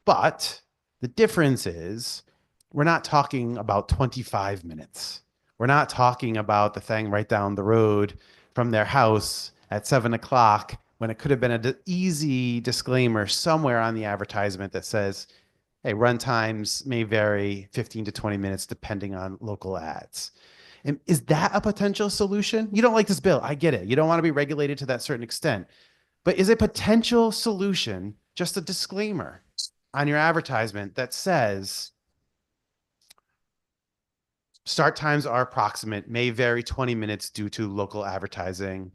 But the difference is we're not talking about 25 minutes. We're not talking about the thing right down the road from their house at 7 o'clock when it could have been an easy disclaimer somewhere on the advertisement that says, hey, run times may vary 15 to 20 minutes depending on local ads. And is that a potential solution? You don't like this bill. I get it. You don't want to be regulated to that certain extent. But is a potential solution just a disclaimer on your advertisement that says start times are approximate, may vary 20 minutes due to local advertising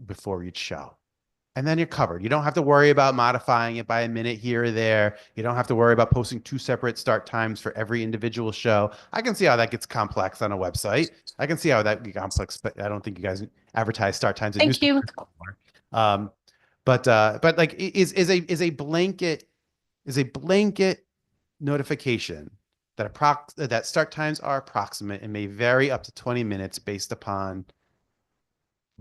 before each show? And then you're covered. You don't have to worry about modifying it by a minute here or there. You don't have to worry about posting 2 separate start times for every individual show. I can see how that gets complex on a website. I can see how that gets complex, but I don't think you guys advertise start times in newspapers anymore. But like is a blanket notification that that start times are approximate and may vary up to 20 minutes based upon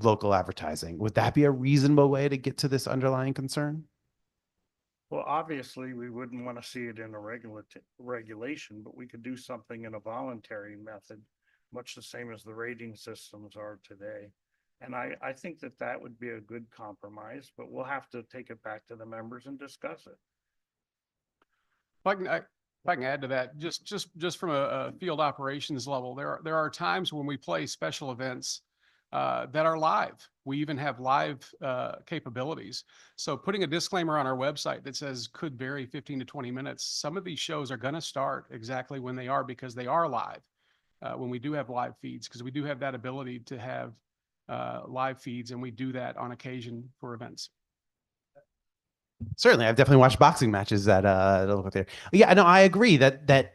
local advertising. Would that be a reasonable way to get to this underlying concern? Well, obviously, we wouldn't want to see it in a regulation, but we could do something in a voluntary method, much the same as the rating systems are today. And I think that that would be a good compromise, but we'll have to take it back to the members and discuss it. If I can add to that, just from a field operations level, there are times when we play special events that are live. We even have live capabilities. So putting a disclaimer on our website that says could vary 15 to 20 minutes, some of these shows are going to start exactly when they are because they are live. When we do have live feeds, because we do have that ability to have live feeds, and we do that on occasion for events. Certainly, I've definitely watched boxing matches that look there. Yeah, no, I agree that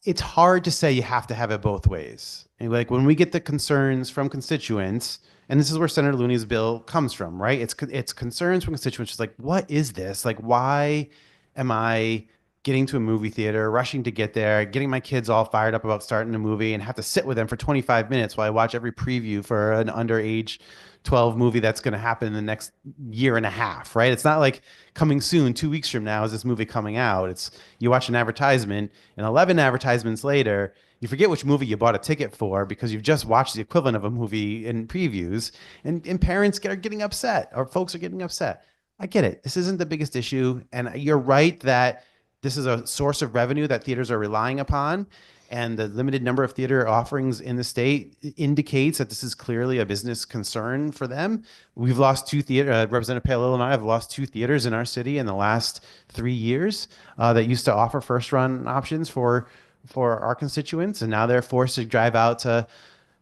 it's hard to say you have to have it both ways. And like when we get the concerns from constituents, and this is where Senator Looney's bill comes from, right? It's concerns from constituents, just like, what is this? Like, why am I getting to a movie theater, rushing to get there, getting my kids all fired up about starting a movie and have to sit with them for 25 minutes while I watch every preview for an underage 12 movie that's going to happen in the next year and a half, right? It's not like coming soon, 2 weeks from now is this movie coming out. It's you watch an advertisement and 11 advertisements later, you forget which movie you bought a ticket for because you've just watched the equivalent of a movie in previews, and parents are getting upset or folks are getting upset. I get it. This isn't the biggest issue. And you're right that this is a source of revenue that theaters are relying upon. And the limited number of theater offerings in the state indicates that this is clearly a business concern for them. We've lost 2 theaters. Representative Palillo and I have lost 2 theaters in our city in the last 3 years that used to offer first run options for our constituents. And now they're forced to drive out to,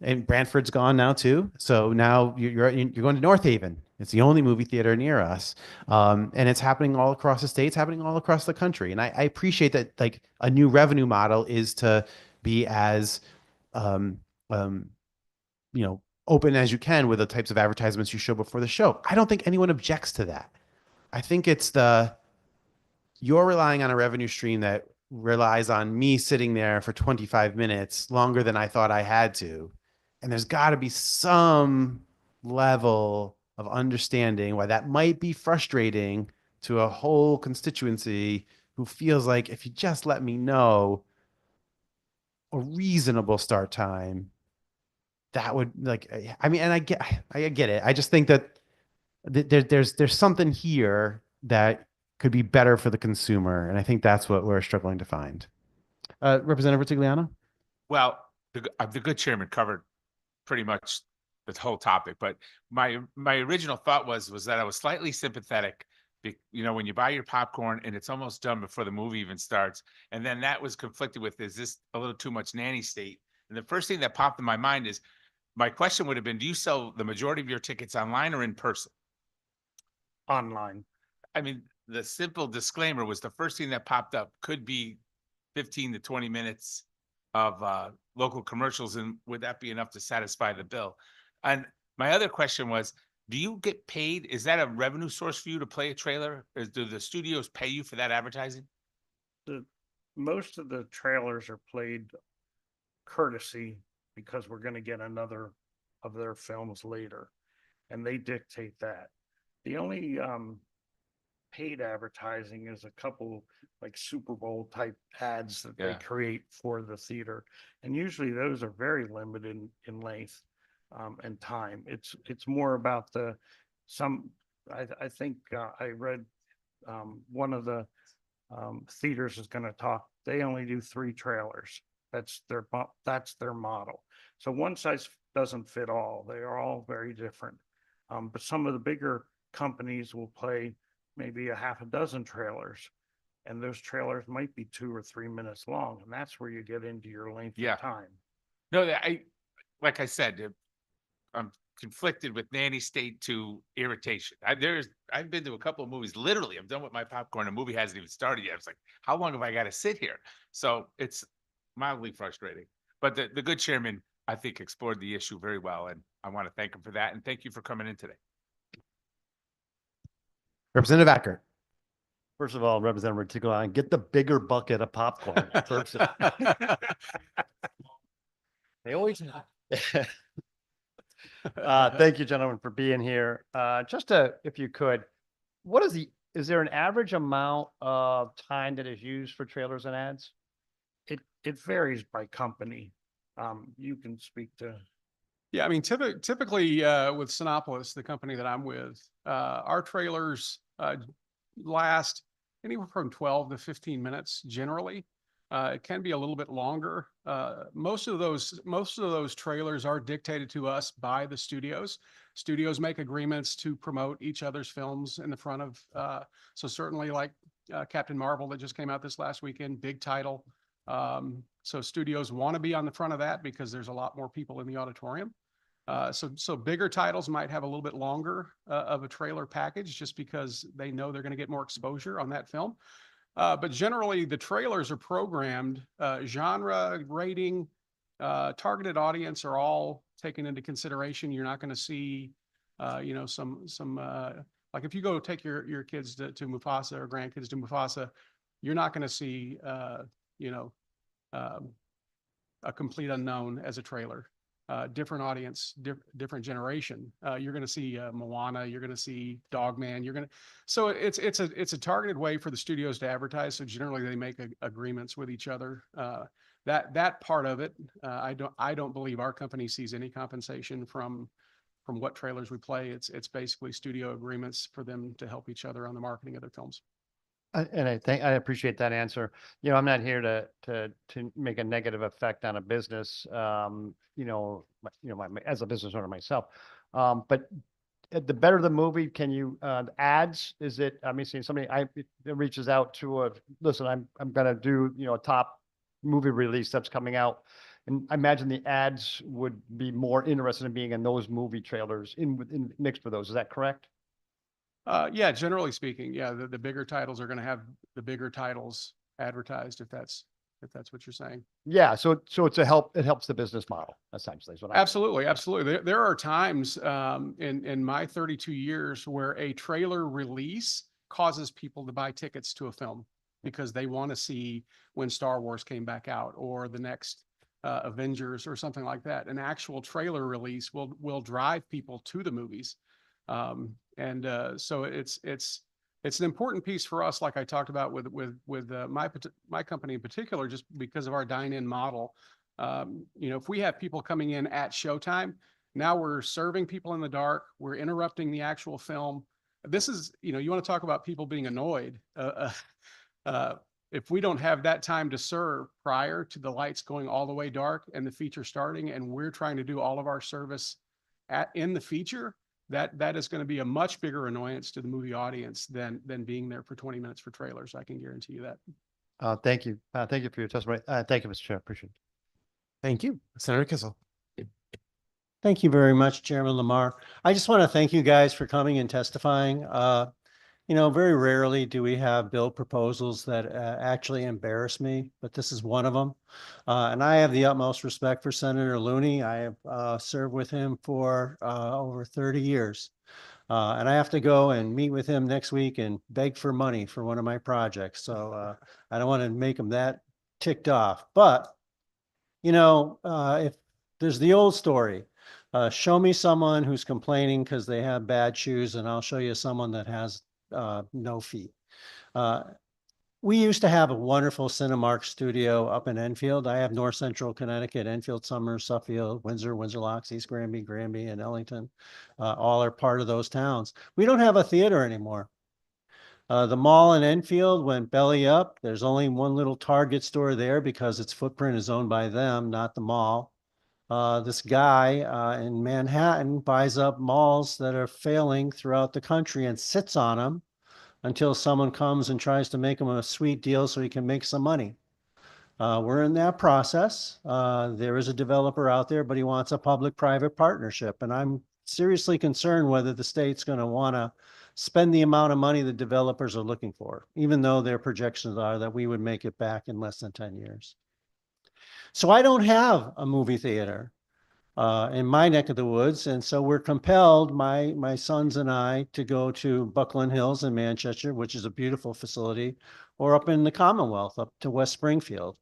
and Brantford's gone now too. So now you're going to North Haven. It's the only movie theater near us. And it's happening all across the state. It's happening all across the country. And I appreciate that, like, a new revenue model is to be as, open as you can with the types of advertisements you show before the show. I don't think anyone objects to that. I think it's you're relying on a revenue stream that relies on me sitting there for 25 minutes longer than I thought I had to. And there's got to be some level of understanding why that might be frustrating to a whole constituency who feels like if you just let me know a reasonable start time, that would like, I mean, and I get it. I just think that there's something here that could be better for the consumer. And I think that's what we're struggling to find. Representative Ritigliano? Well, the good chairman covered pretty much the whole topic, but my original thought was that I was slightly sympathetic. You know, when you buy your popcorn and it's almost done before the movie even starts, and then that was conflicted with, is this a little too much nanny state? And the first thing that popped in my mind is, my question would have been, do you sell the majority of your tickets online or in person? Online. I mean, the simple disclaimer was the first thing that popped up. Could be 15 to 20 minutes of local commercials, and would that be enough to satisfy the bill? And my other question was, do you get paid? Is that a revenue source for you to play a trailer? Or do the studios pay you for that advertising? Most of the trailers are played courtesy because we're going to get another of their films later, and they dictate that. The only paid advertising is a couple like Super Bowl type ads that they create for the theater, and usually those are very limited in length and time. It's more about I think I read one of the theaters is going to talk. They only do 3 trailers. That's their model. So one size doesn't fit all. They are all very different. But some of the bigger companies will play maybe a half a dozen trailers, and those trailers might be 2 or 3 minutes long, and that's where you get into your length of time. No, like I said, I'm conflicted with nanny state to irritation. I've been to a couple of movies. Literally, I'm done with my popcorn. The movie hasn't even started yet. It's like, how long have I got to sit here? So it's mildly frustrating. But the good chairman, I think, explored the issue very well, and I want to thank him for that. And thank you for coming in today. Representative Acker. First of all, Representative Ritigliano, get the bigger bucket of popcorn. They always. Thank you, gentlemen, for being here. If you could, is there an average amount of time that is used for trailers and ads? It varies by company. You can speak to. Yeah, I mean, typically with Sinopolis, the company that I'm with, our trailers last anywhere from 12 to 15 minutes generally. It can be a little bit longer. Most of those trailers are dictated to us by the studios. Studios make agreements to promote each other's films in the front of. So certainly, like Captain Marvel that just came out this last weekend, big title. So studios want to be on the front of that because there's a lot more people in the auditorium. So bigger titles might have a little bit longer of a trailer package just because they know they're going to get more exposure on that film. But generally, the trailers are programmed, genre, rating, targeted audience are all taken into consideration. You're not going to see, like if you go take your kids to Mufasa or grandkids to Mufasa, you're not going to see, a complete unknown as a trailer. Different audience, different generation. You're going to see Moana. You're going to see Dogman. So it's a targeted way for the studios to advertise. So generally, they make agreements with each other. That part of it, I don't believe our company sees any compensation from what trailers we play. It's basically studio agreements for them to help each other on the marketing of their films. And I appreciate that answer. I'm not here to make a negative effect on a business. As a business owner myself, but the better the movie, can you ads? Is it? I mean, seeing somebody that reaches out to listen. I'm going to do a top movie release that's coming out, and I imagine the ads would be more interested in being in those movie trailers in mixed with those. Is that correct? Yeah, generally speaking, yeah, the bigger titles are going to have the bigger titles advertised, if that's what you're saying. Yeah, so it helps the business model essentially. Is what Absolutely. There are times in my 32 years where a trailer release causes people to buy tickets to a film because they want to see when Star Wars came back out or the next Avengers or something like that. An actual trailer release will drive people to the movies. So it's an important piece for us, like I talked about with my company in particular, just because of our dine-in model. If we have people coming in at showtime, now we're serving people in the dark, we're interrupting the actual film. This is, you want to talk about people being annoyed. If we don't have that time to serve prior to the lights going all the way dark and the feature starting, and we're trying to do all of our service in the feature, that is going to be a much bigger annoyance to the movie audience than being there for 20 minutes for trailers. I can guarantee you that. Thank you. Thank you for your testimony. Thank you, Mr. Chair. Appreciate it. Thank you. Senator Kissel. Thank you very much, Chairman Lamar. I just want to thank you guys for coming and testifying. Very rarely do we have bill proposals that actually embarrass me, but this is one of them. And I have the utmost respect for Senator Looney. I have served with him for over 30 years. And I have to go and meet with him next week and beg for money for one of my projects. So I don't want to make him that ticked off. But, if there's the old story, show me someone who's complaining because they have bad shoes, and I'll show you someone that has no feet. We used to have a wonderful Cinemark studio up in Enfield. I have North Central Connecticut, Enfield, Somers, Suffield, Windsor, Windsor Locks, East Granby, Granby, and Ellington. All are part of those towns. We don't have a theater anymore. The mall in Enfield went belly up. There's only one little Target store there because its footprint is owned by them, not the mall. This guy in Manhattan buys up malls that are failing throughout the country and sits on them until someone comes and tries to make him a sweet deal so he can make some money. We're in that process. There is a developer out there, but he wants a public-private partnership. And I'm seriously concerned whether the state's going to want to spend the amount of money the developers are looking for, even though their projections are that we would make it back in less than 10 years. So I don't have a movie theater in my neck of the woods. And so we're compelled, my sons and I, to go to Buckland Hills in Manchester, which is a beautiful facility, or up in the Commonwealth, up to West Springfield.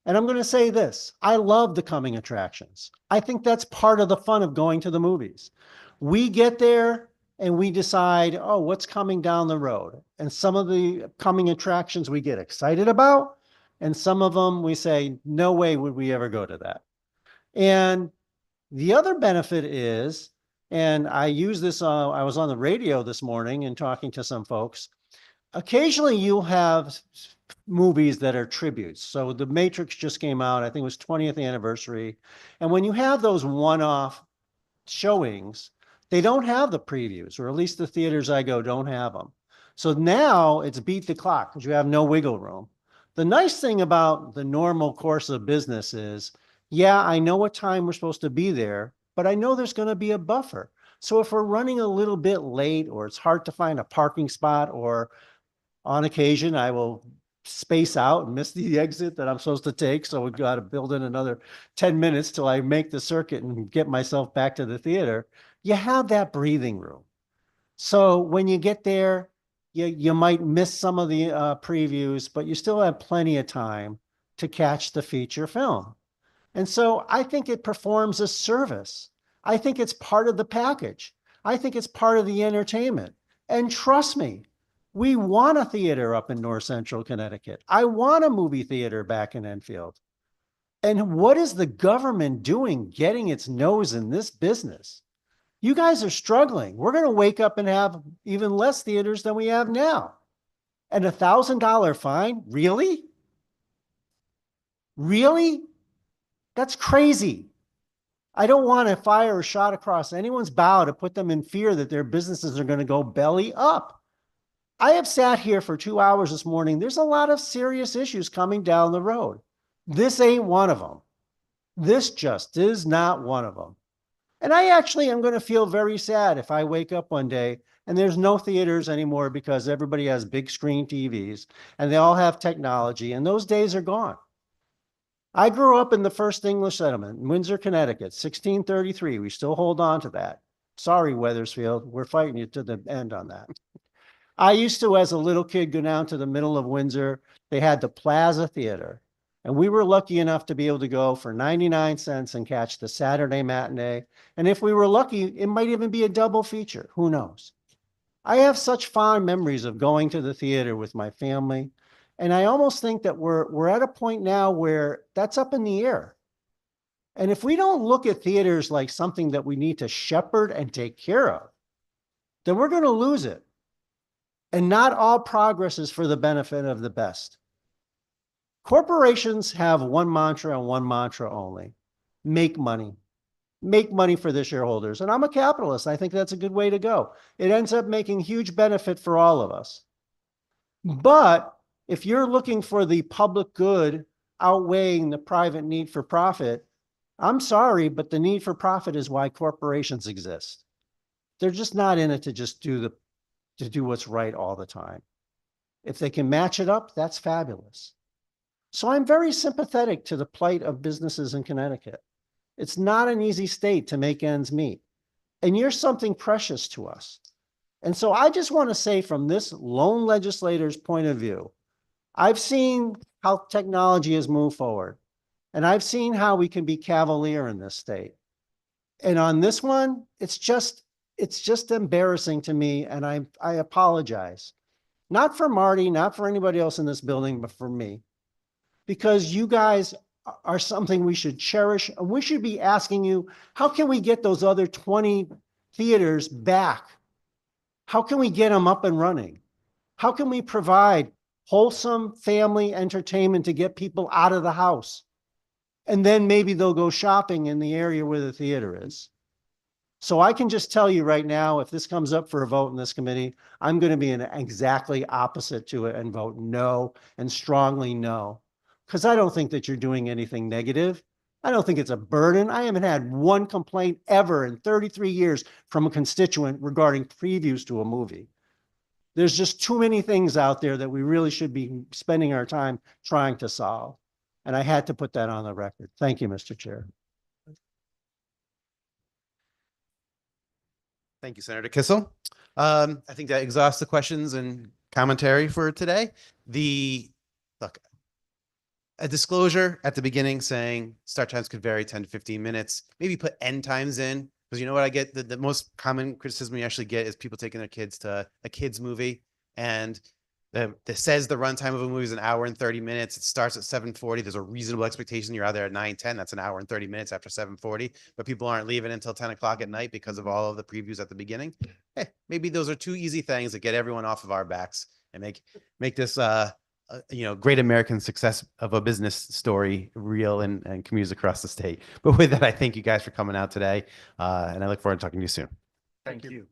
And I'm going to say this, I love the coming attractions. I think that's part of the fun of going to the movies. We get there and we decide, oh, what's coming down the road? And some of the coming attractions we get excited about, and some of them we say, no way would we ever go to that. And the other benefit is, and I use this, I was on the radio this morning and talking to some folks, occasionally you'll have movies that are tributes. So The Matrix just came out, I think it was 20th anniversary. And when you have those one-off showings, they don't have the previews, or at least the theaters I go don't have them. So now it's beat the clock because you have no wiggle room. The nice thing about the normal course of business is, yeah, I know what time we're supposed to be there, but I know there's going to be a buffer. So if we're running a little bit late, or it's hard to find a parking spot, or on occasion I will space out and miss the exit that I'm supposed to take, so we've got to build in another 10 minutes till I make the circuit and get myself back to the theater, you have that breathing room. So when you get there, you might miss some of the previews, but you still have plenty of time to catch the feature film. And so I think it performs a service. I think it's part of the package. I think it's part of the entertainment. And trust me, we want a theater up in North Central Connecticut. I want a movie theater back in Enfield. And what is the government doing getting its nose in this business? You guys are struggling. We're going to wake up and have even less theaters than we have now. And $1,000 fine? Really? Really? That's crazy. I don't want to fire a shot across anyone's bow to put them in fear that their businesses are going to go belly up. I have sat here for 2 hours this morning. There's a lot of serious issues coming down the road. This ain't one of them. This just is not one of them. And I actually am going to feel very sad if I wake up one day and there's no theaters anymore because everybody has big screen TVs and they all have technology, and those days are gone. I grew up in the first English settlement in Windsor, Connecticut, 1633. We still hold on to that. Sorry, Wethersfield, we're fighting you to the end on that. I used to, as a little kid, go down to the middle of Windsor. They had the Plaza Theater, and we were lucky enough to be able to go for 99 cents and catch the Saturday matinee. And if we were lucky, it might even be a double feature. Who knows? I have such fond memories of going to the theater with my family. And I almost think that we're at a point now where that's up in the air. And if we don't look at theaters like something that we need to shepherd and take care of, then we're going to lose it. And not all progress is for the benefit of the best. Corporations have one mantra and one mantra only: make money. Make money for the shareholders. And I'm a capitalist. I think that's a good way to go. It ends up making huge benefit for all of us. But if you're looking for the public good outweighing the private need for profit, I'm sorry, but the need for profit is why corporations exist. They're just not in it to just do what's right all the time. If they can match it up, that's fabulous. So I'm very sympathetic to the plight of businesses in Connecticut. It's not an easy state to make ends meet. And you're something precious to us. And so I just want to say, from this lone legislator's point of view, I've seen how technology has moved forward. And I've seen how we can be cavalier in this state. And on this one, it's just embarrassing to me. And I apologize. Not for Marty, not for anybody else in this building, but for me. Because you guys are something we should cherish. And we should be asking you, how can we get those other 20 theaters back? How can we get them up and running? How can we provide wholesome family entertainment to get people out of the house? And then maybe they'll go shopping in the area where the theater is. So I can just tell you right now, if this comes up for a vote in this committee, I'm going to be exactly opposite to it and vote no, and strongly no. Because I don't think that you're doing anything negative. I don't think it's a burden. I haven't had one complaint ever in 33 years from a constituent regarding previews to a movie. There's just too many things out there that we really should be spending our time trying to solve. And I had to put that on the record. Thank you, Mr. Chair. Thank you, Senator Kissel. I think that exhausts the questions and commentary for today. Look, a disclosure at the beginning saying start times could vary 10 to 15 minutes. Maybe put end times in, because you know what I get? The most common criticism you actually get is people taking their kids to a kids movie, and it says the runtime of a movie is an hour and 30 minutes. It starts at 7:40. There's a reasonable expectation you're out there at 9:10. That's an hour and 30 minutes after 7:40. But people aren't leaving until 10 o'clock at night because of all of the previews at the beginning. Hey, maybe those are two easy things that get everyone off of our backs and make this great American success of a business story real and communities across the state. But with that, I thank you guys for coming out today, and I look forward to talking to you soon. Thank you.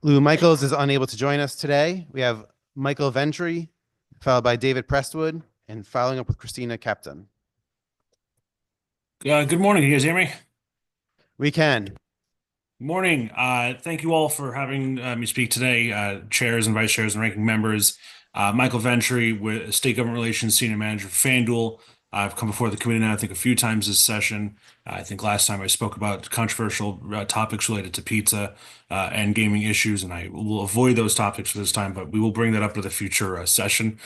Lou Michaels is unable to join us today. We have Michael Ventry, followed by David Prestwood, and following up with Christina Captain. Good morning. You guys hear me? We can. Morning. Thank you all for having me speak today, chairs and vice chairs and ranking members. Michael Ventry, with State Government Relations Senior Manager for FanDuel. I've come before the committee now, I think, a few times this session. I think last time I spoke about controversial topics related to pizza and gaming issues, and I will avoid those topics for this time, but we will bring that up at a future session.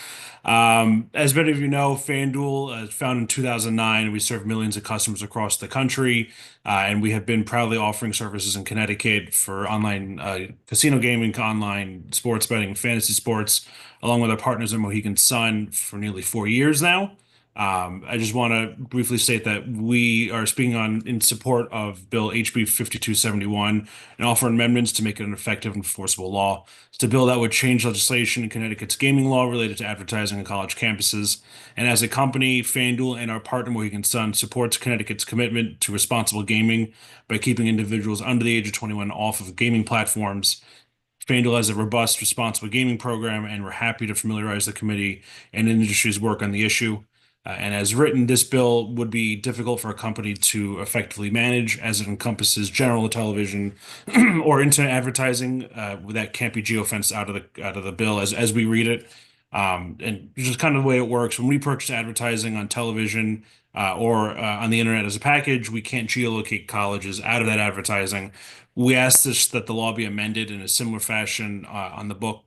As many of you know, FanDuel, founded in 2009, we serve millions of customers across the country, and we have been proudly offering services in Connecticut for online casino gaming, online sports betting, and fantasy sports, along with our partners at Mohegan Sun for nearly 4 years now. I just want to briefly state that we are speaking in support of Bill HB 5271 and offer amendments to make it an effective and enforceable law. It's a bill that would change legislation in Connecticut's gaming law related to advertising on college campuses. And as a company, FanDuel and our partner Mohegan Sun supports Connecticut's commitment to responsible gaming by keeping individuals under the age of 21 off of gaming platforms. FanDuel has a robust, responsible gaming program, and we're happy to familiarize the committee and industry's work on the issue. And as written, this bill would be difficult for a company to effectively manage, as it encompasses general television or internet advertising that can't be geofenced out of the bill as we read it. And just kind of the way it works, when we purchase advertising on television or on the internet as a package, we can't geolocate colleges out of that advertising. We ask that the law be amended in a similar fashion on the book,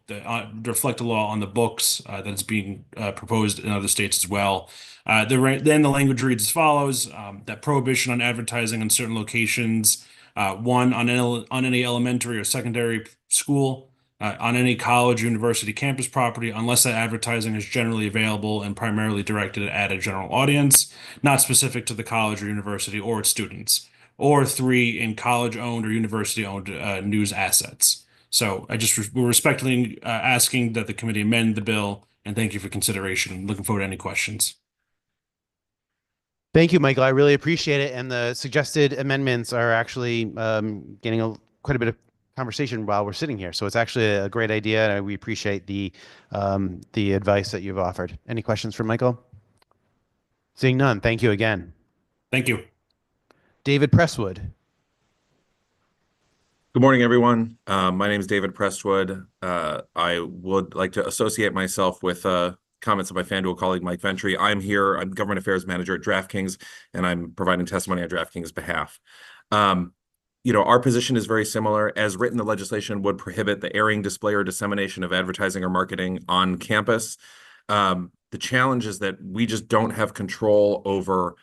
reflect a law on the books that's being proposed in other states as well. Then the language reads as follows: that prohibition on advertising in certain locations, one on any elementary or secondary school, on any college or university campus property unless that advertising is generally available and primarily directed at a general audience, not specific to the college or university or its students. Or 3, in college-owned or university-owned news assets. So we're respectfully asking that the committee amend the bill, and thank you for consideration. Looking forward to any questions. Thank you, Michael. I really appreciate it. And the suggested amendments are actually getting quite a bit of conversation while we're sitting here. So it's actually a great idea, and we appreciate the advice that you've offered. Any questions for Michael? Seeing none, thank you again. Thank you. David Presswood. Good morning, everyone. My name is David Prestwood. I would like to associate myself with comments of my FanDuel colleague, Mike Ventry. I'm Government Affairs Manager at DraftKings, and I'm providing testimony on DraftKings' behalf. Our position is very similar. As written, the legislation would prohibit the airing, display, or dissemination of advertising or marketing on campus. The challenge is that we just don't have control over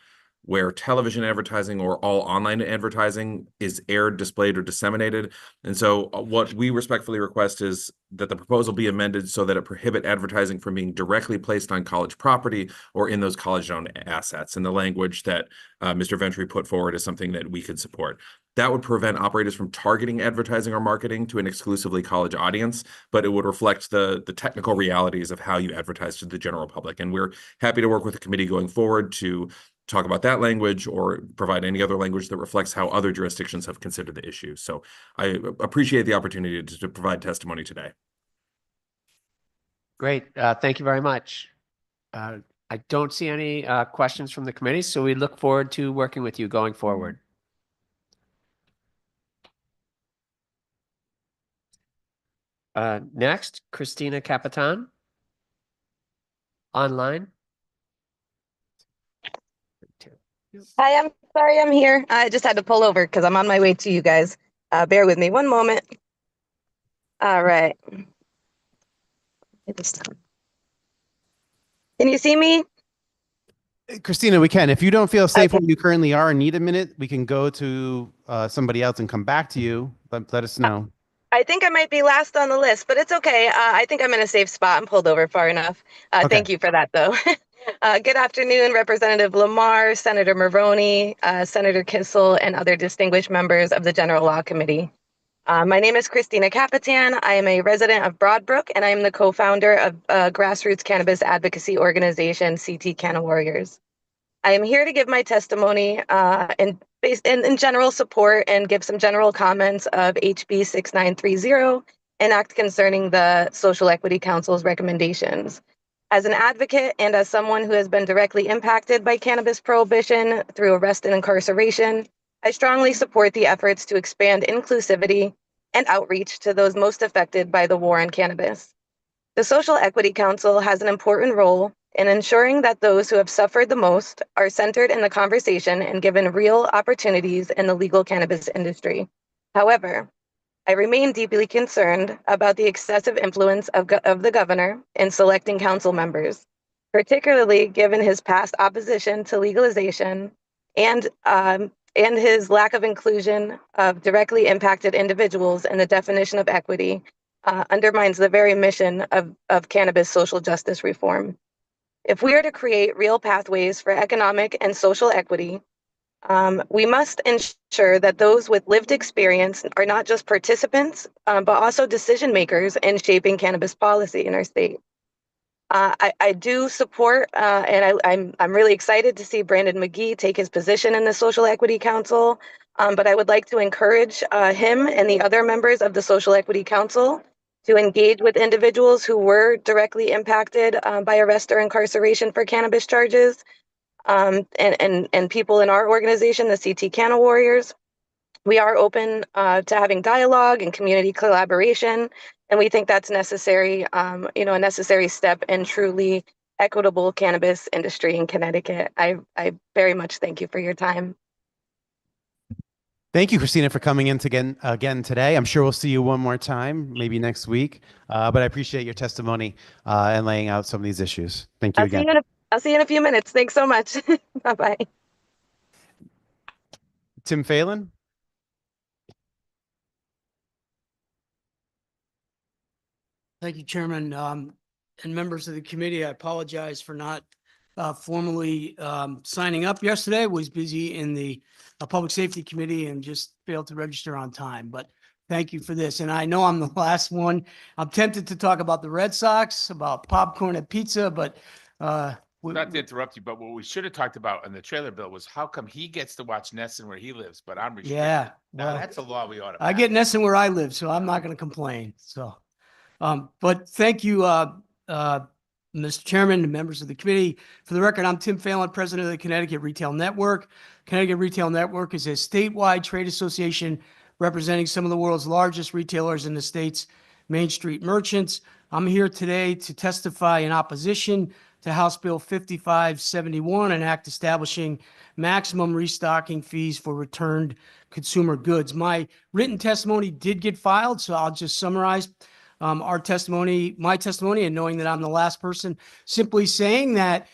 where television advertising or all online advertising is aired, displayed, or disseminated. And so what we respectfully request is that the proposal be amended so that it prohibit advertising from being directly placed on college property or in those college-owned assets. And the language that Mr. Ventry put forward is something that we could support. That would prevent operators from targeting advertising or marketing to an exclusively college audience, but it would reflect the technical realities of how you advertise to the general public. And we're happy to work with the committee going forward to talk about that language or provide any other language that reflects how other jurisdictions have considered the issue. So I appreciate the opportunity to provide testimony today. Great. Thank you very much. I don't see any questions from the committee, so we look forward to working with you going forward. Next, Christina Capitan, online. Hi, I'm sorry I'm here. I just had to pull over because I'm on my way to you guys. Bear with me one moment. All right. Can you see me? Christina, we can. If you don't feel safe where you currently are and need a minute, we can go to somebody else and come back to you. Let us know. I think I might be last on the list, but it's okay. I think I'm in a safe spot. I'm pulled over far enough. Thank you for that, though. Good afternoon, Representative Lamar, Senator Maroney, Senator Kissel, and other distinguished members of the General Law Committee. My name is Christina Capitan. I am a resident of Broadbrook, and I am the co-founder of grassroots cannabis advocacy organization, CT Canna Warriors. I am here to give my testimony in general support and give some general comments of HB 6930, an act concerning the Social Equity Council's recommendations. As an advocate and as someone who has been directly impacted by cannabis prohibition through arrest and incarceration, I strongly support the efforts to expand inclusivity and outreach to those most affected by the war on cannabis. The Social Equity Council has an important role in ensuring that those who have suffered the most are centered in the conversation and given real opportunities in the legal cannabis industry. However, I remain deeply concerned about the excessive influence of the governor in selecting council members, particularly given his past opposition to legalization and his lack of inclusion of directly impacted individuals in the definition of equity undermines the very mission of cannabis social justice reform. If we are to create real pathways for economic and social equity, we must ensure that those with lived experience are not just participants, but also decision makers in shaping cannabis policy in our state. I do support, and I'm really excited to see Brandon McGee take his position in the Social Equity Council, but I would like to encourage him and the other members of the Social Equity Council to engage with individuals who were directly impacted by arrest or incarceration for cannabis charges, and people in our organization, the CT Canna Warriors. We are open to having dialogue and community collaboration, and we think that's necessary, a necessary step in truly equitable cannabis industry in Connecticut. I very much thank you for your time. Thank you, Christina, for coming in again today. I'm sure we'll see you one more time, maybe next week. But I appreciate your testimony and laying out some of these issues. Thank you again. I'll see you in a few minutes. Thanks so much. Bye-bye. Tim Phelan. Thank you, Chairman, and members of the committee. I apologize for not formally signing up yesterday. Was busy in the Public Safety Committee and just failed to register on time. But thank you for this. And I know I'm the last one. I'm tempted to talk about the Red Sox, about popcorn and pizza, but not to interrupt you, but what we should have talked about in the trailer bill was how come he gets to watch Nesson where he lives, but I'm restricted. Yeah, Now well, that's a law we ought to. I get Nesson where I live, so I'm not going to complain. So, but thank you, Mr. Chairman and members of the committee. For the record, I'm Tim Phelan, president of the Connecticut Retail Network. Connecticut Retail Network is a statewide trade association representing some of the world's largest retailers in the state's Main Street merchants. I'm here today to testify in opposition to House Bill 5571, an act establishing maximum restocking fees for returned consumer goods. My written testimony did get filed, so I'll just summarize my testimony, and knowing that I'm the last person, simply saying that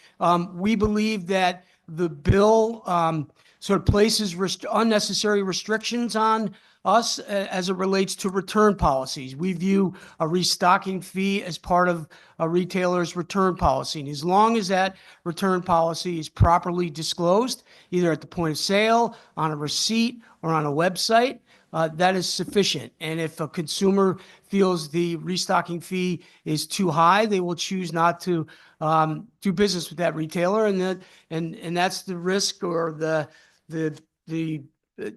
we believe that the bill sort of places unnecessary restrictions on us as it relates to return policies. We view a restocking fee as part of a retailer's return policy. And as long as that return policy is properly disclosed, either at the point of sale, on a receipt, or on a website, that is sufficient. And if a consumer feels the restocking fee is too high, they will choose not to do business with that retailer, and that's the risk or the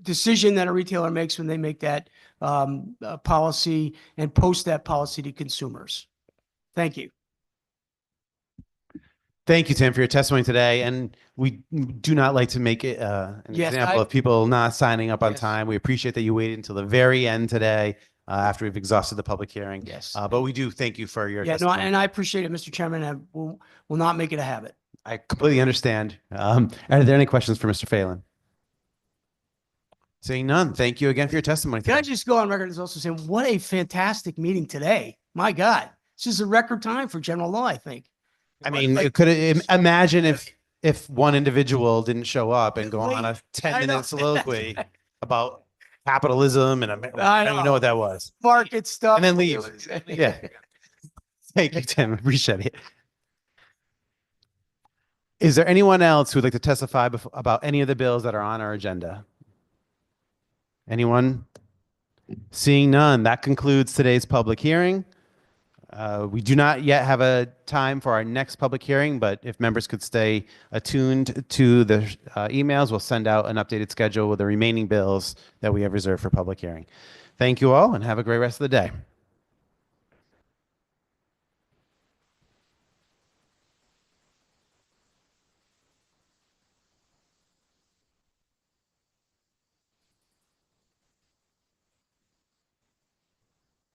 decision that a retailer makes when they make that policy and post that policy to consumers. Thank you. Thank you, Tim, for your testimony today. And we do not like to make it an example of people not signing up on time. We appreciate that you waited until the very end today after we've exhausted the public hearing. Yes. But we do thank you for your No, testimony. and I appreciate it, Mr. Chairman. I will not make it a habit. I completely understand. Are there any questions for Mr. Phelan? Seeing none, thank you again for your testimony. Can I just go on record as also saying, what a fantastic meeting today. My God, this is a record time for general law, I think. I mean, imagine if one individual didn't show up and go on a 10-minute soliloquy about capitalism and I don't even know what that was. Market stuff. And then leave. Yeah. Thank you, Tim. Appreciate it. Is there anyone else who would like to testify about any of the bills that are on our agenda? Anyone? Seeing none, that concludes today's public hearing. We do not yet have a time for our next public hearing, but if members could stay attuned to the emails, we'll send out an updated schedule with the remaining bills that we have reserved for public hearing. Thank you all and have a great rest of the day.